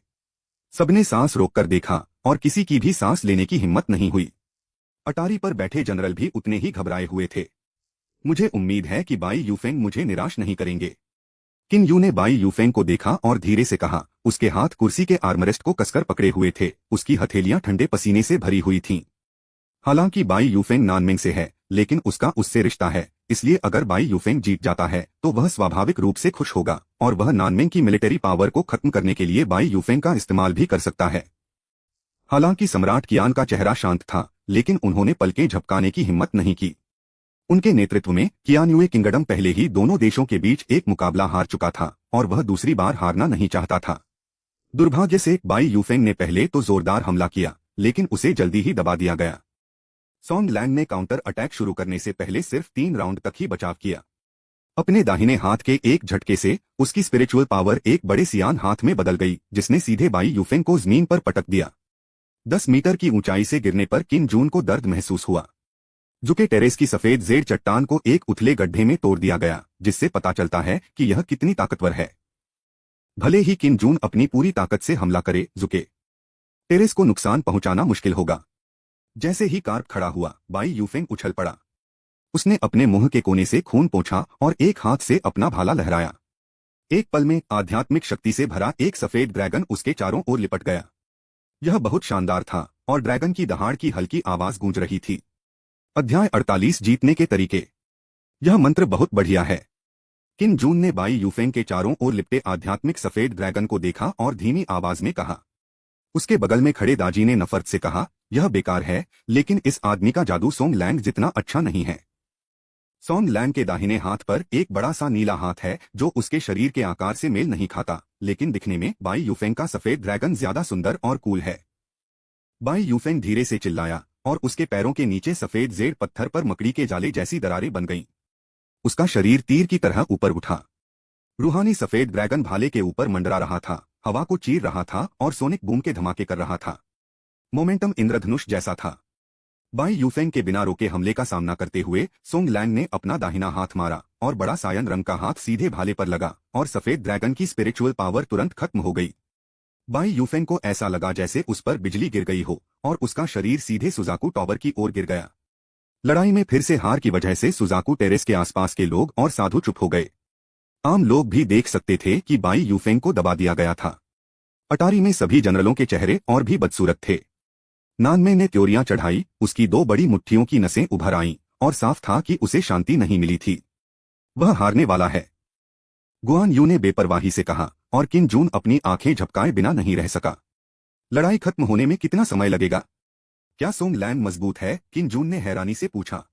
सबने सांस रोककर देखा और किसी की भी सांस लेने की हिम्मत नहीं हुई। अटारी पर बैठे जनरल भी उतने ही घबराए हुए थे। मुझे उम्मीद है कि बाई यूफेंग मुझे निराश नहीं करेंगे। किन यू ने बाई यूफेंग को देखा और धीरे से कहा। उसके हाथ कुर्सी के आर्मरेस्ट को कसकर पकड़े हुए थे, उसकी हथेलियां ठंडे पसीने से भरी हुई थीं। हालांकि बाई यूफेंग नानमिंग से है, लेकिन उसका उससे रिश्ता है, इसलिए अगर बाई यूफेंग जीत जाता है तो वह स्वाभाविक रूप से खुश होगा और वह नानमिंग की मिलिट्री पावर को खत्म करने के लिए बाई यूफेंग का इस्तेमाल भी कर सकता है। हालांकि सम्राट कियान का चेहरा शांत था, लेकिन उन्होंने पलकें झपकाने की हिम्मत नहीं की। उनके नेतृत्व में कियान्युए किंगडम पहले ही दोनों देशों के बीच एक मुकाबला हार चुका था और वह दूसरी बार हारना नहीं चाहता था। दुर्भाग्य से बाई यूफेंग ने पहले तो जोरदार हमला किया, लेकिन उसे जल्दी ही दबा दिया गया। सोंग लैंग ने काउंटर अटैक शुरू करने से पहले सिर्फ 3 राउंड तक ही बचाव किया। अपने दाहिने हाथ के एक झटके से उसकी स्पिरिचुअल पावर एक बड़े सियान हाथ में बदल गई, जिसने सीधे बाई यूफेंग को जमीन पर पटक दिया। 10 मीटर की ऊंचाई से गिरने पर किन जून को दर्द महसूस हुआ। झुके टेरेस की सफेद जेड चट्टान को एक उथले गड्ढे में तोड़ दिया गया, जिससे पता चलता है कि यह कितनी ताकतवर है। भले ही किन जून अपनी पूरी ताकत से हमला करे, झुके टेरेस को नुकसान पहुंचाना मुश्किल होगा। जैसे ही कार्प खड़ा हुआ, बाई यूफेंग उछल पड़ा। उसने अपने मुंह के कोने से खून पोंछा और एक हाथ से अपना भाला लहराया। एक पल में आध्यात्मिक शक्ति से भरा एक सफेद ड्रैगन उसके चारों ओर लिपट गया। यह बहुत शानदार था और ड्रैगन की दहाड़ की हल्की आवाज गूंज रही थी। अध्याय 48 जीतने के तरीके। यह मंत्र बहुत बढ़िया है। किन जून ने बाई यूफेंग के चारों ओर लिपटे आध्यात्मिक सफेद ड्रैगन को देखा और धीमी आवाज में कहा। उसके बगल में खड़े दाजी ने नफरत से कहा, यह बेकार है, लेकिन इस आदमी का जादू सोंग लैंग जितना अच्छा नहीं है। सोंग लैंग के दाहिने हाथ पर एक बड़ा सा नीला हाथ है जो उसके शरीर के आकार से मेल नहीं खाता, लेकिन दिखने में बाई यूफेंग का सफेद ड्रैगन ज्यादा सुंदर और कूल है। बाई यूफेंग धीरे से चिल्लाया और उसके पैरों के नीचे सफेद जेड पत्थर पर मकड़ी के जाले जैसी दरारें बन गईं। उसका शरीर तीर की तरह ऊपर उठा। रूहानी सफेद ड्रैगन भाले के ऊपर मंडरा रहा था, हवा को चीर रहा था और सोनिक बूम के धमाके कर रहा था। मोमेंटम इंद्रधनुष जैसा था। बाई यूफेंग के बिना रोके हमले का सामना करते हुए सोंग लैंग ने अपना दाहिना हाथ मारा और बड़ा सायन रंग का हाथ सीधे भाले पर लगा और सफेद ड्रैगन की स्पिरिचुअल पावर तुरंत खत्म हो गई। बाई यूफेंग को ऐसा लगा जैसे उस पर बिजली गिर गई हो और उसका शरीर सीधे सुजाकू टॉवर की ओर गिर गया। लड़ाई में फिर से हार की वजह से सुजाकू टेरेस के आसपास के लोग और साधु चुप हो गए। आम लोग भी देख सकते थे कि बाई यूफेंग को दबा दिया गया था। अटारी में सभी जनरलों के चेहरे और भी बदसूरत थे। नानमे ने त्योरियां चढ़ाई, उसकी 2 बड़ी मुट्ठियों की नसें उभर आईं और साफ था कि उसे शांति नहीं मिली थी। वह हारने वाला है, गुआन यू ने बेपरवाही से कहा, और किन जून अपनी आंखें झपकाए बिना नहीं रह सका। लड़ाई खत्म होने में कितना समय लगेगा? क्या सोंग लैंग मजबूत है? किन जून ने हैरानी से पूछा।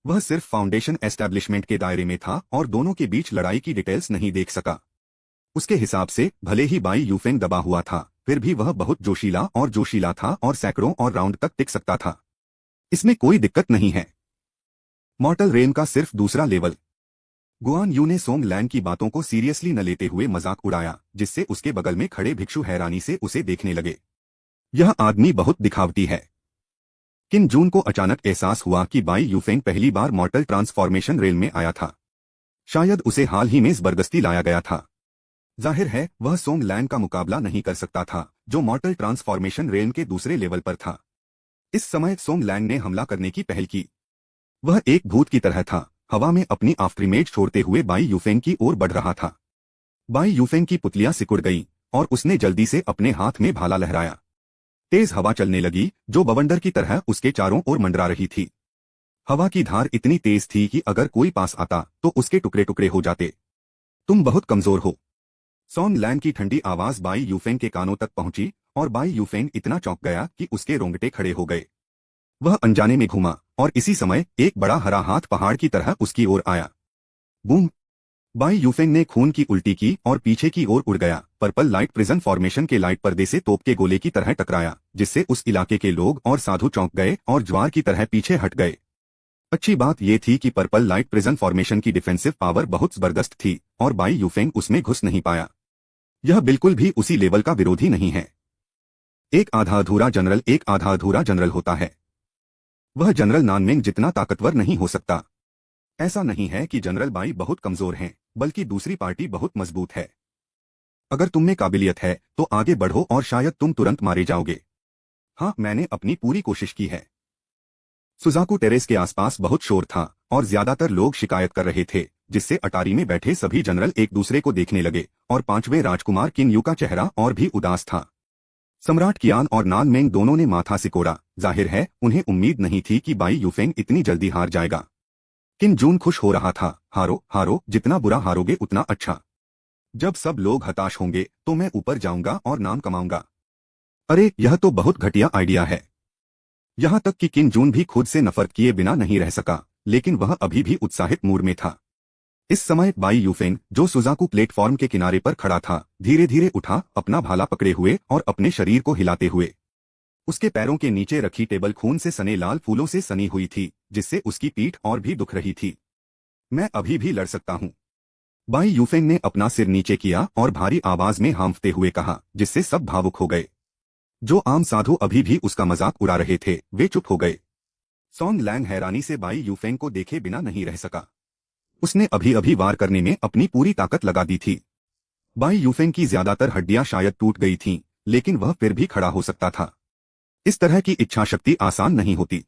वह सिर्फ फाउंडेशन एस्टैब्लिशमेंट के दायरे में था और दोनों के बीच लड़ाई की डिटेल्स नहीं देख सका। उसके हिसाब से भले ही बाई यूफेंग दबा हुआ था, फिर भी वह बहुत जोशीला था और सैकड़ों और राउंड तक टिक सकता था। इसमें कोई दिक्कत नहीं है। मॉर्टल रेन का सिर्फ दूसरा लेवल। गुआन यू ने सोंग लैंग की बातों को सीरियसली न लेते हुए मजाक उड़ाया, जिससे उसके बगल में खड़े भिक्षु हैरानी से उसे देखने लगे। यह आदमी बहुत दिखावटी है। किन जून को अचानक एहसास हुआ कि बाई यूफेंग पहली बार मॉर्टल ट्रांसफॉर्मेशन रेल में आया था। शायद उसे हाल ही में जबरदस्ती लाया गया था। जाहिर है वह सोंग लैंग का मुकाबला नहीं कर सकता था, जो मॉर्टल ट्रांसफॉर्मेशन रेल के दूसरे लेवल पर था। इस समय सोंग लैंग ने हमला करने की पहल की। वह एक भूत की तरह था, हवा में अपनी आफ्टरइमेज छोड़ते हुए बाई यूफेंग की ओर बढ़ रहा था। बाई यूफेंग की पुतलियां सिकुड़ गईं और उसने जल्दी से अपने हाथ में भाला लहराया। तेज हवा चलने लगी जो बवंडर की तरह उसके चारों ओर मंडरा रही थी। हवा की धार इतनी तेज थी कि अगर कोई पास आता तो उसके टुकड़े टुकड़े हो जाते। तुम बहुत कमजोर हो। सोंग लैंग की ठंडी आवाज बाई यूफेंग के कानों तक पहुंची और बाई यूफेंग इतना चौंक गया कि उसके रोंगटे खड़े हो गए। वह अनजाने में घूमा और इसी समय एक बड़ा हरा हाथ पहाड़ की तरह उसकी ओर आया। बूम! बाई यूफेंग ने खून की उल्टी की और पीछे की ओर उड़ गया। पर्पल लाइट प्रिजन फॉर्मेशन के लाइट पर्दे से तोप के गोले की तरह टकराया, जिससे उस इलाके के लोग और साधु चौंक गए और ज्वार की तरह पीछे हट गए। अच्छी बात यह थी कि पर्पल लाइट प्रिजन फॉर्मेशन की डिफेंसिव पावर बहुत जबरदस्त थी और बाई यूफेंग उसमें घुस नहीं पाया। यह बिल्कुल भी उसी लेवल का विरोधी नहीं है। एक आधा अधूरा जनरल होता है। वह जनरल नानमेंग जितना ताकतवर नहीं हो सकता। ऐसा नहीं है कि जनरल बाई बहुत कमजोर हैं, बल्कि दूसरी पार्टी बहुत मजबूत है। अगर तुम में काबिलियत है तो आगे बढ़ो और शायद तुम तुरंत मारे जाओगे। हाँ, मैंने अपनी पूरी कोशिश की है। सुजाकू टेरेस के आसपास बहुत शोर था और ज्यादातर लोग शिकायत कर रहे थे, जिससे अटारी में बैठे सभी जनरल एक दूसरे को देखने लगे और 5वें राजकुमार किन यू का चेहरा और भी उदास था। सम्राट कियान और नानमेंग दोनों ने माथा सिकोड़ा। जाहिर है उन्हें उम्मीद नहीं थी कि बाई यूफेंग इतनी जल्दी हार जाएगा। किन जून खुश हो रहा था। हारो हारो, जितना बुरा हारोगे उतना अच्छा। जब सब लोग हताश होंगे तो मैं ऊपर जाऊंगा और नाम कमाऊंगा। अरे यह तो बहुत घटिया आइडिया है। यहां तक कि किन जून भी खुद से नफरत किए बिना नहीं रह सका, लेकिन वह अभी भी उत्साहित मूड में था। इस समय बाई यूफेंग, जो सुजाकू प्लेटफॉर्म के किनारे पर खड़ा था, धीरे धीरे उठा, अपना भाला पकड़े हुए और अपने शरीर को हिलाते हुए। उसके पैरों के नीचे रखी टेबल खून से सने लाल फूलों से सनी हुई थी, जिससे उसकी पीठ और भी दुख रही थी। मैं अभी भी लड़ सकता हूँ। बाई यूफेंग ने अपना सिर नीचे किया और भारी आवाज में हांफते हुए कहा, जिससे सब भावुक हो गए। जो आम साधु अभी भी उसका मजाक उड़ा रहे थे वे चुप हो गए। सॉन्ग लैंग हैरानी से बाई यूफेंग को देखे बिना नहीं रह सका। उसने अभी अभी वार करने में अपनी पूरी ताकत लगा दी थी। बाई यूफेंग की ज्यादातर हड्डियां शायद टूट गई थीं, लेकिन वह फिर भी खड़ा हो सकता था। इस तरह की इच्छा शक्ति आसान नहीं होती।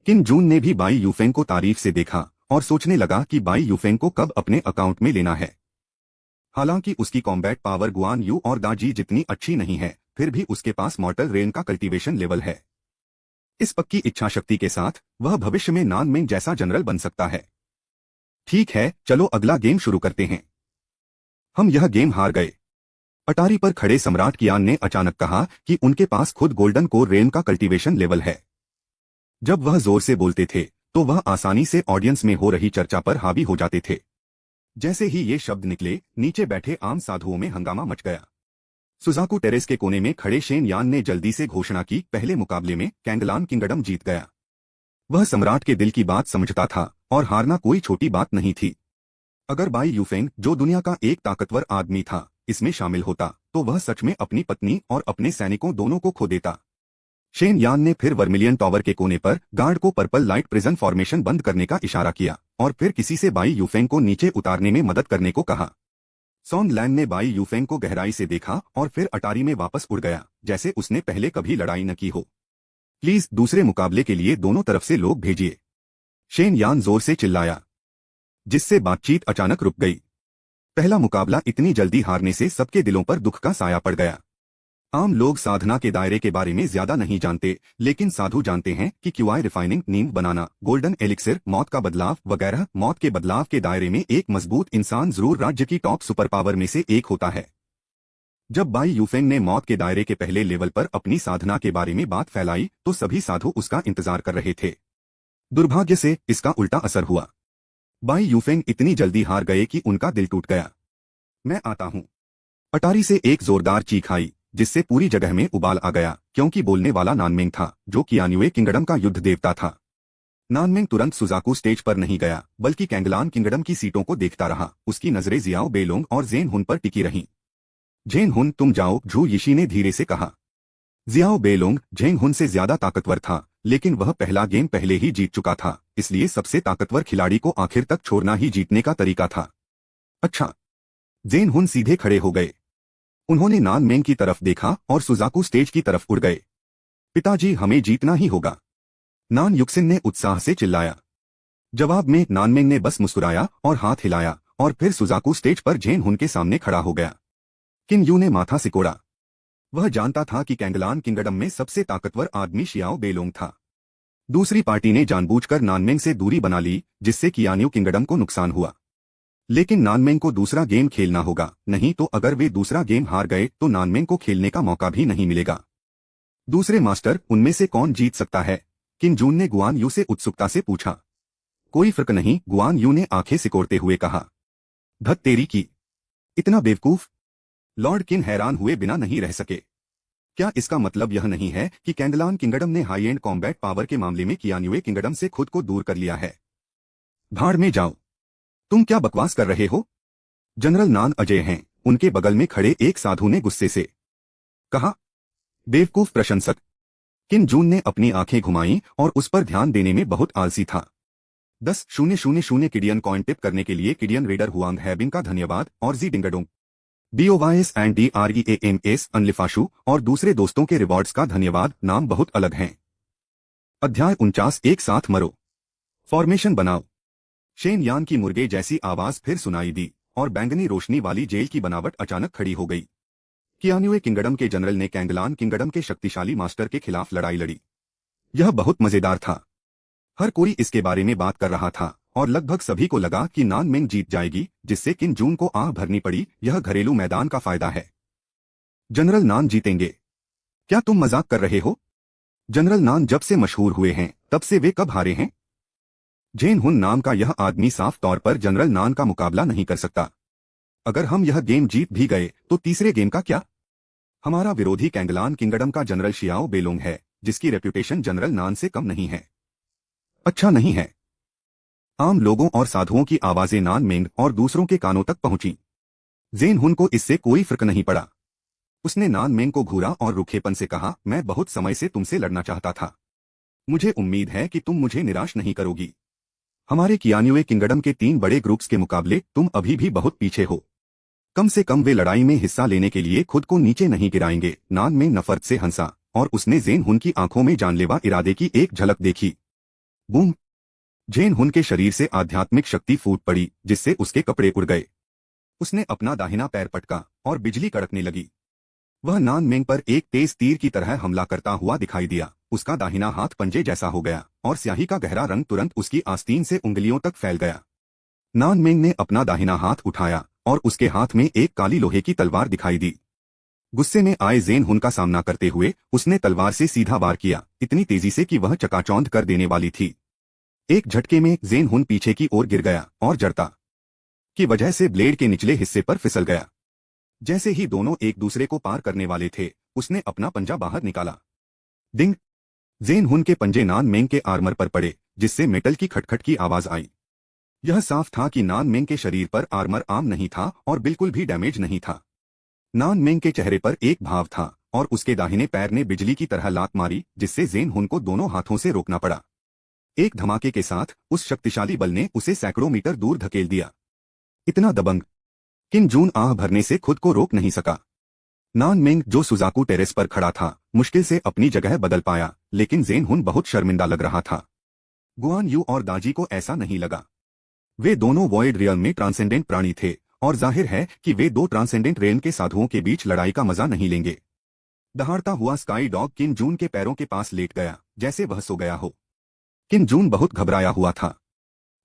किन जून ने भी बाई यूफेंग को तारीफ से देखा और सोचने लगा कि बाई यूफेंग को कब अपने अकाउंट में लेना है। हालांकि उसकी कॉम्बैट पावर गुआन यू और दाजी जितनी अच्छी नहीं है, फिर भी उसके पास मॉर्टल रेन का कल्टीवेशन लेवल है। इस पक्की इच्छा शक्ति के साथ वह भविष्य में नान मिंग जैसा जनरल बन सकता है। ठीक है, चलो अगला गेम शुरू करते हैं। हम यह गेम हार गए। अटारी पर खड़े सम्राट कियान ने अचानक कहा कि उनके पास खुद गोल्डन कोर रेन का कल्टीवेशन लेवल है। जब वह जोर से बोलते थे तो वह आसानी से ऑडियंस में हो रही चर्चा पर हावी हो जाते थे। जैसे ही ये शब्द निकले, नीचे बैठे आम साधुओं में हंगामा मच गया। सुजाकू टेरेस के कोने में खड़े शेन यान ने जल्दी से घोषणा की, पहले मुकाबले में कैंगलान किंगडम जीत गया। वह सम्राट के दिल की बात समझता था और हारना कोई छोटी बात नहीं थी। अगर बाई यूफेंग, जो दुनिया का एक ताकतवर आदमी था, इसमें शामिल होता तो वह सच में अपनी पत्नी और अपने सैनिकों दोनों को खो देता। शेन यान ने फिर वर्मिलियन टावर के कोने पर गार्ड को पर्पल लाइट प्रिजन फॉर्मेशन बंद करने का इशारा किया और फिर किसी से बाई यूफेंग को नीचे उतारने में मदद करने को कहा। सॉन्ग लैंग ने बाई यूफेंग को गहराई से देखा और फिर अटारी में वापस उड़ गया, जैसे उसने पहले कभी लड़ाई न की हो। प्लीज दूसरे मुकाबले के लिए दोनों तरफ से लोग भेजिए, शेन यान जोर से चिल्लाया, जिससे बातचीत अचानक रुक गई। पहला मुकाबला इतनी जल्दी हारने से सबके दिलों पर दुख का साया पड़ गया। आम लोग साधना के दायरे के बारे में ज्यादा नहीं जानते, लेकिन साधु जानते हैं कि क्यूआई रिफाइनिंग, नींद बनाना, गोल्डन एलिक्सिर, मौत का बदलाव वगैरह। मौत के बदलाव के दायरे में एक मजबूत इंसान जरूर राज्य की टॉप सुपर पावर में से एक होता है। जब बाई यूफेंग ने मौत के दायरे के पहले लेवल पर अपनी साधना के बारे में बात फैलाई तो सभी साधु उसका इंतजार कर रहे थे। दुर्भाग्य से इसका उल्टा असर हुआ। बाई यूफेंग इतनी जल्दी हार गए कि उनका दिल टूट गया। मैं आता हूं। अटारी से एक जोरदार चीख आई, जिससे पूरी जगह में उबाल आ गया, क्योंकि बोलने वाला नानमेंग था, जो कियान्युए किंगडम का युद्ध देवता था। नानमेंग तुरंत सुजाकू स्टेज पर नहीं गया, बल्कि कैंगलान किंगडम की सीटों को देखता रहा। उसकी नजरें जियाओ बेलोंग और जेन हुन पर टिकी रहीं। जेन हुन, तुम जाओ, झू यिशी ने धीरे से कहा। जियाओ बेलोंग झेंग हुन से ज्यादा ताकतवर था, लेकिन वह पहला गेम पहले ही जीत चुका था, इसलिए सबसे ताकतवर खिलाड़ी को आखिर तक छोड़ना ही जीतने का तरीका था। अच्छा। जेन हुन सीधे खड़े हो गए। उन्होंने नानमेंग की तरफ देखा और सुजाकू स्टेज की तरफ उड़ गए। पिताजी, हमें जीतना ही होगा, नान युक्सिन ने उत्साह से चिल्लाया। जवाब में नानमेंग ने बस मुस्कुराया और हाथ हिलाया और फिर सुजाकू स्टेज पर जेन हुन के सामने खड़ा हो गया। किन यू ने माथा सिकोड़ा। वह जानता था कि कैंगलान किंगडम में सबसे ताकतवर आदमी शियाओ बेलोंग था। दूसरी पार्टी ने जानबूझकर नानमेंग से दूरी बना ली, जिससे कियान्यू किंगडम को नुकसान हुआ। लेकिन नानमेंग को दूसरा गेम खेलना होगा, नहीं तो अगर वे दूसरा गेम हार गए तो नानमेंग को खेलने का मौका भी नहीं मिलेगा। दूसरे मास्टर, उनमें से कौन जीत सकता है? किन जून ने गुआन यू से उत्सुकता से पूछा। कोई फर्क नहीं, गुआन यू ने आंखें सिकोड़ते हुए कहा। धत तेरी की, इतना बेवकूफ? लॉर्ड किन हैरान हुए बिना नहीं रह सके। क्या इसका मतलब यह नहीं है कि कैंगलान किंगडम ने हाई एंड कॉम्बैट पावर के मामले में कियान्युए किंगडम से खुद को दूर कर लिया है? भाड़ में जाओ, तुम क्या बकवास कर रहे हो? जनरल नान अजय हैं, उनके बगल में खड़े एक साधु ने गुस्से से कहा। बेवकूफ प्रशंसक। किन जून ने अपनी आंखें घुमाईं और उस पर ध्यान देने में बहुत आलसी था। 10,000 किडियन कॉइन टिप करने के लिए किडियन रेडर हुआंग हैबिंग का धन्यवाद और जी डिंगडोंग BOYS एंड DREAMS अनलिफाशु और दूसरे दोस्तों के रिवॉर्ड्स का धन्यवाद। नाम बहुत अलग हैं। अध्याय 49, एक साथ मरो। फॉर्मेशन बनाओ। शेन यान की मुर्गे जैसी आवाज फिर सुनाई दी और बैंगनी रोशनी वाली जेल की बनावट अचानक खड़ी हो गई। कियान्युए किंगडम के जनरल ने कैंगलान किंगडम के शक्तिशाली मास्टर के खिलाफ लड़ाई लड़ी। यह बहुत मजेदार था। हर कोई इसके बारे में बात कर रहा था और लगभग सभी को लगा कि नानमेंग जीत जाएगी, जिससे किन जून को आह भरनी पड़ी। यह घरेलू मैदान का फायदा है। जनरल नान जीतेंगे? क्या तुम मजाक कर रहे हो? जनरल नान जब से मशहूर हुए हैं तब से वे कब हारे हैं? जेन हुन नाम का यह आदमी साफ तौर पर जनरल नान का मुकाबला नहीं कर सकता। अगर हम यह गेम जीत भी गए तो तीसरे गेम का क्या? हमारा विरोधी कैंगलान किंगडम का जनरल शियाओ बेलोंग है, जिसकी रेप्यूटेशन जनरल नान से कम नहीं है। अच्छा नहीं है। आम लोगों और साधुओं की आवाजें नानमेंग और दूसरों के कानों तक पहुंची। जेन हुन को इससे कोई फर्क नहीं पड़ा। उसने नान मेंग को घूरा और रूखेपन से कहा, मैं बहुत समय से तुमसे लड़ना चाहता था। मुझे उम्मीद है कि तुम मुझे निराश नहीं करोगी। हमारे कियान्युए किंगडम के 3 बड़े ग्रुप्स के मुकाबले तुम अभी भी बहुत पीछे हो। कम से कम वे लड़ाई में हिस्सा लेने के लिए खुद को नीचे नहीं गिराएंगे। नान मेंग नफरत से हंसा और उसने जेन हुन की आंखों में जानलेवा इरादे की एक झलक देखी। बूम! जेन हुन के शरीर से आध्यात्मिक शक्ति फूट पड़ी, जिससे उसके कपड़े उड़ गए। उसने अपना दाहिना पैर पटका और बिजली कड़कने लगी। वह नान मेंग पर एक तेज तीर की तरह हमला करता हुआ दिखाई दिया। उसका दाहिना हाथ पंजे जैसा हो गया और स्याही का गहरा रंग तुरंत उसकी आस्तीन से उंगलियों तक फैल गया। नान मेंग ने अपना दाहिना हाथ उठाया और उसके हाथ में एक काली लोहे की तलवार दिखाई दी। गुस्से में आए जेन हुन का सामना करते हुए उसने तलवार से सीधा वार किया, इतनी तेजी से कि वह चकाचौंध कर देने वाली थी। एक झटके में जेन हुन पीछे की ओर गिर गया और जड़ता की वजह से ब्लेड के निचले हिस्से पर फिसल गया। जैसे ही दोनों एक दूसरे को पार करने वाले थे, उसने अपना पंजा बाहर निकाला। डिंग! जेन हुन के पंजे नान मेंग के आर्मर पर पड़े, जिससे मेटल की खटखट की आवाज आई। यह साफ था कि नान मेंग के शरीर पर आर्मर आम नहीं था और बिल्कुल भी डैमेज नहीं था। नान मेंग के चेहरे पर एक भाव था और उसके दाहिने पैर ने बिजली की तरह लात मारी, जिससे जेन हुन को दोनों हाथों से रोकना पड़ा। एक धमाके के साथ उस शक्तिशाली बल ने उसे सैकड़ों मीटर दूर धकेल दिया। इतना दबंग! किम जून आह भरने से खुद को रोक नहीं सका। नान मेंग, जो सुजाकू टेरेस पर खड़ा था, मुश्किल से अपनी जगह बदल पाया, लेकिन जेन हुन बहुत शर्मिंदा लग रहा था। गुआन यू और दाजी को ऐसा नहीं लगा। वे दोनों वॉइड रियल्म में ट्रांसेंडेंट प्राणी थे और जाहिर है कि वे 2 ट्रांसेंडेंट रेन के साधुओं के बीच लड़ाई का मजा नहीं लेंगे। दहाड़ता हुआ स्काई डॉग किम जून के पैरों के पास लेट गया, जैसे वह सो गया हो। किम जून बहुत घबराया हुआ था।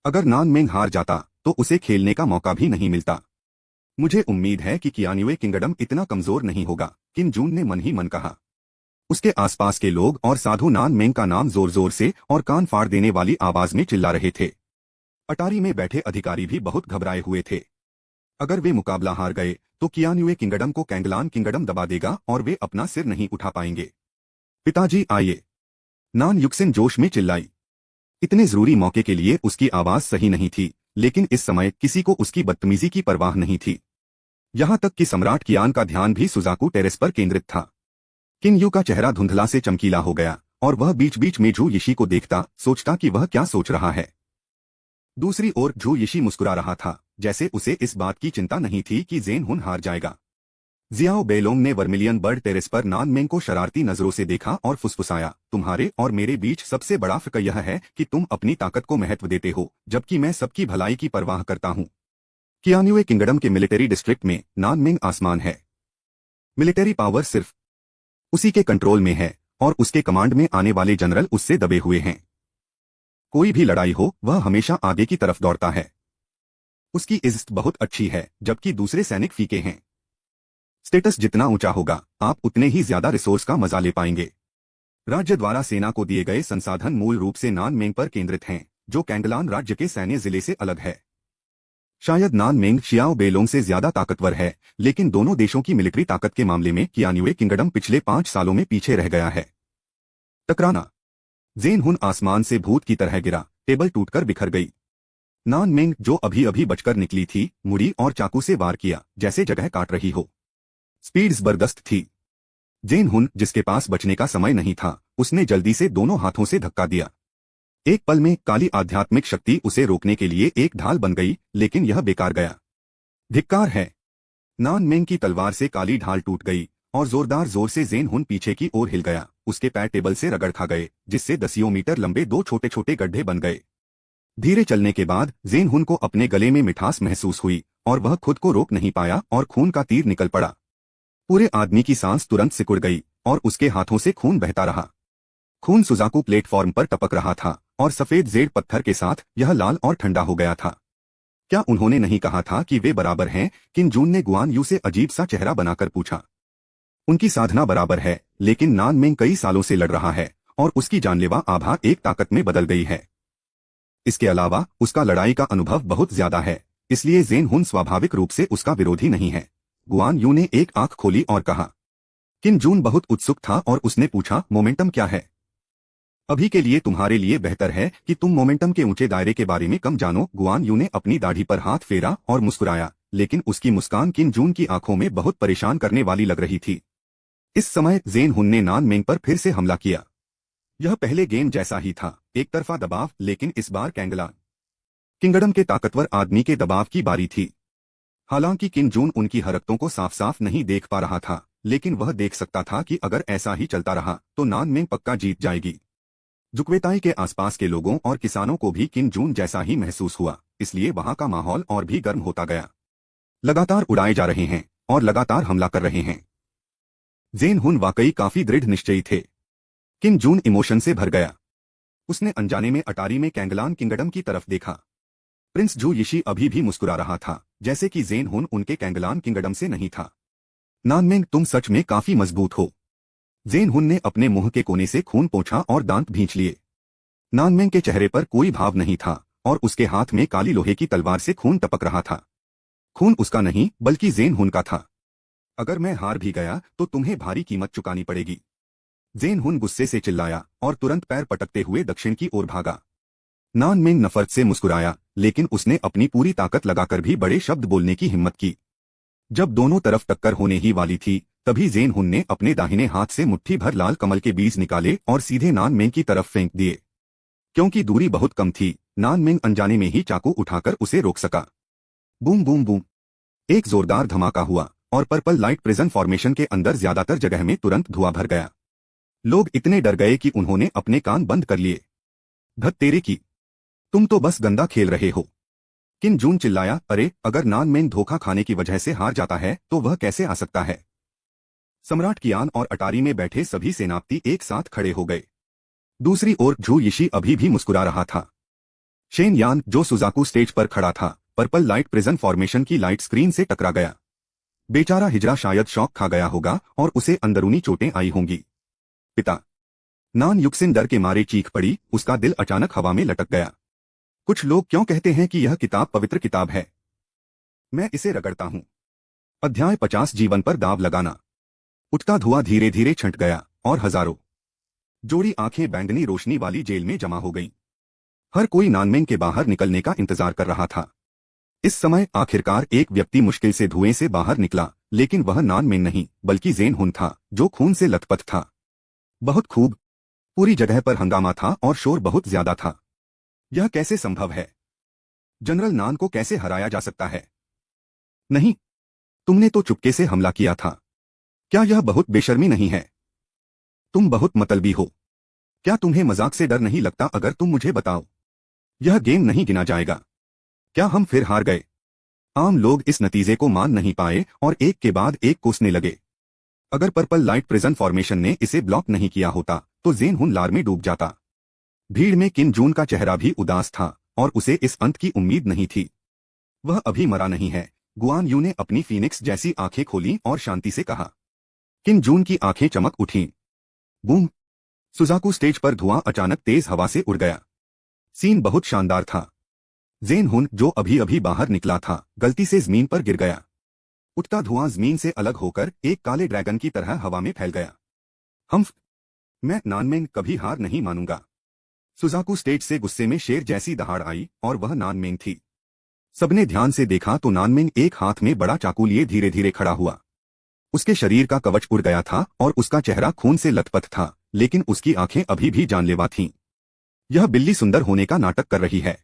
अगर नान मेंग हार जाता तो उसे खेलने का मौका भी नहीं मिलता। मुझे उम्मीद है कि कियान्युए किंगडम इतना कमजोर नहीं होगा, किम जून ने मन ही मन कहा। उसके आसपास के लोग और साधु नान मेंग का नाम जोर जोर से और कान फाड़ देने वाली आवाज में चिल्ला रहे थे। अटारी में बैठे अधिकारी भी बहुत घबराए हुए थे। अगर वे मुकाबला हार गए तो कियान्युए किंगडम को कैंगलान किंगडम दबा देगा और वे अपना सिर नहीं उठा पाएंगे। पिताजी आइए! नान युक्सिन जोश में चिल्लाई। इतने जरूरी मौके के लिए उसकी आवाज सही नहीं थी, लेकिन इस समय किसी को उसकी बदतमीजी की परवाह नहीं थी। यहां तक कि सम्राट कियान का ध्यान भी सुजाकू टेरेस पर केंद्रित था। किन यू का चेहरा धुंधला से चमकीला हो गया और वह बीच बीच में झू यिशी को देखता, सोचता कि वह क्या सोच रहा है। दूसरी ओर झू यिशी मुस्कुरा रहा था, जैसे उसे इस बात की चिंता नहीं थी कि जेन हुन हार जाएगा। जियाओ बेलोंग ने वर्मिलियन बर्ड टेरेस पर नान मेंग को शरारती नजरों से देखा और फुसफुसाया, तुम्हारे और मेरे बीच सबसे बड़ा फर्क यह है कि तुम अपनी ताकत को महत्व देते हो, जबकि मैं सबकी भलाई की परवाह करता हूँ। कियान्युए किंगडम के मिलिट्री डिस्ट्रिक्ट में नान मेंग आसमान है। मिलिट्री पावर सिर्फ उसी के कंट्रोल में है और उसके कमांड में आने वाले जनरल उससे दबे हुए हैं। कोई भी लड़ाई हो, वह हमेशा आगे की तरफ दौड़ता है। उसकी इज्जत बहुत अच्छी है, जबकि दूसरे सैनिक फीके हैं। स्टेटस जितना ऊंचा होगा, आप उतने ही ज्यादा रिसोर्स का मजा ले पाएंगे। राज्य द्वारा सेना को दिए गए संसाधन मूल रूप से नान मेंग पर केंद्रित हैं, जो कैंगलान राज्य के सैन्य जिले से अलग है। शायद नान मेंग शियाओ बेलोंग से ज्यादा ताकतवर है, लेकिन दोनों देशों की मिलिट्री ताकत के मामले में कियान्युए किंगडम पिछले 5 सालों में पीछे रह गया है। टकराना! जेन हुन आसमान से भूत की तरह गिरा, टेबल टूटकर बिखर गई। नान मेंग, जो अभी अभी बचकर निकली थी, मुड़ी और चाकू से वार किया, जैसे जगह काट रही हो। स्पीड जबरदस्त थी। जेन हुन, जिसके पास बचने का समय नहीं था, उसने जल्दी से दोनों हाथों से धक्का दिया। एक पल में काली आध्यात्मिक शक्ति उसे रोकने के लिए एक ढाल बन गई, लेकिन यह बेकार गया। धिक्कार है! नान मेंग की तलवार से काली ढाल टूट गई और जोरदार जोर से जेन हुन पीछे की ओर हिल गया। उसके पैर टेबल से रगड़ खा गए, जिससे दसियों मीटर लंबे 2 छोटे छोटे गड्ढे बन गए। धीरे चलने के बाद जेन हुन को अपने गले में मिठास महसूस हुई और वह खुद को रोक नहीं पाया और खून का तीर निकल पड़ा। पूरे आदमी की सांस तुरंत सिकुड़ गई और उसके हाथों से खून बहता रहा। खून सुजाकू प्लेटफॉर्म पर टपक रहा था और सफेद जेड पत्थर के साथ यह लाल और ठंडा हो गया था। क्या उन्होंने नहीं कहा था कि वे बराबर हैं? किम जून ने गुआन यू से अजीब सा चेहरा बनाकर पूछा। उनकी साधना बराबर है, लेकिन नान मेंग कई सालों से लड़ रहा है और उसकी जानलेवा आभा एक ताकत में बदल गई है। इसके अलावा उसका लड़ाई का अनुभव बहुत ज्यादा है, इसलिए जेन हुन स्वाभाविक रूप से उसका विरोधी नहीं है। गुआन यू ने एक आंख खोली और कहा। किम जून बहुत उत्सुक था और उसने पूछा, मोमेंटम क्या है? अभी के लिए तुम्हारे लिए बेहतर है कि तुम मोमेंटम के ऊंचे दायरे के बारे में कम जानो। गुआन यू ने अपनी दाढ़ी पर हाथ फेरा और मुस्कुराया, लेकिन उसकी मुस्कान किन जून की आंखों में बहुत परेशान करने वाली लग रही थी। इस समय जेन हुन ने नान मेंग पर फिर से हमला किया। यह पहले गेम जैसा ही था, एक तरफा दबाव, लेकिन इस बार कैंगला किंगडम के ताकतवर आदमी के दबाव की बारी थी। हालांकि किन जून उनकी हरकतों को साफ साफ नहीं देख पा रहा था, लेकिन वह देख सकता था कि अगर ऐसा ही चलता रहा तो नान मेंग पक्का जीत जाएगी। जुक्वेताई के आसपास के लोगों और किसानों को भी किन जून जैसा ही महसूस हुआ, इसलिए वहां का माहौल और भी गर्म होता गया। लगातार उड़ाए जा रहे हैं और लगातार हमला कर रहे हैं। जेन हुन वाकई काफी दृढ़ निश्चयी थे। किन जून इमोशन से भर गया। उसने अनजाने में अटारी में कैंगलान किंगडम की तरफ देखा। प्रिंस जू यिशी अभी भी मुस्कुरा रहा था, जैसे कि जेन हुन उनके कैंगलान किंगडम से नहीं था। नानमेंग, तुम सच में काफी मजबूत हो। जेन हुन ने अपने मुंह के कोने से खून पोंछा और दांत भींच लिए। नानमेंग के चेहरे पर कोई भाव नहीं था और उसके हाथ में काली लोहे की तलवार से खून टपक रहा था। खून उसका नहीं बल्कि जेन हुन का था। अगर मैं हार भी गया तो तुम्हें भारी कीमत चुकानी पड़ेगी। जेन हुन गुस्से से चिल्लाया और तुरंत पैर पटकते हुए दक्षिण की ओर भागा। नानमेंग नफरत से मुस्कुराया, लेकिन उसने अपनी पूरी ताकत लगाकर भी बड़े शब्द बोलने की हिम्मत की। जब दोनों तरफ टक्कर होने ही वाली थी, तभी जेन हुन ने अपने दाहिने हाथ से मुट्ठी भर लाल कमल के बीज निकाले और सीधे नानमेंग की तरफ फेंक दिए। क्योंकि दूरी बहुत कम थी, नानमेंग अनजाने में ही चाकू उठाकर उसे रोक सका। बूम बूम बूम, एक जोरदार धमाका हुआ और पर्पल लाइट प्रिजन फॉर्मेशन के अंदर ज्यादातर जगह में तुरंत धुआं भर गया। लोग इतने डर गए कि उन्होंने अपने कान बंद कर लिए। धत तेरे की, तुम तो बस गंदा खेल रहे हो। किन जून चिल्लाया, अरे अगर नानमेंग धोखा खाने की वजह से हार जाता है तो वह कैसे आ सकता है। सम्राट कियान और अटारी में बैठे सभी सेनापति एक साथ खड़े हो गए। दूसरी ओर जू यिशी अभी भी मुस्कुरा रहा था। शेन यान, जो सुजाकू स्टेज पर खड़ा था, पर्पल लाइट प्रिजन फॉर्मेशन की लाइट स्क्रीन से टकरा गया। बेचारा हिजरा शायद शॉक खा गया होगा और उसे अंदरूनी चोटें आई होंगी। पिता, नान युक्सिन डर के मारे चीख पड़ी, उसका दिल अचानक हवा में लटक गया। कुछ लोग क्यों कहते हैं कि यह किताब पवित्र किताब है? मैं इसे रगड़ता हूं। अध्याय 50, जीवन पर दाव लगाना। उठता धुआं धीरे धीरे छंट गया और हजारों जोड़ी आंखें बैंगनी रोशनी वाली जेल में जमा हो गईं। हर कोई नानमेंग के बाहर निकलने का इंतजार कर रहा था। इस समय आखिरकार एक व्यक्ति मुश्किल से धुएं से बाहर निकला, लेकिन वह नानमेंग नहीं बल्कि जेन हुन था, जो खून से लथपथ था। बहुत खूब। पूरी जगह पर हंगामा था और शोर बहुत ज्यादा था। यह कैसे संभव है? जनरल नान को कैसे हराया जा सकता है? नहीं, तुमने तो चुपके से हमला किया था। क्या यह बहुत बेशर्मी नहीं है? तुम बहुत मतलबी हो। क्या तुम्हें मजाक से डर नहीं लगता? अगर तुम मुझे बताओ, यह गेम नहीं गिना जाएगा। क्या हम फिर हार गए? आम लोग इस नतीजे को मान नहीं पाए और एक के बाद एक कोसने लगे। अगर पर्पल लाइट प्रिजन फॉर्मेशन ने इसे ब्लॉक नहीं किया होता तो जेन हुन लार में डूब जाता। भीड़ में किन जून का चेहरा भी उदास था और उसे इस अंत की उम्मीद नहीं थी। वह अभी मरा नहीं है। गुआन यू ने अपनी फीनिक्स जैसी आंखें खोली और शांति से कहा। किन जून की आंखें चमक उठीं। बूम! सुजाकू स्टेज पर धुआं अचानक तेज हवा से उड़ गया। सीन बहुत शानदार था। जेन हुन, जो अभी अभी बाहर निकला था, गलती से जमीन पर गिर गया। उठता धुआं जमीन से अलग होकर एक काले ड्रैगन की तरह हवा में फैल गया। मैं नानमेंग कभी हार नहीं मानूंगा। सुजाकू स्टेज से गुस्से में शेर जैसी दहाड़ आई और वह नानमेंग थी। सबने ध्यान से देखा तो नानमेंग एक हाथ में बड़ा चाकू लिए धीरे धीरे खड़ा हुआ। उसके शरीर का कवच उड़ गया था और उसका चेहरा खून से लथपथ था, लेकिन उसकी आंखें अभी भी जानलेवा थीं। यह बिल्ली सुंदर होने का नाटक कर रही है।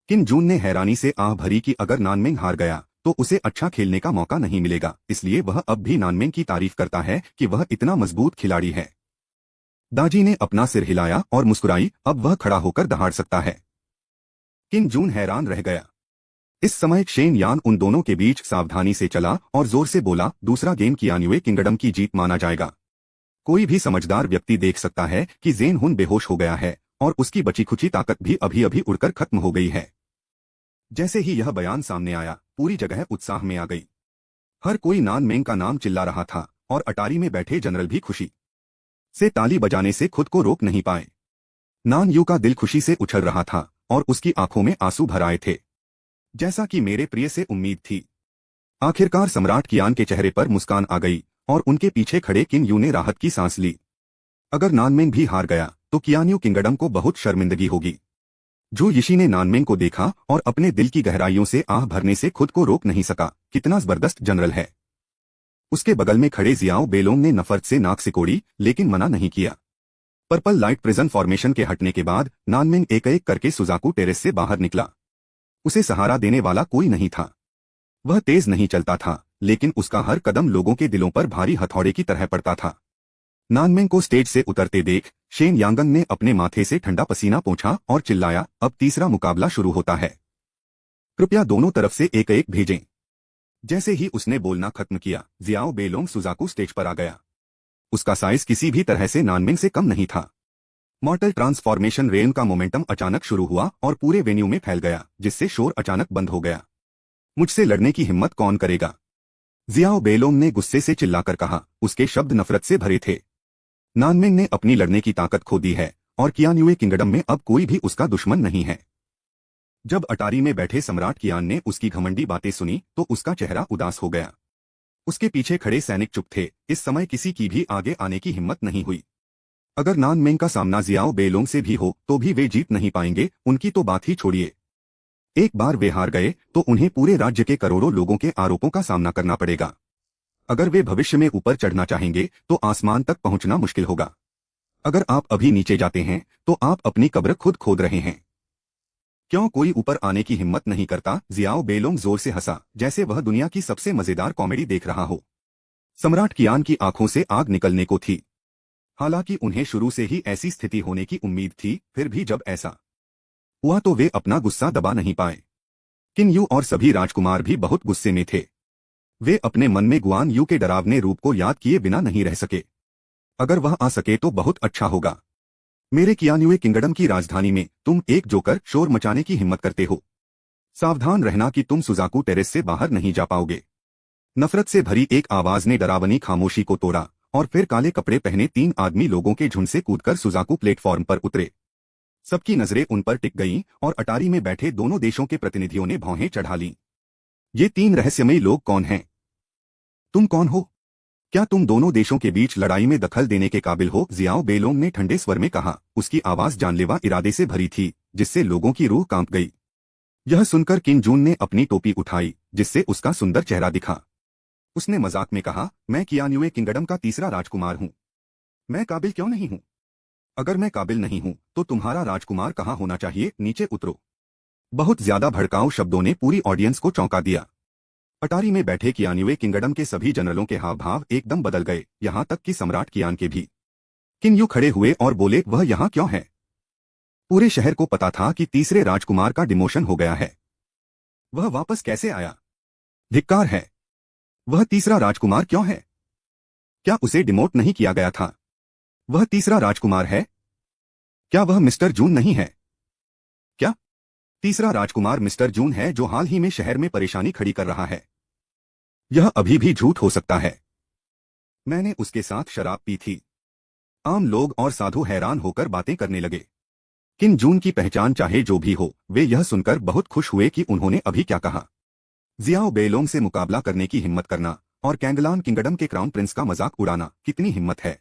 किन जून ने हैरानी से आह भरी कि अगर नानमेंग हार गया तो उसे अच्छा खेलने का मौका नहीं मिलेगा, इसलिए वह अब भी नानमेंग की तारीफ करता है कि वह इतना मजबूत खिलाड़ी है। दाजी ने अपना सिर हिलाया और मुस्कुराई, अब वह खड़ा होकर दहाड़ सकता है। किन जून हैरान रह गया। इस समय शेन यान उन दोनों के बीच सावधानी से चला और जोर से बोला, दूसरा गेम कियान्युए किंगडम की जीत माना जाएगा। कोई भी समझदार व्यक्ति देख सकता है कि जेन हुन बेहोश हो गया है और उसकी बची खुची ताकत भी अभी अभी उड़कर खत्म हो गई है। जैसे ही यह बयान सामने आया, पूरी जगह उत्साह में आ गई। हर कोई नानमेंग का नाम चिल्ला रहा था और अटारी में बैठे जनरल भी खुशी से ताली बजाने से खुद को रोक नहीं पाए। नान यू का दिल खुशी से उछल रहा था और उसकी आंखों में आंसू भर आए थे, जैसा कि मेरे प्रिय से उम्मीद थी। आखिरकार सम्राट कियान के चेहरे पर मुस्कान आ गई और उनके पीछे खड़े किन यू ने राहत की सांस ली। अगर नानमेंग भी हार गया तो कियान्यू किंगडम को बहुत शर्मिंदगी होगी। जो यिशी ने नानमेंग को देखा और अपने दिल की गहराइयों से आह भरने से खुद को रोक नहीं सका। कितना जबरदस्त जनरल है। उसके बगल में खड़े जियाओ बेलोंग ने नफरत से नाक सिकोड़ी, लेकिन मना नहीं किया। पर्पल लाइट प्रिजन फॉर्मेशन के हटने के बाद नानमेंग एक एक करके सुजाकू टेरेस से बाहर निकला। उसे सहारा देने वाला कोई नहीं था। वह तेज नहीं चलता था, लेकिन उसका हर कदम लोगों के दिलों पर भारी हथौड़े की तरह पड़ता था। नानमेंग को स्टेज से उतरते देख शेन यांगंग ने अपने माथे से ठंडा पसीना पोंछा और चिल्लाया, अब तीसरा मुकाबला शुरू होता है। कृपया दोनों तरफ से एक एक भेजें। जैसे ही उसने बोलना खत्म किया, जियाओ बेलोंग सुजाकू स्टेज पर आ गया। उसका साइज किसी भी तरह से नानमेंग से कम नहीं था। मॉर्टल ट्रांसफॉर्मेशन रेन का मोमेंटम अचानक शुरू हुआ और पूरे वेन्यू में फैल गया, जिससे शोर अचानक बंद हो गया। मुझसे लड़ने की हिम्मत कौन करेगा? जियाओ बेलोंग ने गुस्से से चिल्लाकर कहा। उसके शब्द नफरत से भरे थे। नानमेंग ने अपनी लड़ने की ताकत खो दी है और कियान्युए किंगडम में अब कोई भी उसका दुश्मन नहीं है। जब अटारी में बैठे सम्राट कियान ने उसकी घमंडी बातें सुनी तो उसका चेहरा उदास हो गया। उसके पीछे खड़े सैनिक चुप थे। इस समय किसी की भी आगे आने की हिम्मत नहीं हुई। अगर नानमेंग का सामना जियाओ बेलोंग से भी हो तो भी वे जीत नहीं पाएंगे, उनकी तो बात ही छोड़िए। एक बार वे हार गए तो उन्हें पूरे राज्य के करोड़ों लोगों के आरोपों का सामना करना पड़ेगा। अगर वे भविष्य में ऊपर चढ़ना चाहेंगे तो आसमान तक पहुंचना मुश्किल होगा। अगर आप अभी नीचे जाते हैं तो आप अपनी कब्र खुद खोद रहे हैं। क्यों कोई ऊपर आने की हिम्मत नहीं करता? जियाओ बेलोंग जोर से हंसा, जैसे वह दुनिया की सबसे मजेदार कॉमेडी देख रहा हो। सम्राट कियान की आंखों से आग निकलने को थी। हालांकि उन्हें शुरू से ही ऐसी स्थिति होने की उम्मीद थी, फिर भी जब ऐसा हुआ तो वे अपना गुस्सा दबा नहीं पाए। किन यू और सभी राजकुमार भी बहुत गुस्से में थे। वे अपने मन में गुआन यू के डरावने रूप को याद किए बिना नहीं रह सके। अगर वह आ सके तो बहुत अच्छा होगा। मेरे कियान्युए किंगडम की राजधानी में तुम एक जोकर शोर मचाने की हिम्मत करते हो। सावधान रहना कि तुम सुजाकू टेरेस से बाहर नहीं जा पाओगे। नफरत से भरी एक आवाज ने डरावनी खामोशी को तोड़ा और फिर काले कपड़े पहने 3 आदमी लोगों के झुंड से कूदकर सुजाकू प्लेटफॉर्म पर उतरे। सबकी नजरें उन पर टिक गईं और अटारी में बैठे दोनों देशों के प्रतिनिधियों ने भौहें चढ़ा लीं। ये 3 रहस्यमयी लोग कौन हैं? तुम कौन हो? क्या तुम दोनों देशों के बीच लड़ाई में दखल देने के काबिल हो? जियाओ बेलोंग ने ठंडे स्वर में कहा। उसकी आवाज जानलेवा इरादे से भरी थी, जिससे लोगों की रूह कांप गई। यह सुनकर किन जून ने अपनी टोपी उठाई, जिससे उसका सुंदर चेहरा दिखा। उसने मजाक में कहा, मैं कियान्युए किंगडम का तीसरा राजकुमार हूं। मैं काबिल क्यों नहीं हूं? अगर मैं काबिल नहीं हूं तो तुम्हारा राजकुमार कहाँ होना चाहिए? नीचे उतरो। बहुत ज्यादा भड़काऊ शब्दों ने पूरी ऑडियंस को चौंका दिया। अटारी में बैठे कियान्युए किंगडम के सभी जनरलों के हाव भाव एकदम बदल गए, यहां तक कि सम्राट कियान के भी। किन यू खड़े हुए और बोले, वह यहां क्यों है? पूरे शहर को पता था कि तीसरे राजकुमार का डिमोशन हो गया है। वह वापस कैसे आया? धिक्कार है। वह तीसरा राजकुमार क्यों है? क्या उसे डिमोट नहीं किया गया था? वह तीसरा राजकुमार है। क्या वह मिस्टर जून नहीं है? क्या तीसरा राजकुमार मिस्टर जून है जो हाल ही में शहर में परेशानी खड़ी कर रहा है? यह अभी भी झूठ हो सकता है। मैंने उसके साथ शराब पी थी। आम लोग और साधु हैरान होकर बातें करने लगे। किन जून की पहचान चाहे जो भी हो, वे यह सुनकर बहुत खुश हुए कि उन्होंने अभी क्या कहा। जियाओ बेलोंग से मुकाबला करने की हिम्मत करना और कैंगलान किंगडम के क्राउन प्रिंस का मजाक उड़ाना, कितनी हिम्मत है।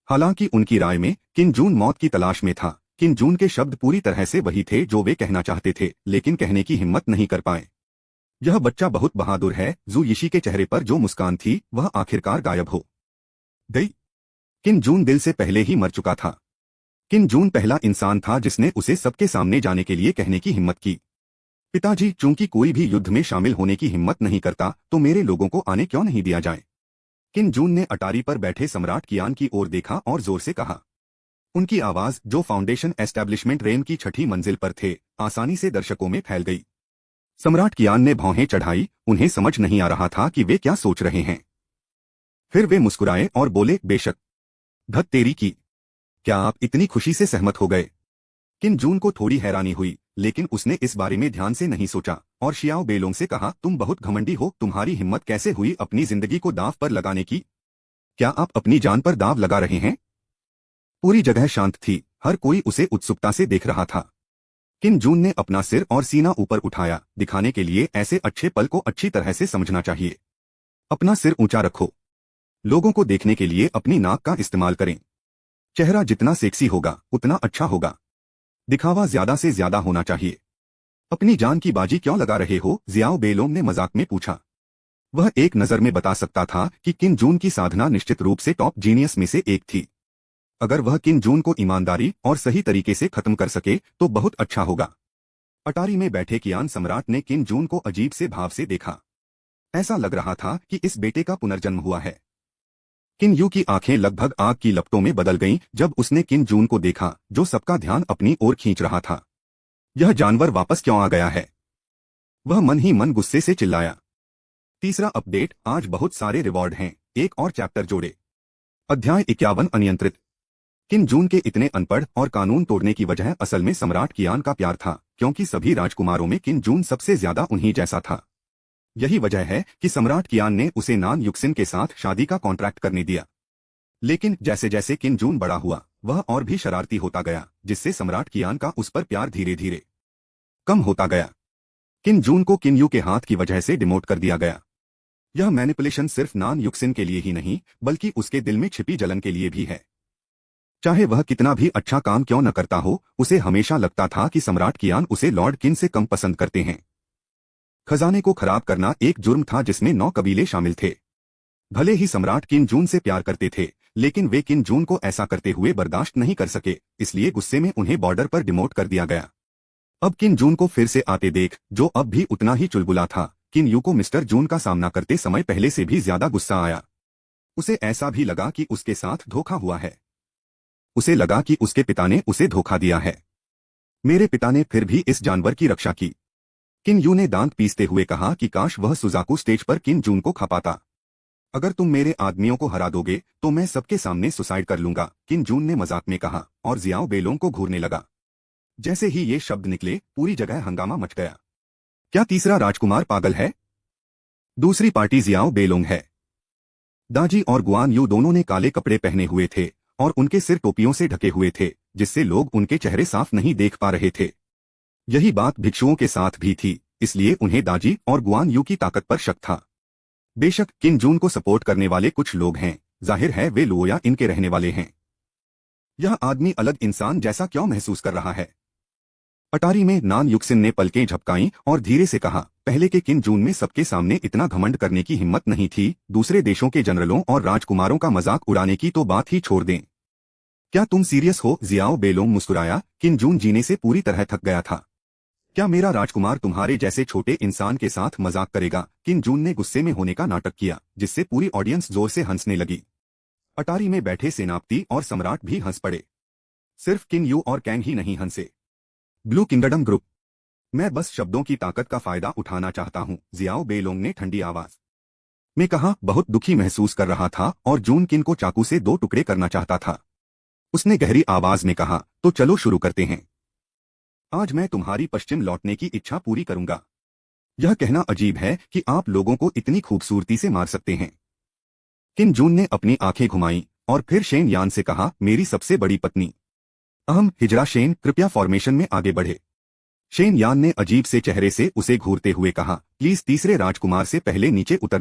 हालांकि उनकी राय में किन जून मौत की तलाश में था। किन जून के शब्द पूरी तरह से वही थे जो वे कहना चाहते थे, लेकिन कहने की हिम्मत नहीं कर पाए। यह बच्चा बहुत बहादुर है। जू यिशी के चेहरे पर जो मुस्कान थी वह आखिरकार गायब हो गई। किन जून दिल से पहले ही मर चुका था। किन जून पहला इंसान था जिसने उसे सबके सामने जाने के लिए कहने की हिम्मत की, पिताजी, चूंकि कोई भी युद्ध में शामिल होने की हिम्मत नहीं करता तो मेरे लोगों को आने क्यों नहीं दिया जाए? किन जून ने अटारी पर बैठे सम्राट कियान की ओर देखा और जोर से कहा। उनकी आवाज, जो फाउंडेशन एस्टेब्लिशमेंट रेन की 6ठी मंजिल पर थे, आसानी से दर्शकों में फैल गई। सम्राट कियान ने भौहें चढ़ाई। उन्हें समझ नहीं आ रहा था कि वे क्या सोच रहे हैं। फिर वे मुस्कुराए और बोले, बेशक। धत तेरी की, क्या आप इतनी खुशी से सहमत हो गए? किन जून को थोड़ी हैरानी हुई, लेकिन उसने इस बारे में ध्यान से नहीं सोचा और शियाओ बेलोंग से कहा, तुम बहुत घमंडी हो। तुम्हारी हिम्मत कैसे हुई अपनी जिंदगी को दांव पर लगाने की? क्या आप अपनी जान पर दांव लगा रहे हैं? पूरी जगह शांत थी। हर कोई उसे उत्सुकता से देख रहा था। किन जून ने अपना सिर और सीना ऊपर उठाया, दिखाने के लिए ऐसे अच्छे पल को अच्छी तरह से समझना चाहिए। अपना सिर ऊंचा रखो। लोगों को देखने के लिए अपनी नाक का इस्तेमाल करें। चेहरा जितना सेक्सी होगा उतना अच्छा होगा। दिखावा ज्यादा से ज्यादा होना चाहिए। अपनी जान की बाजी क्यों लगा रहे हो? जियाओ बेलोंग ने मजाक में पूछा। वह एक नजर में बता सकता था कि किन जून की साधना निश्चित रूप से टॉप जीनियस में से एक थी। अगर वह किन जून को ईमानदारी और सही तरीके से खत्म कर सके तो बहुत अच्छा होगा। अटारी में बैठे कियान सम्राट ने किन जून को अजीब से भाव से देखा। ऐसा लग रहा था कि इस बेटे का पुनर्जन्म हुआ है। किन यू की आंखें लगभग आग की लपटों में बदल गईं जब उसने किन जून को देखा, जो सबका ध्यान अपनी ओर खींच रहा था। यह जानवर वापस क्यों आ गया है? वह मन ही मन गुस्से से चिल्लाया। तीसरा अपडेट, आज बहुत सारे रिवॉर्ड हैं, एक और चैप्टर जोड़े। अध्याय 51, अनियंत्रित। किन जून के इतने अनपढ़ और कानून तोड़ने की वजह असल में सम्राट कियान का प्यार था, क्योंकि सभी राजकुमारों में किन जून सबसे ज्यादा उन्हीं जैसा था। यही वजह है कि सम्राट कियान ने उसे नान युक्सिन के साथ शादी का कॉन्ट्रैक्ट करने दिया। लेकिन जैसे जैसे किन जून बड़ा हुआ, वह और भी शरारती होता गया, जिससे सम्राट कियान का उस पर प्यार धीरे धीरे कम होता गया। किन जून को किन यू के हाथ की वजह से डिमोट कर दिया गया। यह मैनिपुलेशन सिर्फ नान युक्सिन के लिए ही नहीं, बल्कि उसके दिल में छिपी जलन के लिए भी है। चाहे वह कितना भी अच्छा काम क्यों न करता हो, उसे हमेशा लगता था कि सम्राट कियान उसे लॉर्ड किन से कम पसंद करते हैं। खजाने को खराब करना एक जुर्म था जिसमें 9 कबीले शामिल थे। भले ही सम्राट किन जून से प्यार करते थे, लेकिन वे किन जून को ऐसा करते हुए बर्दाश्त नहीं कर सके, इसलिए गुस्से में उन्हें बॉर्डर पर डिमोट कर दिया गया। अब किन जून को फिर से आते देख, जो अब भी उतना ही चुलबुला था, किन यू को मिस्टर जून का सामना करते समय पहले से भी ज्यादा गुस्सा आया। उसे ऐसा भी लगा कि उसके साथ धोखा हुआ है। उसे लगा कि उसके पिता ने उसे धोखा दिया है। मेरे पिता ने फिर भी इस जानवर की रक्षा की। किन यू ने दांत पीसते हुए कहा कि काश वह सुजाकू स्टेज पर किन जून को खा पाता। अगर तुम मेरे आदमियों को हरा दोगे तो मैं सबके सामने सुसाइड कर लूंगा, किन जून ने मजाक में कहा, और जियाओ बेलोंग को घूरने लगा। जैसे ही ये शब्द निकले, पूरी जगह हंगामा मच गया। क्या तीसरा राजकुमार पागल है? दूसरी पार्टी जियाओ बेलोंग है। दाजी और गुआन यू दोनों ने काले कपड़े पहने हुए थे और उनके सिर टोपियों से ढके हुए थे, जिससे लोग उनके चेहरे साफ नहीं देख पा रहे थे। यही बात भिक्षुओं के साथ भी थी, इसलिए उन्हें दाजी और गुआन यू की ताकत पर शक था। बेशक किन जून को सपोर्ट करने वाले कुछ लोग हैं, जाहिर है वे लुओया इनके रहने वाले हैं। यह आदमी अलग इंसान जैसा क्यों महसूस कर रहा है? अटारी में नान युक्सिन ने पलकें झपकाईं और धीरे से कहा, पहले के किन जून में सबके सामने इतना घमंड करने की हिम्मत नहीं थी, दूसरे देशों के जनरलों और राजकुमारों का मजाक उड़ाने की तो बात ही छोड़ दें। क्या तुम सीरियस हो? जियाओ बेलोंग मुस्कुराया। किन जून जीने से पूरी तरह थक गया था। क्या मेरा राजकुमार तुम्हारे जैसे छोटे इंसान के साथ मजाक करेगा? किन जून ने गुस्से में होने का नाटक किया, जिससे पूरी ऑडियंस जोर से हंसने लगी। अटारी में बैठे सेनापति और सम्राट भी हंस पड़े। सिर्फ किन यू और कैंग ही नहीं हंसे। Blue kingdom group. मैं बस शब्दों की ताकत का फायदा उठाना चाहता हूं, जियाओ बेलोंग ने ठंडी आवाज में कहा। बहुत दुखी महसूस कर रहा था और जून किन को चाकू से 2 टुकड़े करना चाहता था। उसने गहरी आवाज में कहा, तो चलो शुरू करते हैं। आज मैं तुम्हारी पश्चिम लौटने की इच्छा पूरी करूंगा। यह कहना अजीब है कि आप लोगों को इतनी खूबसूरती से मार सकते हैं। किन जून ने अपनी आंखें घुमाई और फिर शेन यान से कहा, मेरी सबसे बड़ी पत्नी। हिजरा शेन, कृपया फॉर्मेशन में आगे बढ़े। शेन यान ने अजीब से चेहरे से उसे घूरते हुए कहा, प्लीज तीसरे राजकुमार से पहले नीचे उतर